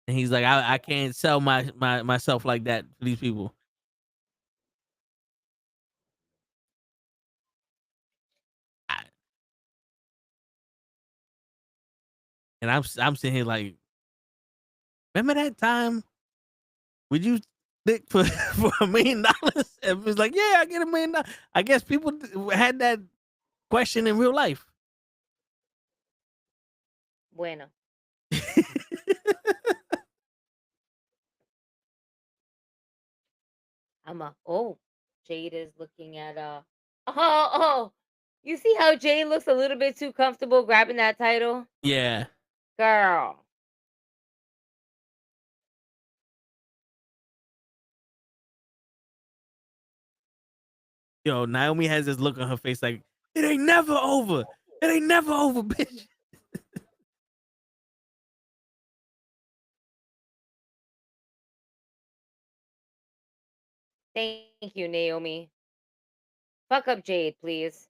S1: And he's like, I can't sell myself like that to these people. And I'm sitting here like, remember that time? Would you stick for $1 million? And it was like, yeah, I get $1 million. I guess people had that question in real life.
S6: Bueno. Jade is looking at you see how Jade looks a little bit too comfortable grabbing that title?
S1: Yeah.
S6: Girl.
S1: Yo, Naomi has this look on her face like, it ain't never over. It ain't never over, bitch.
S6: Thank you, Naomi. Fuck up Jade, please.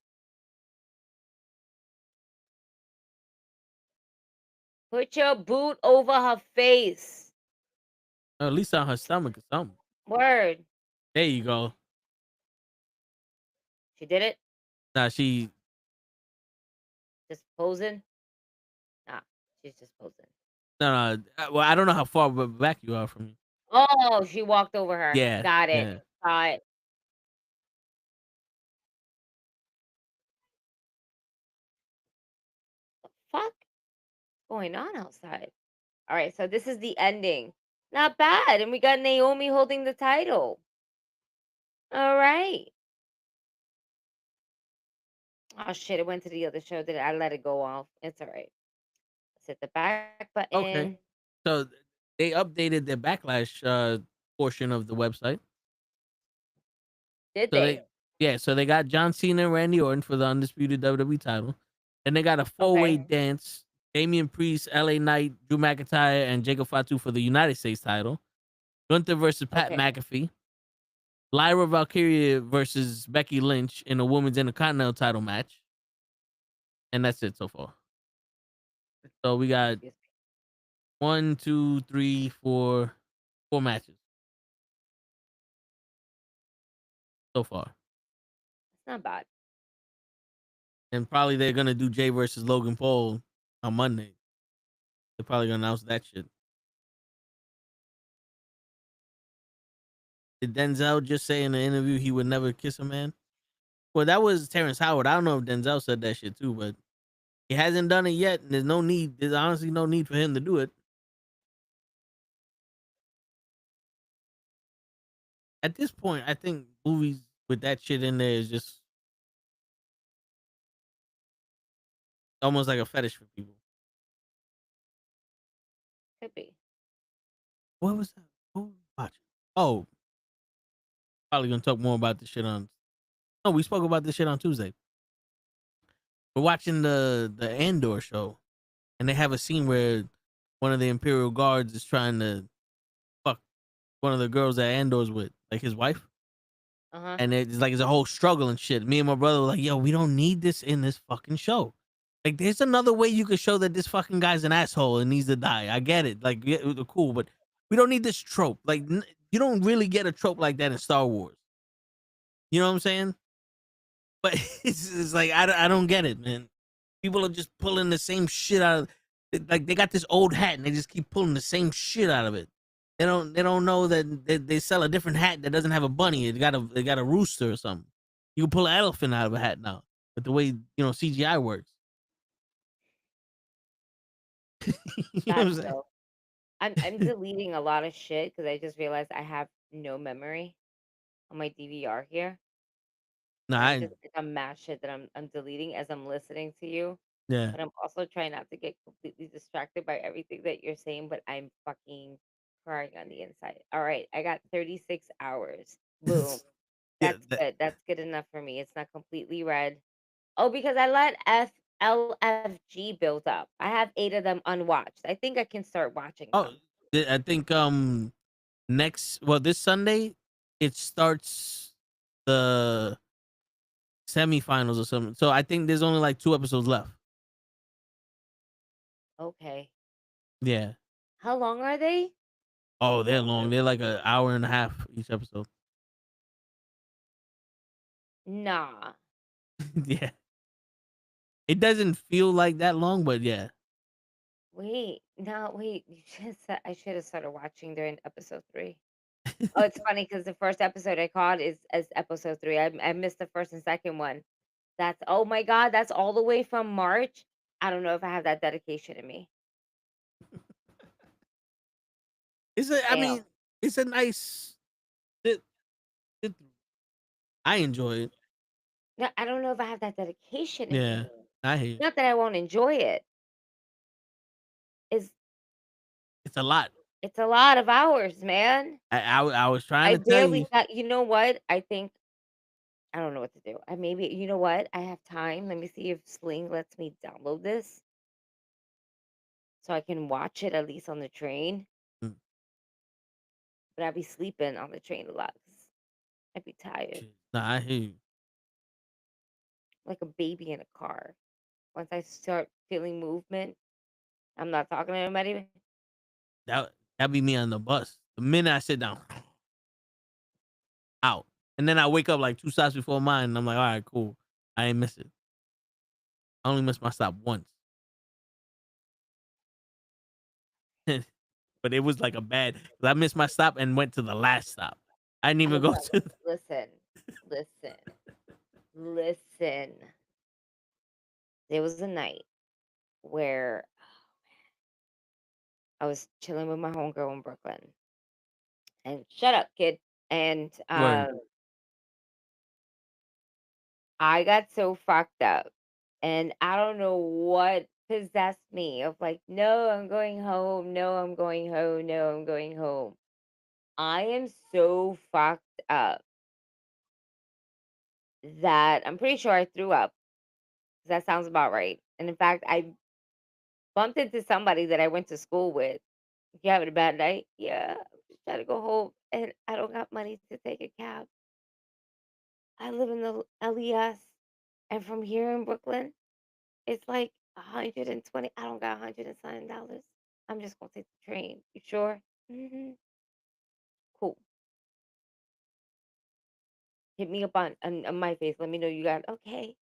S6: Put your boot over her face.
S1: Or at least on her stomach or something.
S6: Word.
S1: There you go.
S6: She did it?
S1: Nah, she
S6: just posing? Nah, she's just posing.
S1: No. Well, I don't know how far back you are from me.
S6: Oh, she walked over her.
S1: Yeah.
S6: Got it.
S1: Yeah.
S6: Got it. Fuck? What's going on outside? All right, so this is the ending. Not bad. And we got Naomi holding the title. All right. Oh shit! It went to the other show. Did I let it go off? It's all right. Let's hit the back
S1: Okay.
S6: button.
S1: So they updated their backlash portion of the website.
S6: Did
S1: So
S6: they?
S1: so they got John Cena and Randy Orton for the undisputed WWE title. Then they got a four-way
S6: Okay.
S1: dance: Damian Priest, LA Knight, Drew McIntyre, and Jacob Fatu for the United States title. Gunther versus Pat
S6: Okay.
S1: McAfee. Lyra Valkyria versus Becky Lynch in a women's intercontinental title match. And that's it so far. So we got
S6: Excuse me.
S1: 1, 2, 3, 4 matches so far.
S6: It's not bad.
S1: And probably they're gonna do Jay versus Logan Paul on Monday. They're probably gonna announce that shit. Did Denzel just say in the interview he would never kiss a man? Well, that was Terrence Howard. I don't know if Denzel said that shit too, but he hasn't done it yet, and there's no need. There's honestly no need for him to do it. At this point, I think movies with that shit in there is just almost like a fetish for people.
S6: Could be.
S1: What was that? What was I watching? Oh, probably gonna talk more about this shit on. No, we spoke about this shit on Tuesday. We're watching the Andor show, and they have a scene where one of the Imperial guards is trying to fuck one of the girls that Andor's with, like his wife. And it's like it's a whole struggle and shit. Me and my brother were like, "Yo, we don't need this in this fucking show. Like, there's another way you could show that this fucking guy's an asshole and needs to die. I get it. Like, yeah, cool, but we don't need this trope. Like, you don't really get a trope like that in Star Wars. You know what I'm saying? But it's like I don't get it, man. People are just pulling the same shit out of. Like, they got this old hat and they just keep pulling the same shit out of it. They don't know that they sell a different hat that doesn't have a bunny. It got a rooster or something. You can pull an elephant out of a hat now. But the way CGI works. You know what I'm saying?
S6: So I'm deleting a lot of shit because I just realized I have no memory on my DVR here.
S1: No,
S6: I'm just like, I'm mad shit that I'm deleting as I'm listening to you.
S1: yeah.
S6: But I'm also trying not to get completely distracted by everything that you're saying, but I'm fucking crying on the inside. All right, I got 36 hours. Boom.
S1: Yeah,
S6: That's good. That's good enough for me. It's not completely red. Oh, because I let LFG build up. I have 8 of them unwatched. I think I can start watching
S1: oh,
S6: them.
S1: I think this Sunday it starts the semifinals or something. So I think there's only like 2 episodes left.
S6: Okay.
S1: Yeah.
S6: How long are they?
S1: Oh, they're long. They're like an hour and a half each episode.
S6: Nah.
S1: Yeah. It doesn't feel like that long, but yeah.
S6: Wait. No, wait. You just said I should have started watching during episode 3. Oh, it's funny because the first episode I caught is as episode 3. I missed the first and second one. That's oh my god, that's all the way from March. I don't know if I have that dedication in me.
S1: I
S6: Damn.
S1: mean, it's a nice it, it, I enjoy it.
S6: No, I don't know if I have that dedication in
S1: Yeah.
S6: me.
S1: I hear you.
S6: Not that I won't enjoy it. It's
S1: It's a lot.
S6: it's a lot of hours, man.
S1: I was trying
S6: I
S1: to tell
S6: barely
S1: you.
S6: got you know what? I think I don't know what to do. I maybe you know what? I have time. Let me see if Sling lets me download this so I can watch it at least on the train.
S1: Mm,
S6: But I'd be sleeping on the train a lot 'cause I'd be tired,
S1: shit. Nah, I hear you.
S6: like a baby in a car. Once I start feeling movement, I'm not talking to anybody.
S1: That be me on the bus. The minute I sit down, out. And then I wake up like 2 stops before mine, and I'm like, all right, cool. I ain't miss it. I only missed my stop once. But it was like a bad, 'cause I missed my stop and went to the last stop. I didn't even go to
S6: Listen, listen, listen. There was a night where I was chilling with my homegirl in Brooklyn. And shut up, kid. And
S1: Word.
S6: I got so fucked up, and I don't know what possessed me of like, no, I'm going home. No, I'm going home. No, I'm going home. I am so fucked up that I'm pretty sure I threw up. That sounds about right. And in fact, I bumped into somebody that I went to school with. You having a bad night? Yeah, I'm just trying to go home, and I don't got money to take a cab. I live in the LES, and from here in Brooklyn, it's like 120. I don't got $107. I'm just gonna take the train. You sure? Cool. Hit me up on my face. Let me know you got it. Okay.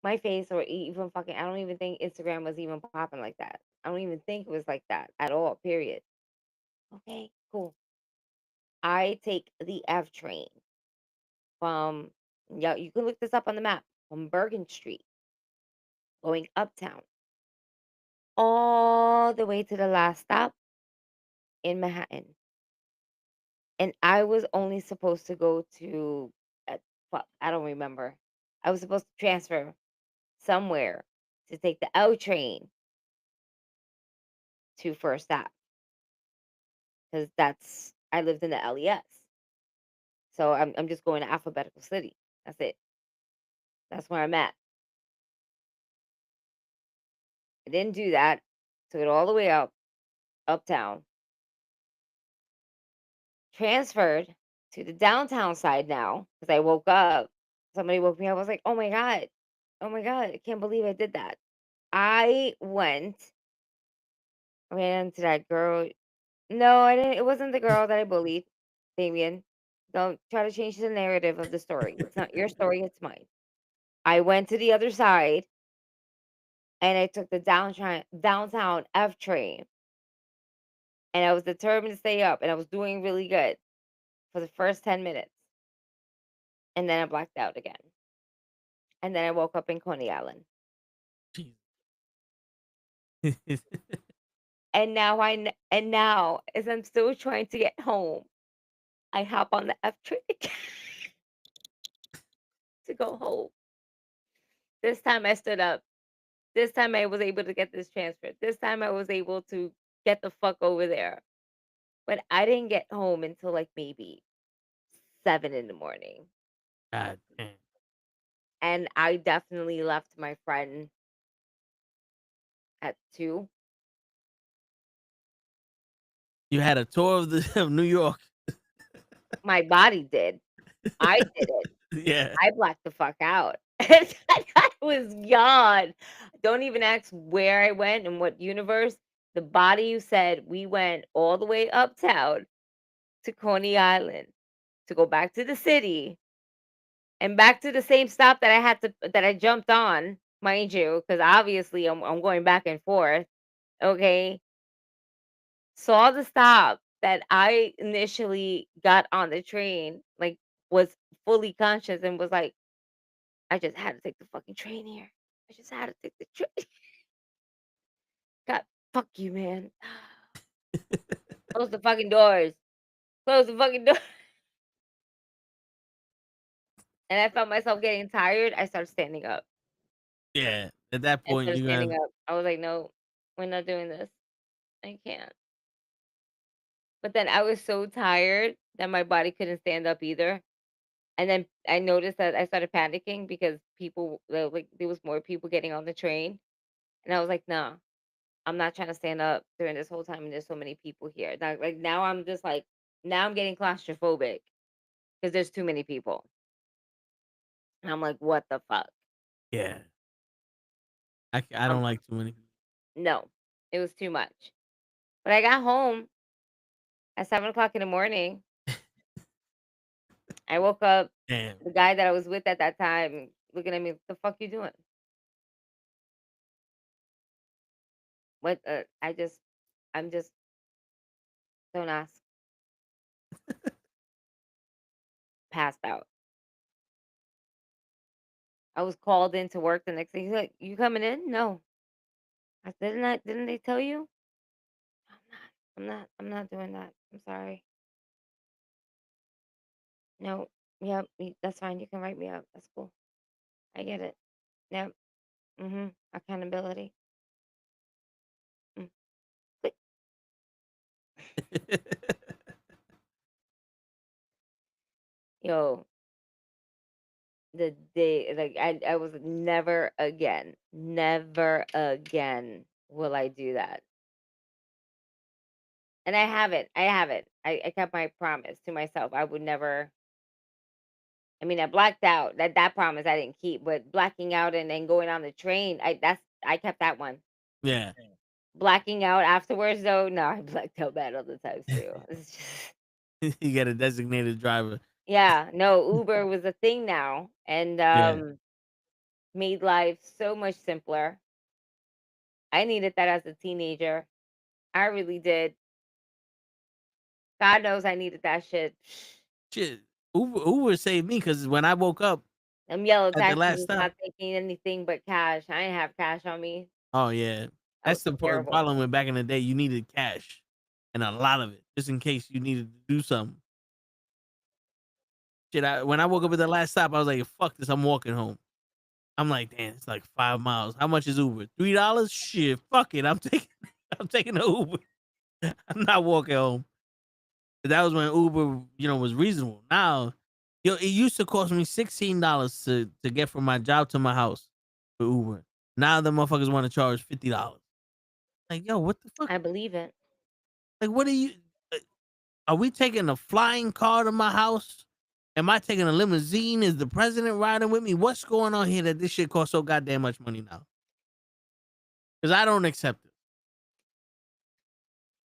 S6: My face, or even fucking. I don't even think Instagram was even popping like that. I don't even think it was like that at all. Period. Okay. Cool. I take the F train from. Yeah, you can look this up on the map, from Bergen Street, going uptown, all the way to the last stop in Manhattan. And I was only supposed to go to, fuck, I don't remember. I was supposed to transfer somewhere to take the L train to first stop, because I lived in the LES. So I'm just going to Alphabetical City. That's it. That's where I'm at. I didn't do that. Took it all the way uptown. Transferred to the downtown side now because I woke up. Somebody woke me up. I was like, oh my God. Oh my God. I can't believe I did that. I ran into that girl. No, I didn't. It wasn't the girl that I bullied, Damien. Don't try to change the narrative of the story. It's not your story, it's mine. I went to the other side and I took the downtown F train, and I was determined to stay up, and I was doing really good for the first 10 minutes. And then I blacked out again. And then I woke up in Coney Island. And now as I'm still trying to get home, I hop on the F train again to go home. This time I stood up. This time I was able to get this transfer. This time I was able to get the fuck over there. But I didn't get home until like maybe 7 in the morning.
S1: God damn.
S6: And I definitely left my friend at 2.
S1: You had a tour of of New York.
S6: My body did. I did it.
S1: Yeah.
S6: I blacked the fuck out. I was gone. Don't even ask where I went and what universe. The body, you said, we went all the way uptown to Coney Island to go back to the city and back to the same stop that I jumped on, mind you, because obviously I'm going back and forth. Okay. Saw the stop that I initially got on the train, like, was fully conscious and was like, I just had to take the fucking train here. I just had to take the train. God, fuck you, man. Close the fucking doors. Close the fucking door. And I felt myself getting tired. I started standing up.
S1: Yeah. At that
S6: I
S1: point,
S6: started
S1: you
S6: standing
S1: have.
S6: up. I was like, no, we're not doing this. I can't. But then I was so tired that my body couldn't stand up either. And then I noticed that I started panicking because there was more people getting on the train. And I was like, no, I'm not trying to stand up during this whole time. And there's so many people here. Now I'm just like, now I'm getting claustrophobic because there's too many people. And I'm like, what the fuck?
S1: Yeah. I
S6: Um,
S1: don't like too many.
S6: no, it was too much. But I got home at 7 o'clock in the morning. I woke up.
S1: Damn.
S6: The guy that I was with at that time looking at me, what the fuck you doing? What? I'm just, don't ask. Passed out. I was called into work the next day. He's like, "You coming in?" No. I didn't. Didn't they tell you? I'm not. I'm not doing that. I'm sorry. No, yep, that's fine. You can write me up. That's cool. I get it. Yep. Accountability. Click. Yo, the day, like I was never again will I do that. And I haven't. I kept my promise to myself. I would never. I mean, I blacked out. That promise I didn't keep, but blacking out and then going on the train, I kept that one.
S1: Yeah.
S6: Blacking out afterwards, though, no, I blacked out bad all the times too. It's just,
S1: You get a designated driver.
S6: yeah, no, Uber was a thing now, and
S1: Yeah.
S6: made life so much simpler. I needed that as a teenager. I really did. God knows I needed that shit.
S1: Shit. Uber saved me because when I woke up
S6: Them yellow
S1: at the
S6: taxis
S1: last
S6: was
S1: stop.
S6: not taking anything but cash. I didn't have cash on me.
S1: Oh yeah.
S6: That
S1: That's
S6: was
S1: the
S6: terrible.
S1: problem with back in the day. You needed cash and a lot of it just in case you needed to do something. Shit, when I woke up at the last stop, I was like, fuck this, I'm walking home. I'm like, damn, it's like 5 miles. How much is Uber? $3? Shit, fuck it. I'm taking the Uber. I'm not walking home. That was when Uber, was reasonable. Now, it used to cost me $16 to get from my job to my house for Uber. Now the motherfuckers want to charge $50. Like, yo, what the fuck?
S6: I believe it.
S1: Like, what are you? Are we taking a flying car to my house? Am I taking a limousine? Is the president riding with me? What's going on here that this shit costs so goddamn much money now? Because I don't accept it.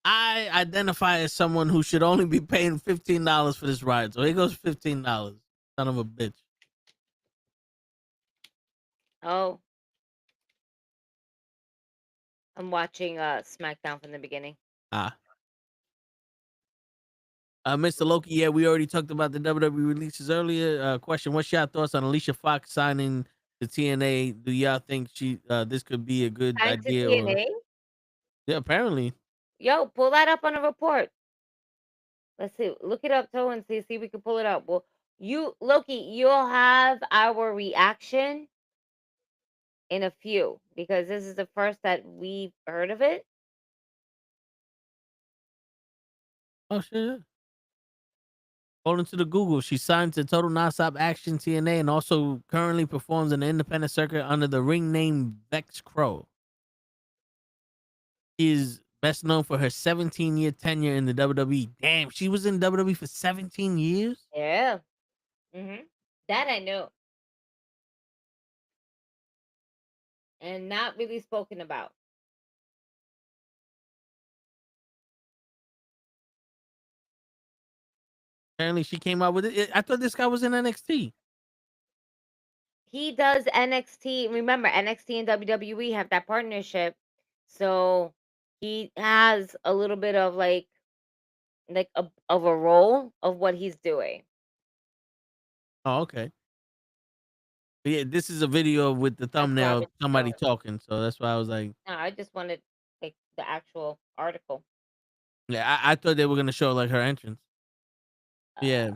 S1: I identify as someone who should only be paying $15 for this ride. So here goes $15. Son of a bitch.
S6: Oh, I'm watching SmackDown from the beginning.
S1: Mr. Loki, yeah, we already talked about the WWE releases earlier. Question: what's your thoughts on Alicia Fox signing to TNA? Do y'all think this could be a good
S6: Tied to
S1: idea? Or
S6: TNA?
S1: yeah, apparently.
S6: Yo, pull that up on a report. Let's see. Look it up, Toe, and see if we can pull it up. Well, Loki, you'll have our reaction in a few because this is the first that we've heard of it.
S1: Oh shit. According to the Google, she signed to Total Nonstop Action TNA and also currently performs in the independent circuit under the ring name Vex Crow. She is best known for her 17-year tenure in the WWE. Damn, she was in WWE for 17 years?
S6: Yeah. That I know. And not really spoken about.
S1: Apparently she came out with it. I thought this guy was in NXT.
S6: He does NXT. Remember, NXT and WWE have that partnership. So he has a little bit of like of a role of what he's doing.
S1: Oh, okay. But yeah, this is a video with the thumbnail of somebody talking, so that's why I was like,
S6: no, I just wanted like the actual article.
S1: yeah, I thought they were gonna show like her entrance. Yeah.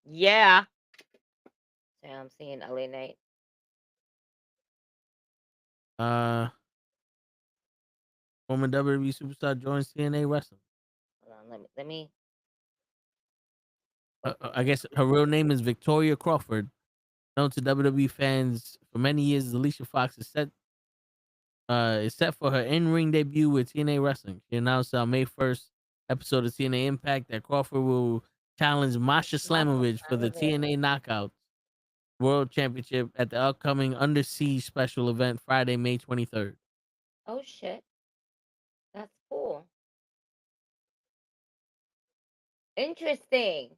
S6: Yeah. So I'm seeing LA Knight.
S1: Former WWE superstar joins TNA wrestling.
S6: Hold on, let me.
S1: I guess her real name is Victoria Crawford. Known to WWE fans for many years, Alicia Fox is set for her in-ring debut with TNA Wrestling. She announced on May 1st episode of TNA Impact that Crawford will challenge Masha Slamovich for the TNA Knockouts World Championship at the upcoming Under Siege special event Friday, May 23rd.
S6: Oh shit. That's cool. Interesting.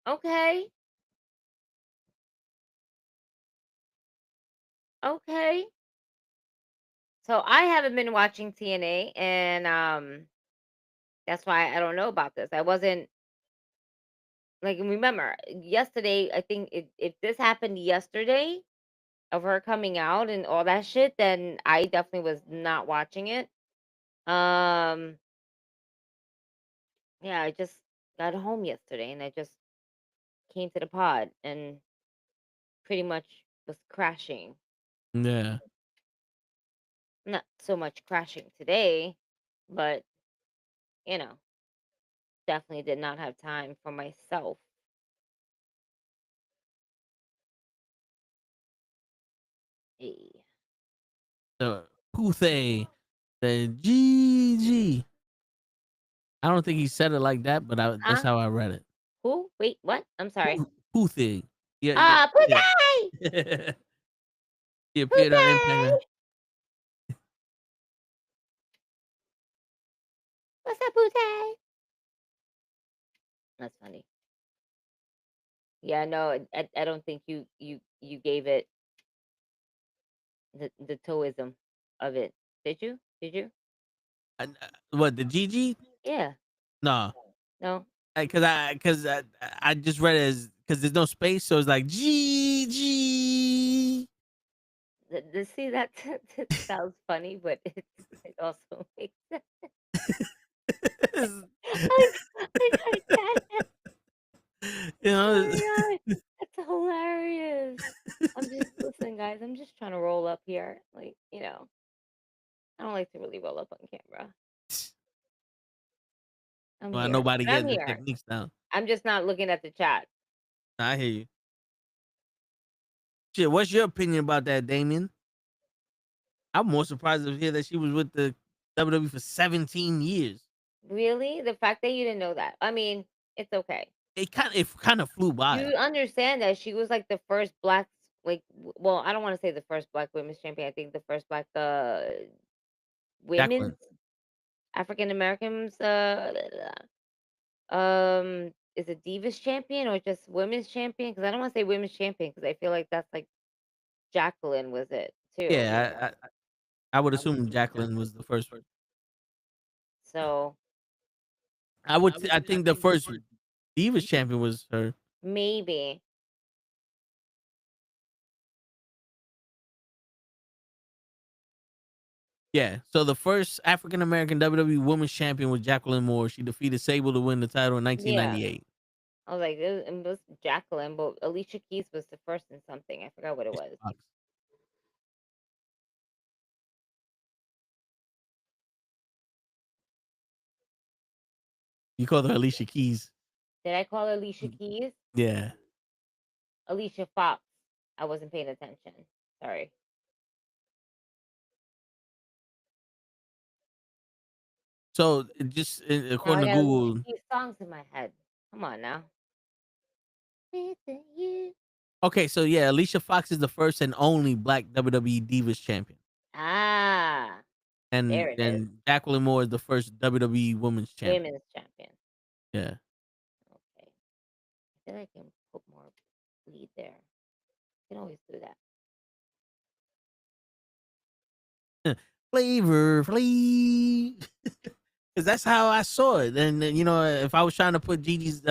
S6: Okay. Okay. So I haven't been watching TNA and that's why I don't know about this. I wasn't like remember yesterday, I think if this happened yesterday of her coming out and all that shit, then I definitely was not watching it. Um, yeah, I just got home yesterday and I just came to the pod and pretty much was crashing.
S1: Yeah.
S6: Not so much crashing today, but you know, definitely did not have time for myself. Hey.
S1: The Puthe, the GG. I don't think he said it like that, but that's
S6: Huh?
S1: how I read it.
S6: Who? Wait, what? I'm sorry.
S1: Puthe. Yeah,
S6: Ah,
S1: yeah.
S6: Pootie!
S1: He appeared on
S6: Pootie!
S1: Impact.
S6: What's up, Pootie? That's funny. Yeah, no, I don't think you gave it the toism of it. Did you? Did you?
S1: What, the GG?
S6: Yeah.
S1: No,
S6: No.
S1: because I just read it as because there's no space, so it's like GG.
S6: See that that sounds funny, but it also makes sense. I get it.
S1: You
S6: Oh
S1: know,
S6: my god, that's hilarious. I'm just listen, guys. I'm just trying to roll up here, like I don't like to really roll up on camera. I'm
S1: well,
S6: here,
S1: nobody
S6: but I'm
S1: getting the
S6: here.
S1: techniques down.
S6: I'm just not looking at the chat.
S1: I hear you. Shit, what's your opinion about that, Damien? I'm more surprised to hear that she was with the WWE for 17 years.
S6: Really, the fact that you didn't know that. I mean, it's okay.
S1: It kind of flew by.
S6: You understand that she was like the first black, well, I don't want to say the first black women's champion. I think the first black women's
S1: Jacqueline.
S6: African Americans is it Divas champion or just women's champion? Because I don't want to say women's champion because I feel like that's like Jacqueline was it too.
S1: Yeah, I would assume Jacqueline was the first.
S6: So
S1: I think the first Divas champion was her.
S6: maybe.
S1: Yeah. So the first African American WWE Women's Champion was Jacqueline Moore. She defeated Sable to win the title in
S6: Yeah.
S1: 1998.
S6: I was like, it was Jacqueline, but Alicia Keys was the first in something. I forgot what it was.
S1: You called her Alicia Keys.
S6: Did I call her Alicia Keys?
S1: Yeah.
S6: Alicia Fox. I wasn't paying attention. Sorry.
S1: So just
S6: Now
S1: according
S6: I
S1: to
S6: got
S1: Google.
S6: Alicia Keys songs in my head. Come on now. With you.
S1: Okay, so yeah, Alicia Fox is the first and only black WWE Divas champion.
S6: Ah, there it is.
S1: Jacqueline Moore is the first WWE Women's champion.
S6: Women's champion.
S1: Yeah.
S6: Okay. I feel like I can put more bleed there. You can always do that.
S1: Flavor Flav. Because that's how I saw it. And if I was trying to put Gigi's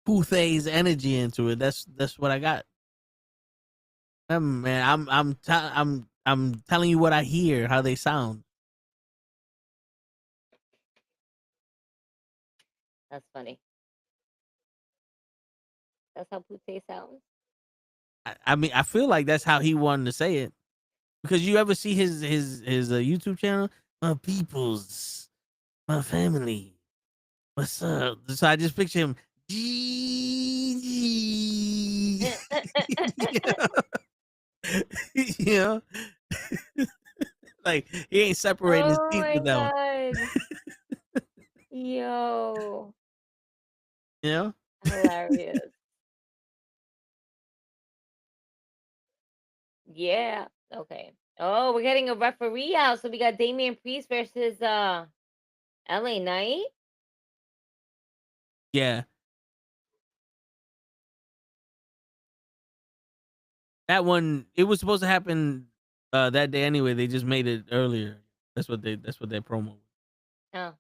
S1: Puthe's energy into it, that's what I got. Man, I'm telling you what I hear, how they sound.
S6: That's funny. That's how Pute sounds.
S1: I mean, I feel like that's how he wanted to say it. Because you ever see his YouTube channel? My peoples, my family, what's up? So I just picture him. Gigi. You know? Like he ain't separating his
S6: Oh
S1: teeth
S6: my
S1: with that one.
S6: god. Yo.
S1: You know?
S6: Hilarious. Yeah. Okay. Oh, we're getting a referee out. So we got Damian Priest versus LA Knight.
S1: Yeah. That one, it was supposed to happen that day anyway. They just made it earlier. That's what they promo.
S6: Oh.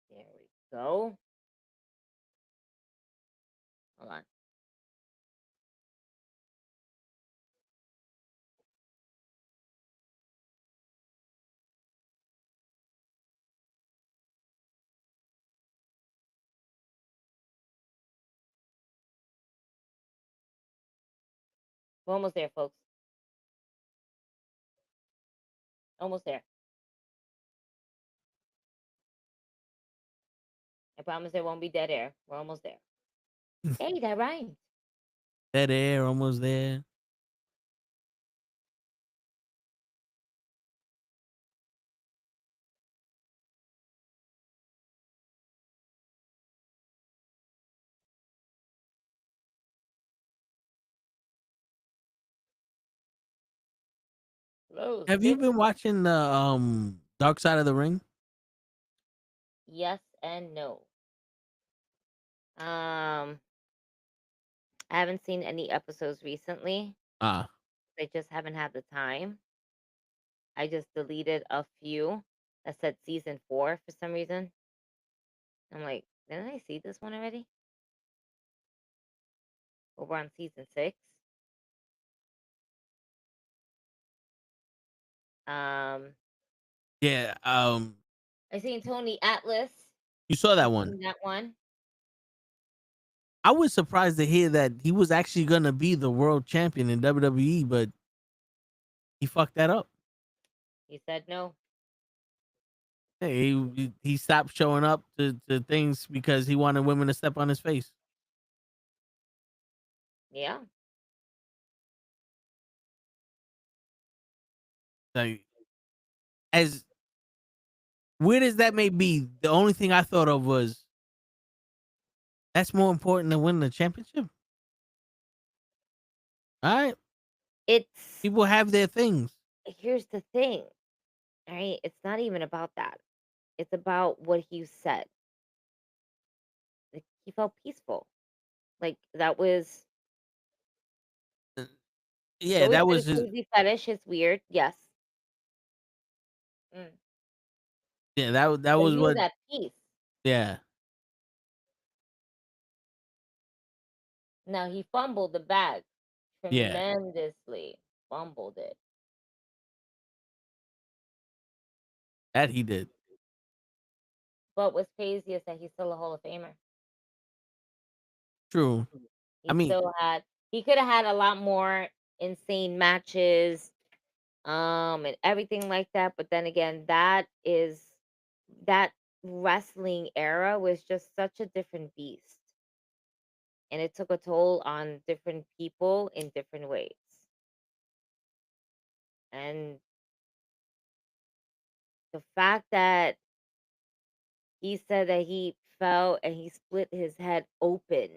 S6: There we go. Hold on. We're almost there, folks. Almost there. I promise there won't be dead air. We're almost there. Hey, that rhymed.
S1: Dead air, almost there.
S6: Hello,
S1: Have you
S6: stick.
S1: been watching the Dark Side of the Ring?
S6: Yes and no. I haven't seen any episodes recently.
S1: Ah,
S6: I just haven't had the time. I just deleted a few that said season 4 for some reason. I'm like, didn't I see this one already? Over on season 6.
S1: yeah.
S6: I seen Tony Atlas.
S1: You saw that
S6: I
S1: one.
S6: seen that one.
S1: I was surprised to hear that he was actually gonna be the world champion in WWE, but he fucked that up.
S6: He said no.
S1: Hey, he stopped showing up to things because he wanted women to step on his face.
S6: Yeah.
S1: Like, as weird as that may be, the only thing I thought of was that's more important than winning the championship. All right,
S6: It's
S1: people have their things.
S6: here's the thing. All right, it's not even about that. It's about what he said. Like, he felt peaceful. Like that was he's
S1: Yeah,
S6: always
S1: that
S6: been
S1: was
S6: a
S1: just
S6: crazy fetish. It's weird. Yes. Mm.
S1: yeah that
S6: But
S1: was
S6: he was
S1: what
S6: at peace.
S1: yeah
S6: Now he fumbled the bag
S1: yeah
S6: tremendously. Fumbled it.
S1: that he did.
S6: But what's crazy is that he's still a Hall of Famer.
S1: True. I
S6: He
S1: mean,
S6: still had he could have had a lot more insane matches, and everything like that. But then again, that wrestling era was just such a different beast. And it took a toll on different people in different ways. And the fact that he said that he fell and he split his head open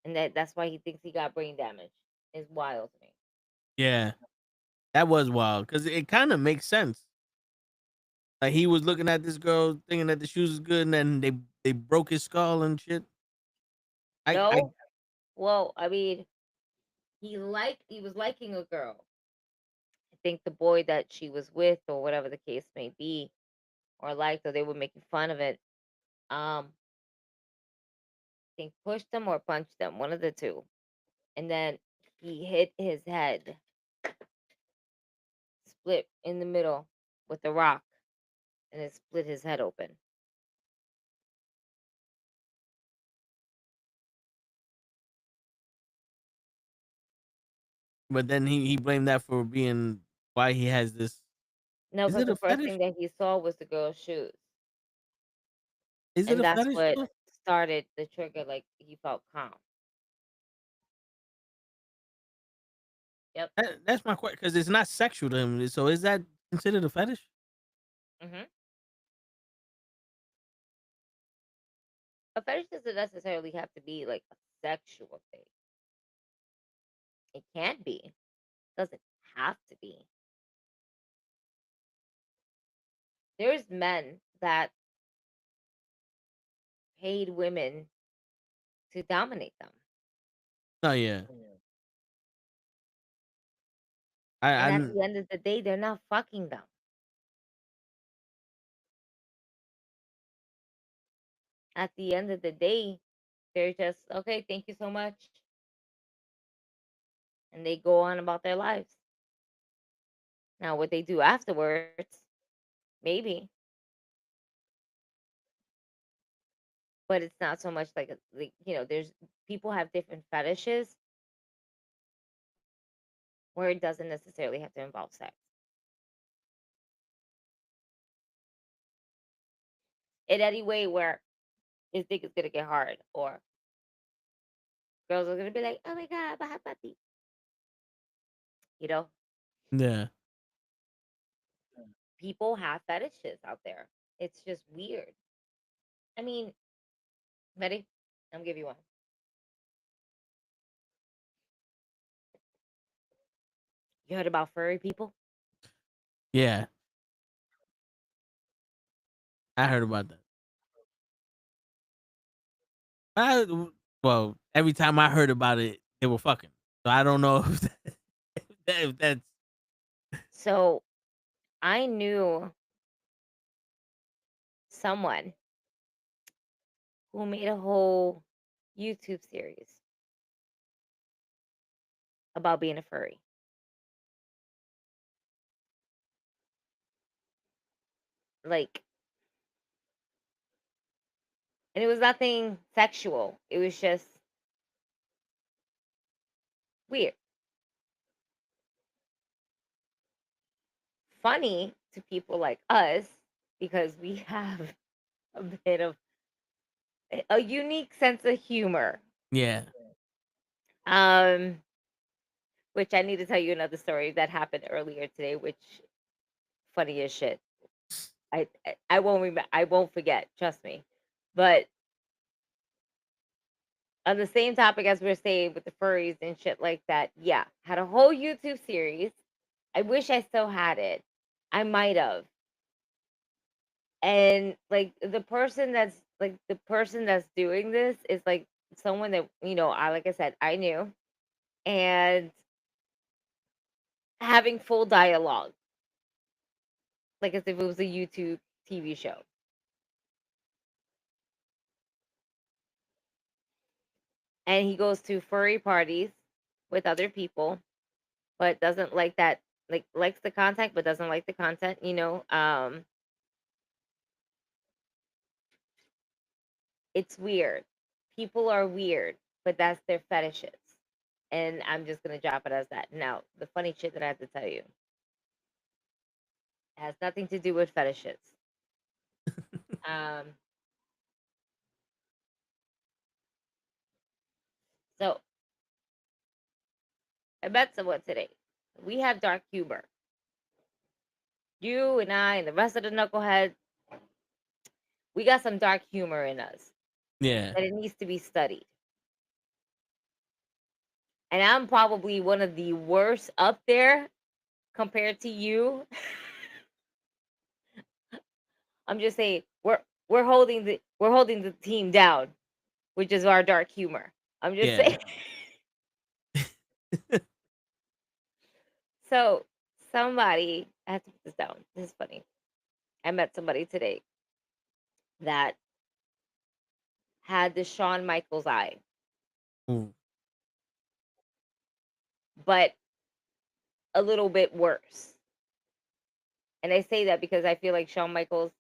S6: and that's why he thinks he got brain damage is wild to me.
S1: yeah, that was wild because it kind of makes sense. Like he was looking at this girl thinking that the shoes is good, and then they broke his skull and shit. I
S6: No, well, I mean, he was liking a girl. I think the boy that she was with, or whatever the case may be, or liked, or they were making fun of it. I think pushed him or punched him, one of the two, and then he hit his head, split in the middle with a rock, and it split his head open.
S1: but then he blamed that for being why he has this.
S6: No,
S1: Is
S6: because
S1: it
S6: the
S1: a
S6: first
S1: fetish?
S6: thing that he saw was the girl's shoes,
S1: Is it
S6: and
S1: a
S6: that's
S1: fetish
S6: what
S1: though?
S6: started the trigger. Like he felt calm. Yep.
S1: That's my question because it's not sexual to him. So is that considered a fetish?
S6: Hmm. A fetish doesn't necessarily have to be like a sexual thing. It can be. Doesn't have to be. There's men that paid women to dominate them.
S1: Oh yeah,
S6: And at
S1: I
S6: the end of the day, they're not fucking them. At the end of the day, they're just, okay, thank you so much. And they go on about their lives. Now, what they do afterwards, maybe, but it's not so much like, there's people have different fetishes. where it doesn't necessarily have to involve sex. In any way where his dick is gonna get hard, or girls are gonna be like, "Oh my god, baja pati," you know.
S1: Yeah.
S6: People have fetishes out there. It's just weird. I mean, ready? I'm gonna give you one. You heard about furry people?
S1: Yeah. I heard about that. Well, every time I heard about it, they were fucking. So I don't know if that's
S6: So I knew someone who made a whole YouTube series about being a furry. Like, and it was nothing sexual. It was just weird. Funny to people like us because we have a bit of a unique sense of humor.
S1: yeah.
S6: Which I need to tell you another story that happened earlier today, which funny as shit. I won't remember. I won't forget. Trust me. But on the same topic as we're saying with the furries and shit like that, yeah, had a whole YouTube series. I wish I still had it. I might have. And like the person that's doing this is like someone that I like I said I knew, and having full dialogue, like as if it was a YouTube TV show. And he goes to furry parties with other people, but doesn't like that, like likes the content, but doesn't like the content, it's weird. People are weird, but that's their fetishes. And I'm just gonna drop it as that. Now, the funny shit that I have to tell you has nothing to do with fetishes. um so I met someone today. We have dark humor. You and I and the rest of the knuckleheads, we got some dark humor in us.
S1: Yeah.
S6: But it needs to be studied. And I'm probably one of the worst up there compared to you. I'm just saying we're holding the team down, which is our dark humor. I'm just
S1: Yeah.
S6: saying. So somebody, I have to put this down. This is funny. I met somebody today that had the Shawn Michaels eye,
S1: Ooh.
S6: but a little bit worse. And I say that because I feel like Shawn Michaels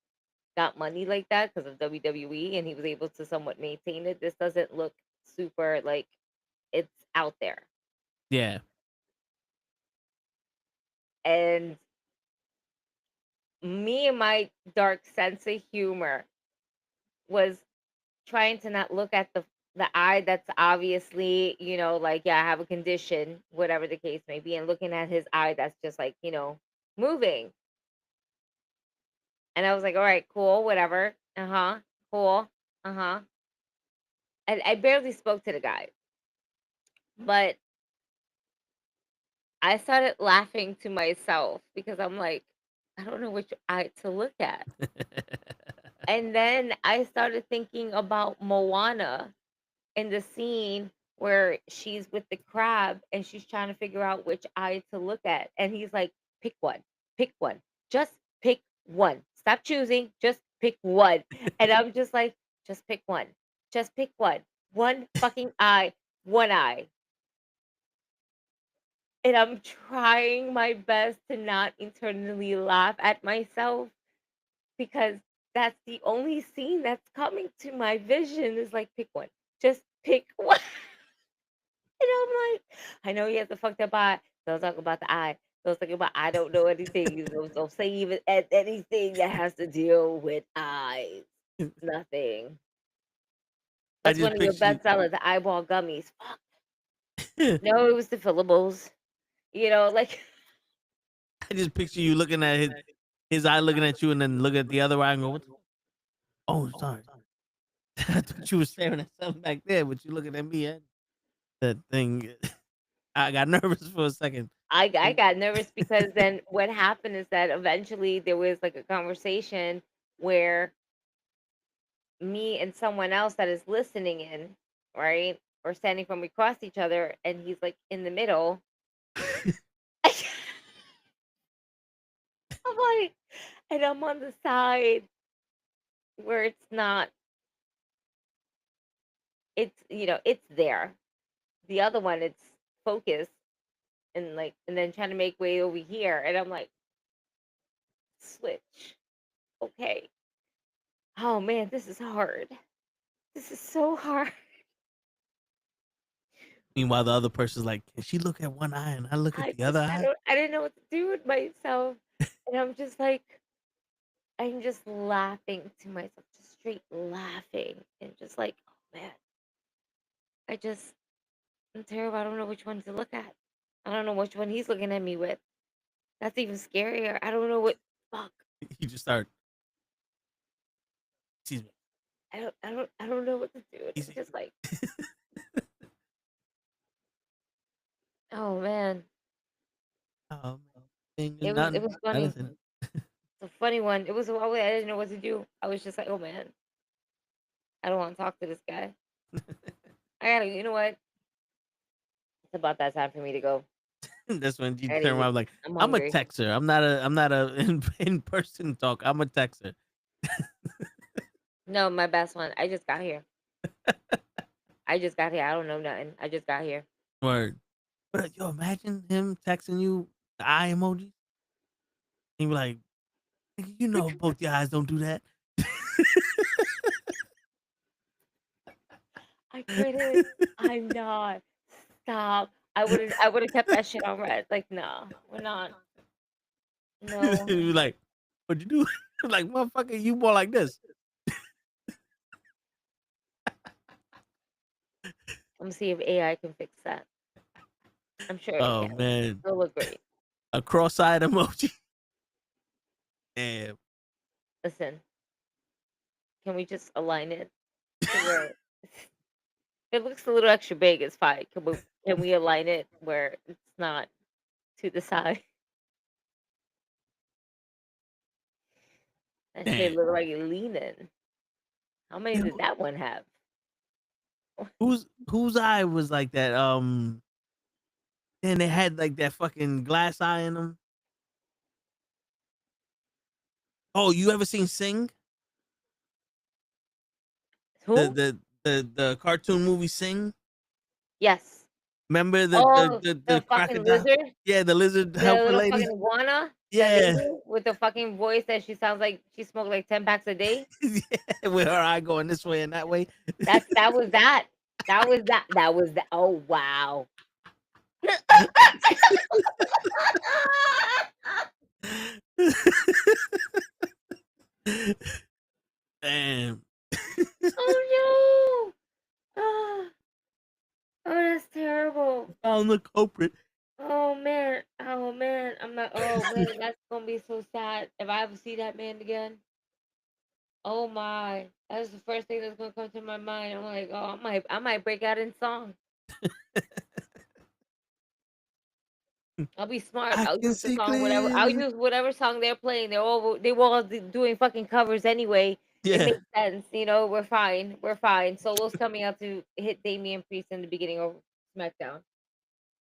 S6: got money like that because of WWE, and he was able to somewhat maintain it. This doesn't look super like it's out there.
S1: Yeah.
S6: And me and my dark sense of humor was trying to not look at the eye that's obviously, like, yeah, I have a condition, whatever the case may be, and looking at his eye that's just like, moving. And I was like, all right, cool, whatever. Cool. And I barely spoke to the guy. But I started laughing to myself because I'm like, I don't know which eye to look at. And then I started thinking about Moana in the scene where she's with the crab and she's trying to figure out which eye to look at. And he's like, pick one, just pick one. Stop choosing, just pick one. And I'm just like, just pick one. One fucking eye, one eye. And I'm trying my best to not internally laugh at myself because that's the only scene that's coming to my vision is like, pick one. Just pick one. And I'm like, I know he has a fucked up eye, Don't talk about the I. Don't talk about I don't know anything. Don't say even anything that has to deal with eyes. Nothing.
S1: I
S6: That's
S1: just
S6: one of your
S1: picture
S6: bestsellers, the eyeball gummies. Fuck.
S1: you.
S6: No, it was the fillables. You know, like
S1: I just picture you looking at his eye, looking at you, and then look at the other eye and go, "What? Oh, sorry." I thought you were staring at something back there, but you looking at me. And that thing, I got nervous for a second.
S6: I got nervous because then what happened is that eventually there was like a conversation where me and someone else that is listening in, right, or standing from across each other, and he's like in the middle. I'm like, and I'm on the side where it's not. It's it's there. The other one, it's focused and like, and then trying to make way over here, and I'm like, switch. Okay. Oh man, this is hard. This is so hard.
S1: Meanwhile, the other person's like, "Can she look at one eye and I look at the other eye?"
S6: I didn't know what to do with myself, and I'm just like, I'm just laughing to myself, just straight laughing, and just like, oh man, I'm terrible. I don't know which one to look at. I don't know which one he's looking at me with. That's even scarier. I don't know what. Fuck.
S1: You just start. Excuse me.
S6: I don't know what to do. It's
S1: Easy.
S6: just like, oh man, it was funny. It's a funny one. It was a way I didn't know what to do. I was just like, oh man, I don't want to talk to this guy. You know what? It's about that time for me to go.
S1: That's when you
S6: I
S1: turn
S6: need-
S1: around like,
S6: I'm
S1: I'm a
S6: hungry.
S1: texter. I'm not a in person talk. I'm a texter.
S6: No, my best one. I just got here. I don't know nothing. I just got here.
S1: Word. But yo, imagine him texting you the eye emoji. He be like, "Nigga, you know both your eyes don't do that."
S6: I couldn't. I'm not. Stop. I would have kept that shit on red. Like, no, we're not. No.
S1: He be like, "What'd you do?" Like, motherfucker, you more like this.
S6: I'm gonna see if AI can fix that. I'm sure it
S1: Oh
S6: can.
S1: man,
S6: It'll look great.
S1: a cross-eyed emoji. Damn.
S6: Listen, can we just align it to where it looks a little extra big? It's fine. Can we align it where it's not to the side? That shit
S1: Damn.
S6: look like it leaning. How many did that one have?
S1: Whose eye was like that? And they had like that fucking glass eye in them. Oh, you ever seen Sing?
S6: Who?
S1: The cartoon movie Sing?
S6: Yes.
S1: Remember
S6: The fucking
S1: crocodile?
S6: lizard?
S1: Yeah, the lizard
S6: The
S1: helper
S6: little
S1: lady.
S6: fucking iguana?
S1: Yeah.
S6: With the fucking voice that she sounds like she smoked like 10 packs a day?
S1: Yeah, with her eye going this way and that way.
S6: That was that. That was that. That was that. Oh wow.
S1: Damn.
S6: Oh no. Oh, that's terrible.
S1: Found the culprit.
S6: Oh man. Oh man. I'm not. Oh man, that's gonna be so sad if I ever see that man again. Oh my. That's the first thing that's gonna come to my mind. I'm like, oh, I might break out in song. I'll be smart.
S1: I
S6: I'll
S1: can
S6: use the
S1: see
S6: song, whatever. I'll
S1: clearly.
S6: use whatever song they're playing. They were all doing fucking covers anyway. It
S1: Yeah.
S6: makes sense, you know. We're fine. We're fine. Solo's coming out to hit Damian Priest in the beginning of SmackDown.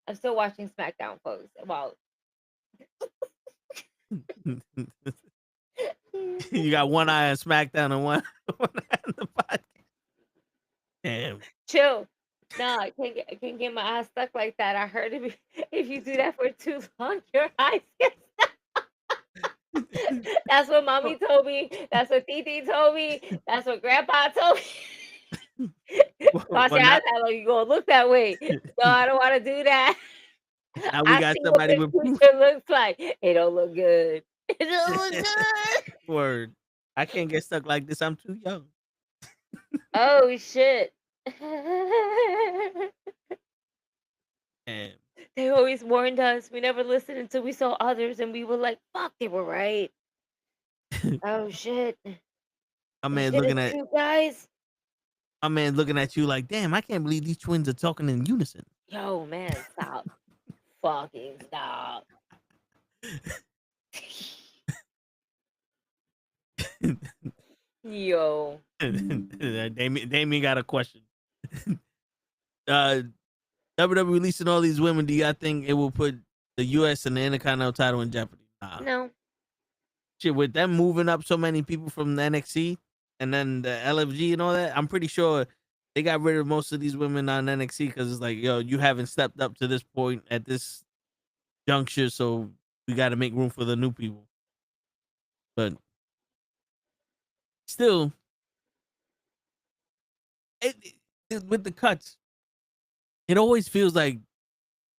S6: I'm still watching SmackDown, folks. Wow.
S1: You got one eye on SmackDown and one eye on the podcast. Damn.
S6: Chill. No, I can't get my eyes stuck like that. I heard if you do that for too long, your eyes get stuck. That's what mommy told me. That's what Titi told me. That's what grandpa told me. Cross your eyes out, you gonna look that way. No, I don't want to do that.
S1: Now we
S6: I
S1: got
S6: see what
S1: somebody
S6: the
S1: with proof.
S6: future looks like. It don't look good. It don't look good.
S1: Word. I can't get stuck like this. I'm too young.
S6: Oh shit.
S1: And
S6: They always warned us. We never listened until we saw others and we were like, fuck, they were right. Oh shit.
S1: my
S6: This
S1: man
S6: shit is
S1: looking at
S6: true, guys.
S1: you like, damn, I can't believe these twins are talking in unison.
S6: Yo, man, stop. Fucking stop. Yo.
S1: Damien got a question. WWE releasing all these women. Do y'all think it will put the U.S. and the Intercontinental title in jeopardy? Nah.
S6: No.
S1: Shit, with them moving up so many people from the NXT and then the LFG and all that, I'm pretty sure they got rid of most of these women on NXT because it's like, yo, you haven't stepped up to this point at this juncture, so we got to make room for the new people. But still, with the cuts, it always feels like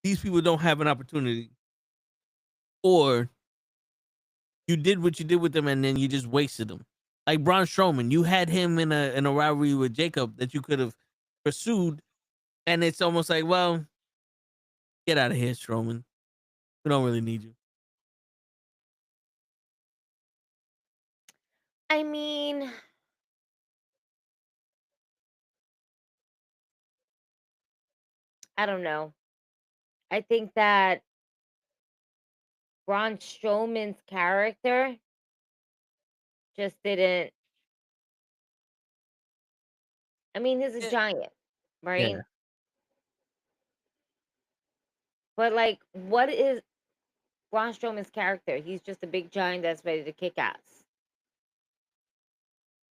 S1: these people don't have an opportunity, or you did what you did with them and then you just wasted them. Like Braun Strowman, you had him in a rivalry with Jacob that you could have pursued, and it's almost like, well, get out of here, Strowman. We don't really need you.
S6: I mean, I don't know. I think that Braun Strowman's character just didn't. I mean, he's a
S1: Yeah.
S6: giant, right?
S1: Yeah.
S6: But like, what is Braun Strowman's character? He's just a big giant that's ready to kick ass.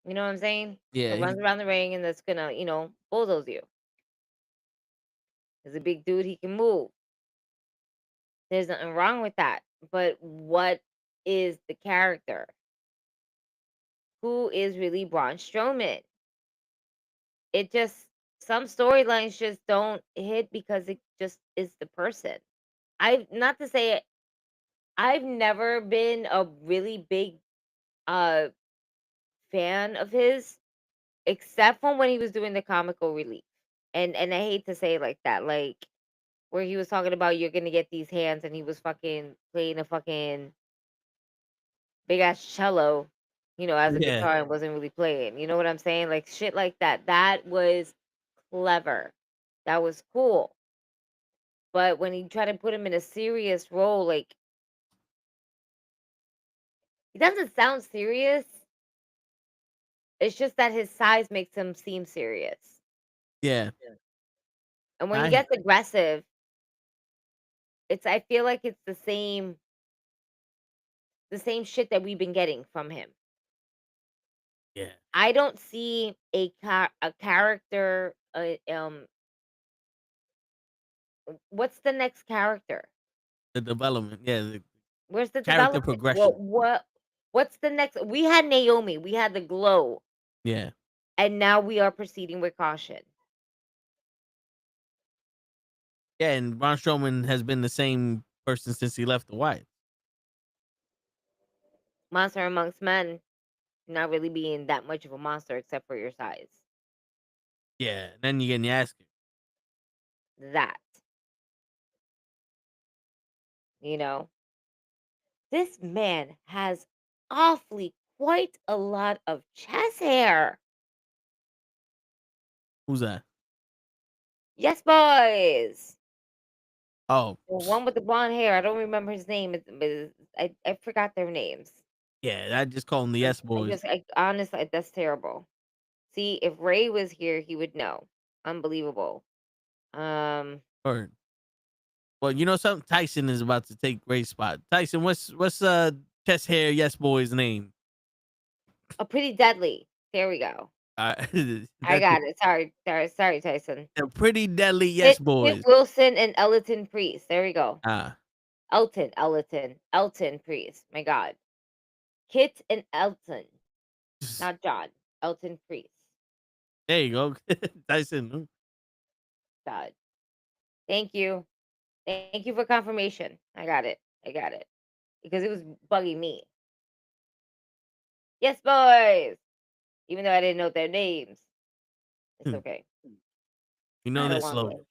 S6: You know what I'm saying?
S1: Yeah.
S6: That runs around the ring and that's gonna, bulldoze you. He's a big dude. He can move. There's nothing wrong with that. But what is the character? Who is really Braun Strowman? It just, some storylines just don't hit because it just is the person. Not to say it, I've never been a really big fan of his, except for when he was doing the comical relief. And I hate to say it like that, like where he was talking about you're gonna get these hands and he was fucking playing a fucking big ass cello, as a
S1: Yeah.
S6: guitar and wasn't really playing. You know what I'm saying? Like shit like that. That was clever. That was cool. But when he tried to put him in a serious role, like he doesn't sound serious. It's just that his size makes him seem serious.
S1: Yeah.
S6: And when he
S1: I
S6: gets aggressive, I feel like it's the same shit that we've been getting from him.
S1: Yeah.
S6: I don't see a character. What's the next character?
S1: The development. Yeah. The
S6: Where's the
S1: character
S6: development?
S1: progression.
S6: What's the next? We had Naomi. We had the glow.
S1: Yeah.
S6: And now we are proceeding with caution.
S1: Yeah, and Braun Strowman has been the same person since he left the White.
S6: Monster amongst men, not really being that much of a monster except for your size.
S1: Yeah, then you get in the ass kicked.
S6: That. This man has awfully quite a lot of chest hair.
S1: Who's that?
S6: Yes, boys.
S1: Oh,
S6: The one with the blonde hair. I don't remember his name. I forgot their names.
S1: yeah, I just call them the Yes Boys.
S6: Honestly, that's terrible. See, if Ray was here, he would know. Unbelievable.
S1: Or, well, you know something? Tyson is about to take Ray's spot. Tyson, what's chest hair Yes Boy's name?
S6: Pretty deadly. There we go. I got it. Sorry, Tyson.
S1: They're Pretty Deadly Yes Boys.
S6: Kit Wilson and Elton Priest. There we go.
S1: Elton
S6: Priest. My God. Kit and Elton. Not John. Elton Priest.
S1: There you go. Tyson.
S6: God. Thank you. Thank you for confirmation. I got it. Because it was bugging me. Yes, boys. Even though I didn't know their names. It's okay.
S1: You
S6: I
S1: know
S6: had a
S1: they're
S6: long
S1: slow.
S6: day.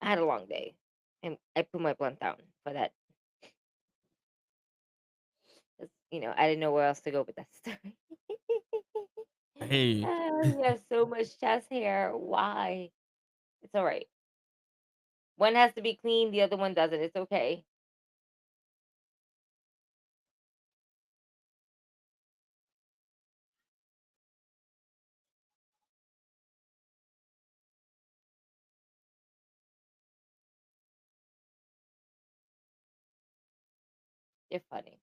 S6: I had a long day. And I put my blunt down for that. 'Cause, I didn't know where else to go with that story.
S1: Hey,
S6: You have so much chest hair. Why? It's all right. One has to be clean, the other one doesn't. It's okay. You're funny.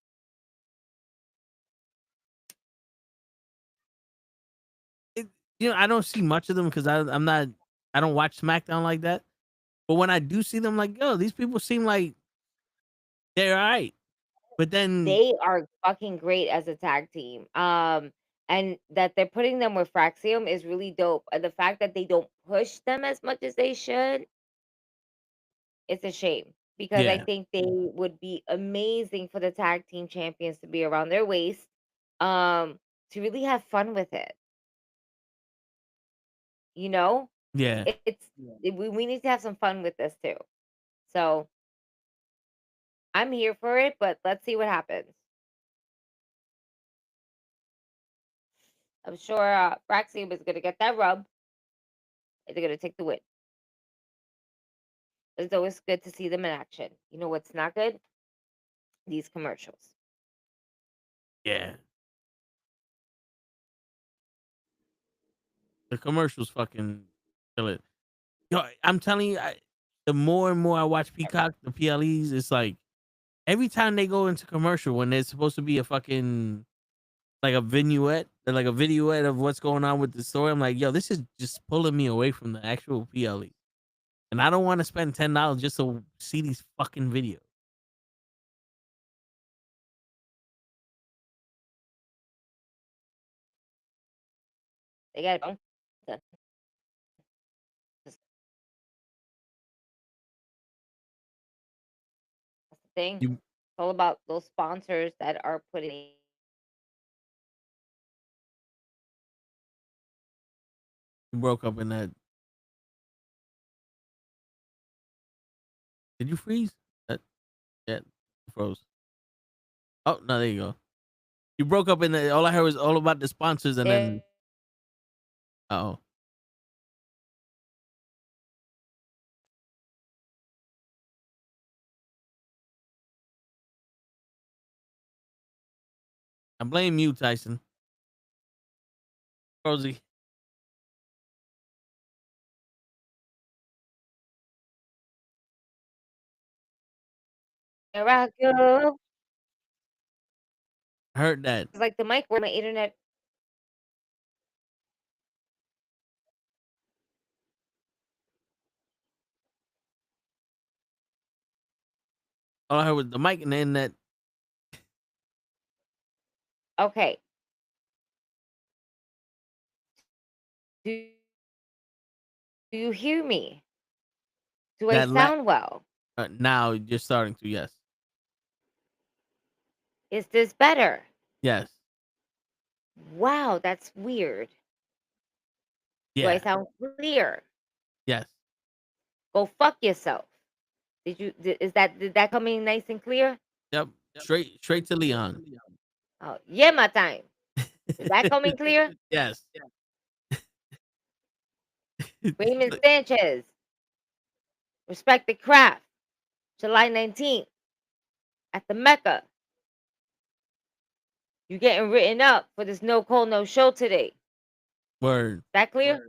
S1: I don't see much of them because I'm not. I don't watch SmackDown like that. But when I do see them, like, yo, these people seem like they're all right. But then,
S6: They are fucking great as a tag team. And that they're putting them with Fraxium is really dope. And the fact that they don't push them as much as they should, it's a shame. Because I
S1: yeah,
S6: think they would be amazing for the tag team champions to be around their waist. To really have fun with it. You know?
S1: yeah.
S6: We need to have some fun with this too. So I'm here for it, but let's see what happens. I'm sure Fraxium is gonna get that rub. And they're gonna take the win. It's always good to see them in action. You know what's not good? These commercials.
S1: Yeah. The commercials fucking kill it. Yo, I'm telling you, the more and more I watch Peacock, the PLEs, it's like every time they go into commercial when there's supposed to be a fucking like a vignette, like a videoette of what's going on with the story, I'm like, yo, this is just pulling me away from the actual PLE. And I don't want to spend $10 just to see these fucking videos.
S6: They got it. That's the thing.
S1: You,
S6: It's all about those sponsors that are putting.
S1: you broke up in that. Did you freeze? That yeah, you froze. Oh no, there you go. You broke up in the. All I heard was all about the sponsors, and then oh, I blame you, Tyson. Rosie.
S6: Here I go.
S1: I heard that.
S6: It's like the mic where my internet.
S1: All I heard was the mic and the internet.
S6: Okay. Do you hear me? Do I
S1: That
S6: sound well?
S1: now you're starting to. Yes,
S6: Is this better?
S1: yes,
S6: Wow, that's weird. Do I
S1: yeah,
S6: sound clear?
S1: yes.
S6: Go fuck yourself. Did that come in nice and clear?
S1: Yep. Straight to Leon.
S6: Oh, yeah, my time. Is that coming clear?
S1: Yes.
S6: Raymond Sanchez. Respect the craft. July 19th. At the Mecca. You getting written up for this no call, no show today.
S1: Word.
S6: That clear?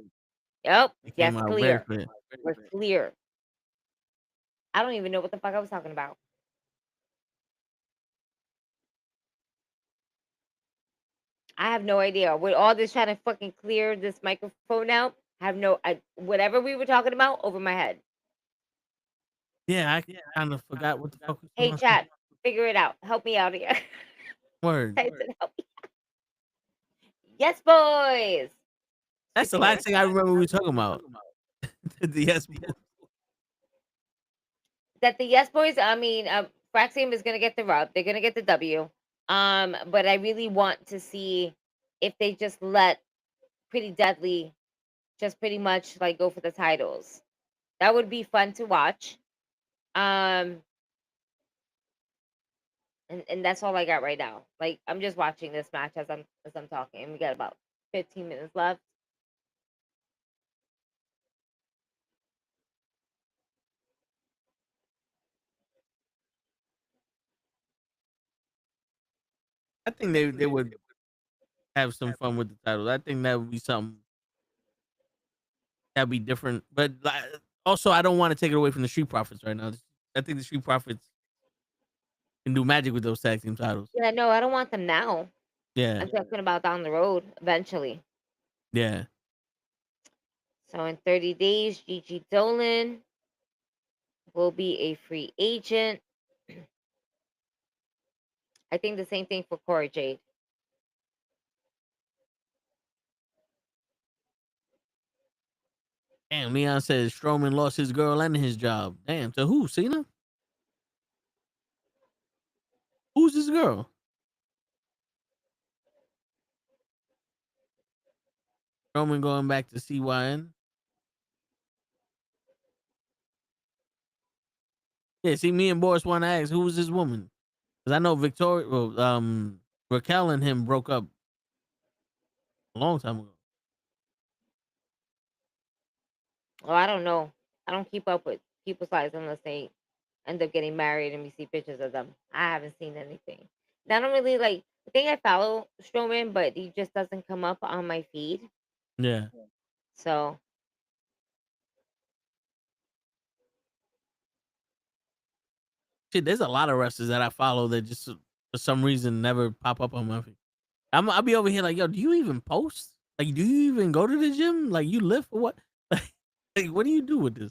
S6: Yep.
S1: It
S6: Yes,
S1: came out very
S6: clear.
S1: clear.
S6: We're clear. I don't even know what the fuck I was talking about. I have no idea. With all this trying to fucking clear this microphone out, I have whatever we were talking about over my head.
S1: Yeah, I kind of forgot what the fuck was
S6: Hey,
S1: going on.
S6: chat, figure it out. Help me out here.
S1: Word.
S6: Tyson, help me out. Yes, boys.
S1: That's the last thing I remember we were talking about. The yes.
S6: that the Yes Boys, I mean, Fraxium is gonna get the rub. They're gonna get the W. But I really want to see if they just let Pretty Deadly just pretty much like go for the titles. That would be fun to watch. And that's all I got right now. Like I'm just watching this match as I'm talking. And we got about 15 minutes left.
S1: I think they would have some fun with the titles. I think that would be something that'd be different. But also, I don't want to take it away from the Street Profits right now. I think the Street Profits can do magic with those tag team titles.
S6: Yeah, no, I don't want them now.
S1: Yeah,
S6: I'm talking about down the road eventually.
S1: yeah.
S6: So in 30 days, Gigi Dolan will be a free agent. I think the same thing for Cora Jade.
S1: Damn, Leon says Strowman lost his girl and his job. Damn, to who? Cena? Who's this girl? Strowman going back to CYN. Yeah, see, me and Boris want to ask, who was this woman? Because I know Victoria, Raquel and him broke up a long time ago.
S6: Oh, I don't know. I don't keep up with people's lives unless they end up getting married and we see pictures of them. I haven't seen anything. I don't really like. I think I follow Strowman, but he just doesn't come up on my feed.
S1: Yeah.
S6: So
S1: Shit, there's a lot of wrestlers that I follow that just for some reason never pop up on my feed. I'll be over here like, yo, do you even post? Like, do you even go to the gym? Like, you lift or what? Like, what do you do with this?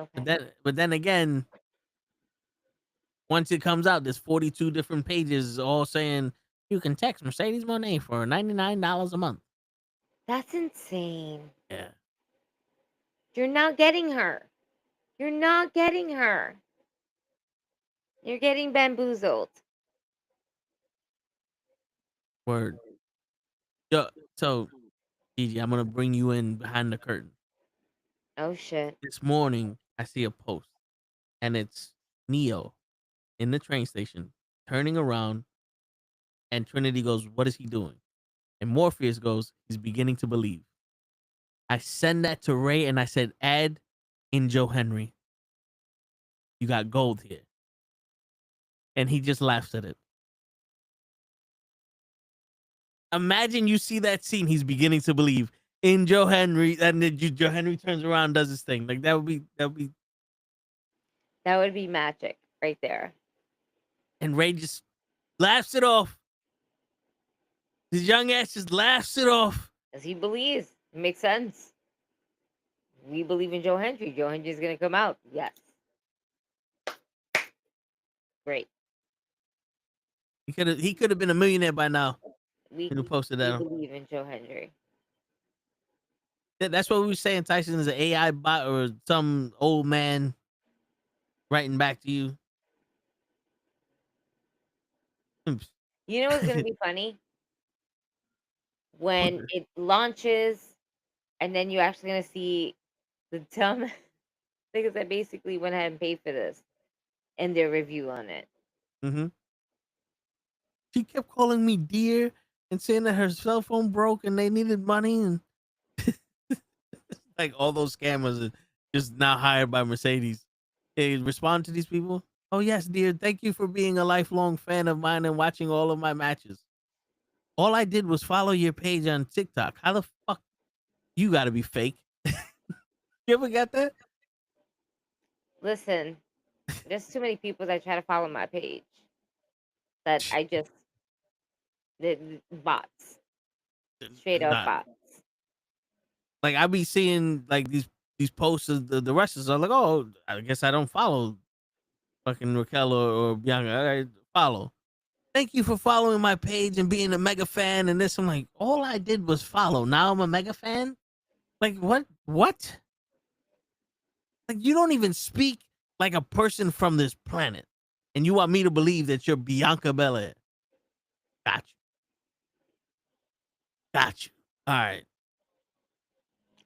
S6: okay.
S1: But then again, once it comes out, there's 42 different pages all saying you can text Mercedes Monet for $99 a month.
S6: That's insane.
S1: Yeah.
S6: You're not getting her. You're not getting her. You're getting bamboozled.
S1: Word. Yo, so, Gigi, I'm gonna bring you in behind the curtain.
S6: Oh shit.
S1: This morning, I see a post, and it's Neo in the train station turning around, and Trinity goes, "What is he doing?" And Morpheus goes, "He's beginning to believe." I send that to Ray, and I said, "Add in Joe Henry. You got gold here." And he just laughs at it. Imagine you see that scene. He's beginning to believe in Joe Henry, and then Joe Henry turns around and does his thing. Like that would be.
S6: That would be magic right there.
S1: And Ray just laughs it off. His young ass just laughs it off.
S6: As he believes. It makes sense. We believe in Joe Hendry. Joe Hendry's gonna come out. Yes. Great.
S1: He could have been a millionaire by now.
S6: We
S1: posted that.
S6: We believe in Joe Hendry.
S1: That's what we were saying. Tyson is an AI bot or some old man writing back to you.
S6: You know what's gonna be funny? When it launches and then you're actually gonna see the dumb niggas that basically went ahead and paid for this and their review on it.
S1: Mm-hmm. She kept calling me dear and saying that her cell phone broke and they needed money, and like all those scammers are just now hired by Mercedes. Hey, respond to these people. Oh yes, dear. Thank you for being a lifelong fan of mine and watching all of my matches. All I did was follow your page on TikTok. How the fuck you gotta be fake? You ever got that?
S6: Listen, there's too many people that try to follow my page that I just bots. Straight up bots.
S1: Like I be seeing like these posts of the wrestlers are like, oh, I guess I don't follow fucking Raquel or Bianca. I follow. Thank you for following my page and being a mega fan and this. I'm like, all I did was follow. Now I'm a mega fan. Like what? What? Like you don't even speak like a person from this planet, and you want me to believe that you're Bianca Belair? Got you. Got you. All right.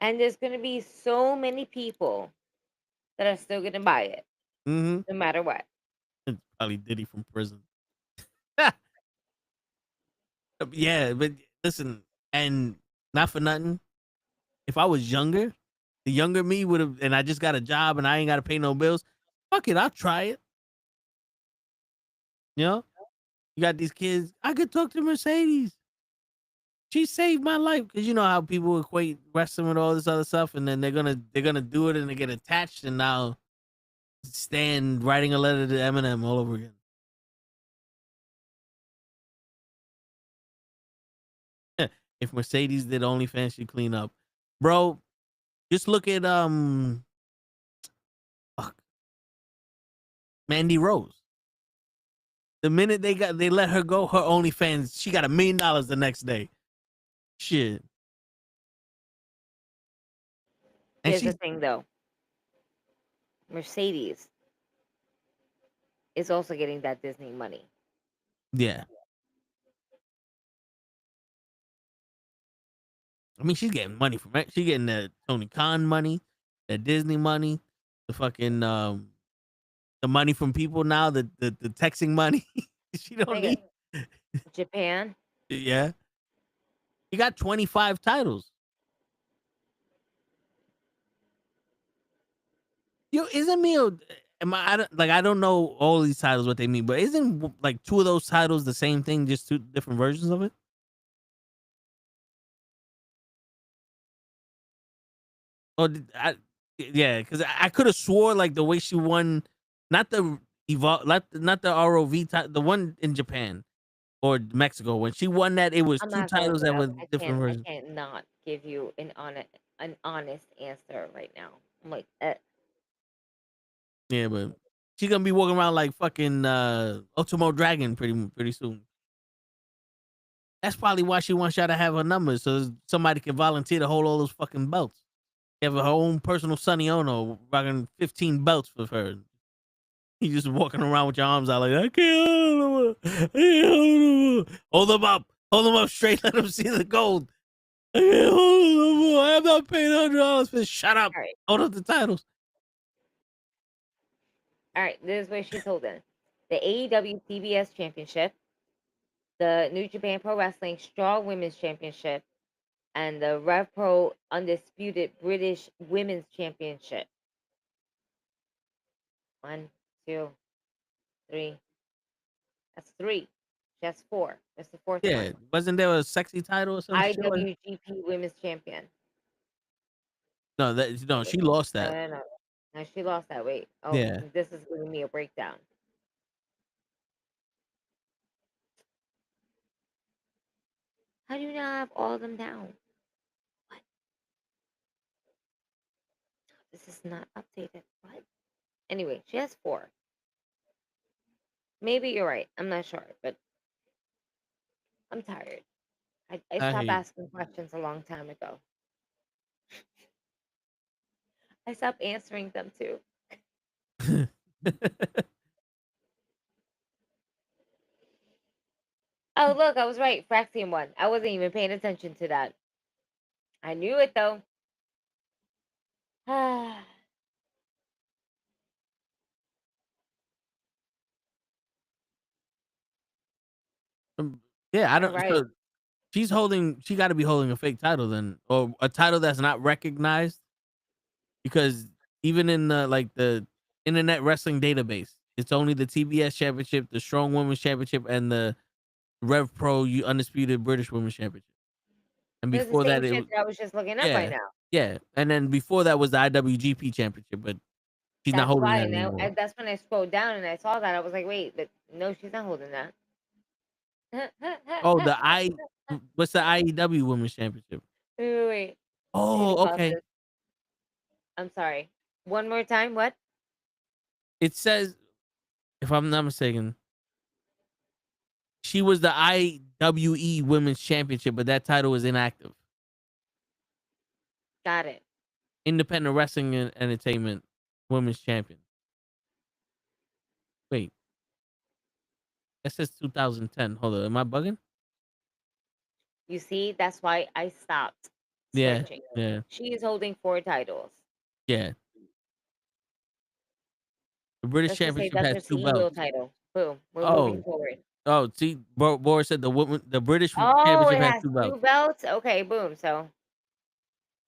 S6: And there's gonna be so many people that are still gonna buy it,
S1: Mm-hmm.
S6: no matter what.
S1: It's probably Diddy from prison. Yeah, but listen, and not for nothing. If I was younger, the younger me would have, and I just got a job and I ain't got to pay no bills. Fuck it, I'll try it. You know, you got these kids. I could talk to Mercedes. She saved my life because you know how people equate wrestling with all this other stuff, and then they're gonna do it and they get attached, and now Stan writing a letter to Eminem all over again. If Mercedes did OnlyFans, she'd clean up, bro. Just look at fuck, Mandy Rose. The minute they let her go, her OnlyFans, she got $1 million the next day. Shit. And
S6: Here's the
S1: she,
S6: thing, though. Mercedes is also getting that Disney money.
S1: yeah. I mean, she's getting money from it. She's getting the Tony Khan money, the Disney money, the fucking the money from people now, the texting money. She don't
S6: Nigga,
S1: need.
S6: Japan.
S1: Yeah. He got 25 titles. Yo, isn't Mio? I don't know all these titles what they mean, but isn't like 2 of those titles the same thing, just 2 different versions of it? Or yeah, because I could have swore like the way she won, not the not the ROV title, the one in Japan or Mexico when she won that, it was
S6: I'm
S1: 2
S6: not gonna
S1: titles
S6: lie.
S1: that were
S6: I
S1: different
S6: can't. I
S1: versions.
S6: can't not give you an honest answer right now. I'm like,
S1: Yeah, but she's gonna be walking around like fucking Ultimo Dragon pretty soon. That's probably why she wants y'all to have her numbers so somebody can volunteer to hold all those fucking belts. Have her own personal Sonny Ono rocking 15 belts with her. You just walking around with your arms out like, I can't hold them. I can't hold them. Hold them up straight. Let them see the gold. I can't hold them. I'm not paying $100 for this. Shut up.
S6: all right,
S1: Hold up the titles.
S6: all right. This is where she's holding the AEW TBS Championship, the New Japan Pro Wrestling Strong Women's Championship, and the Rev Pro Undisputed British Women's Championship. 1, 2, 3. That's 3. That's 4. That's the 4th
S1: Yeah,
S6: one.
S1: wasn't there a sexy title or some shit?
S6: IWGP Women's Champion.
S1: No, she lost that.
S6: No. No, she lost that weight. Oh,
S1: Yeah.
S6: this is giving me a breakdown. How do you not have all of them down? What? This is not updated. What? Anyway, she has 4. Maybe you're right. I'm not sure, but I'm tired. I stopped
S1: hate-
S6: asking questions a long time ago. I stopped answering them too. Oh, look, I was right. Fraxium won. I wasn't even paying attention to that. I knew it though.
S1: Yeah, I don't.
S6: Right.
S1: So she got to be holding a fake title then, or a title that's not recognized, because even in the Internet Wrestling Database, it's only the TBS Championship, the Strong Women's Championship, and the Rev Pro Undisputed British Women's Championship. And
S6: It was the
S1: before
S6: same
S1: that,
S6: shit that I was just looking up right now.
S1: yeah, and then before that was the IWGP Championship, but she's not
S6: That's
S1: holding
S6: why,
S1: that
S6: and
S1: anymore.
S6: that's when I scrolled down and I saw that. I was like, wait, but no, she's not holding that.
S1: Oh, what's the IEW Women's Championship?
S6: Wait.
S1: Oh, okay.
S6: I'm sorry. One more time. What?
S1: It says, if I'm not mistaken, she was the IWE Women's Championship, but that title is inactive.
S6: Got it.
S1: Independent Wrestling and Entertainment Women's Champion. Wait. That says 2010. Hold on. Am I bugging?
S6: You see, that's why I stopped
S1: Yeah.
S6: searching.
S1: Yeah.
S6: She is holding 4 titles.
S1: Yeah. The British
S6: Let's just say
S1: Championship
S6: that's
S1: has
S6: her
S1: 2
S6: CEO
S1: belts.
S6: title. Boom. We're
S1: Oh.
S6: moving forward.
S1: Oh, see, Boris said the British
S6: Oh,
S1: Championship
S6: it
S1: has
S6: has
S1: 2 belts.
S6: 2 belts? Okay, boom. So,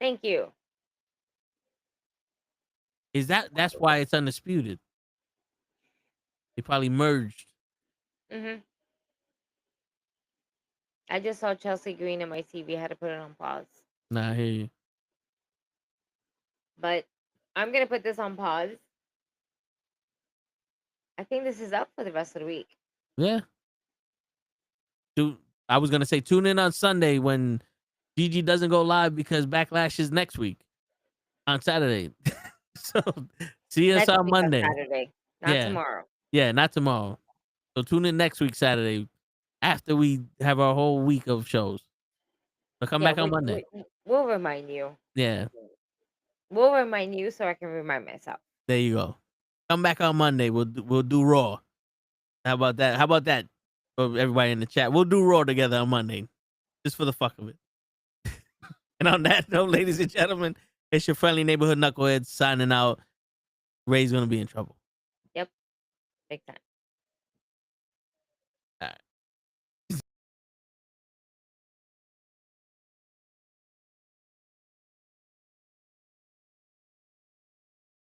S6: thank you.
S1: That's why it's undisputed? They probably merged.
S6: Mm-hmm. I just saw Chelsea Green on my TV. I had to put it on pause.
S1: Nah, I hear you.
S6: But I'm going to put this on pause. I think this is up for the rest of the week.
S1: Yeah. Dude, I was gonna say tune in on Sunday when Gigi doesn't go live because Backlash is next week on Saturday. So see us
S6: Next
S1: on
S6: week
S1: Monday.
S6: Saturday, not
S1: Yeah.
S6: tomorrow.
S1: Yeah, not tomorrow. So tune in next week Saturday after we have our whole week of shows. So come back on Monday.
S6: We'll remind you.
S1: Yeah,
S6: We'll remind you so I can remind myself.
S1: there you go. Come back on Monday. We'll do Raw. How about that? How about that? For everybody in the chat, we'll do Raw together on Monday, just for the fuck of it. And on that note, ladies and gentlemen, it's your friendly neighborhood knucklehead signing out. Ray's gonna be in trouble.
S6: Yep, big time.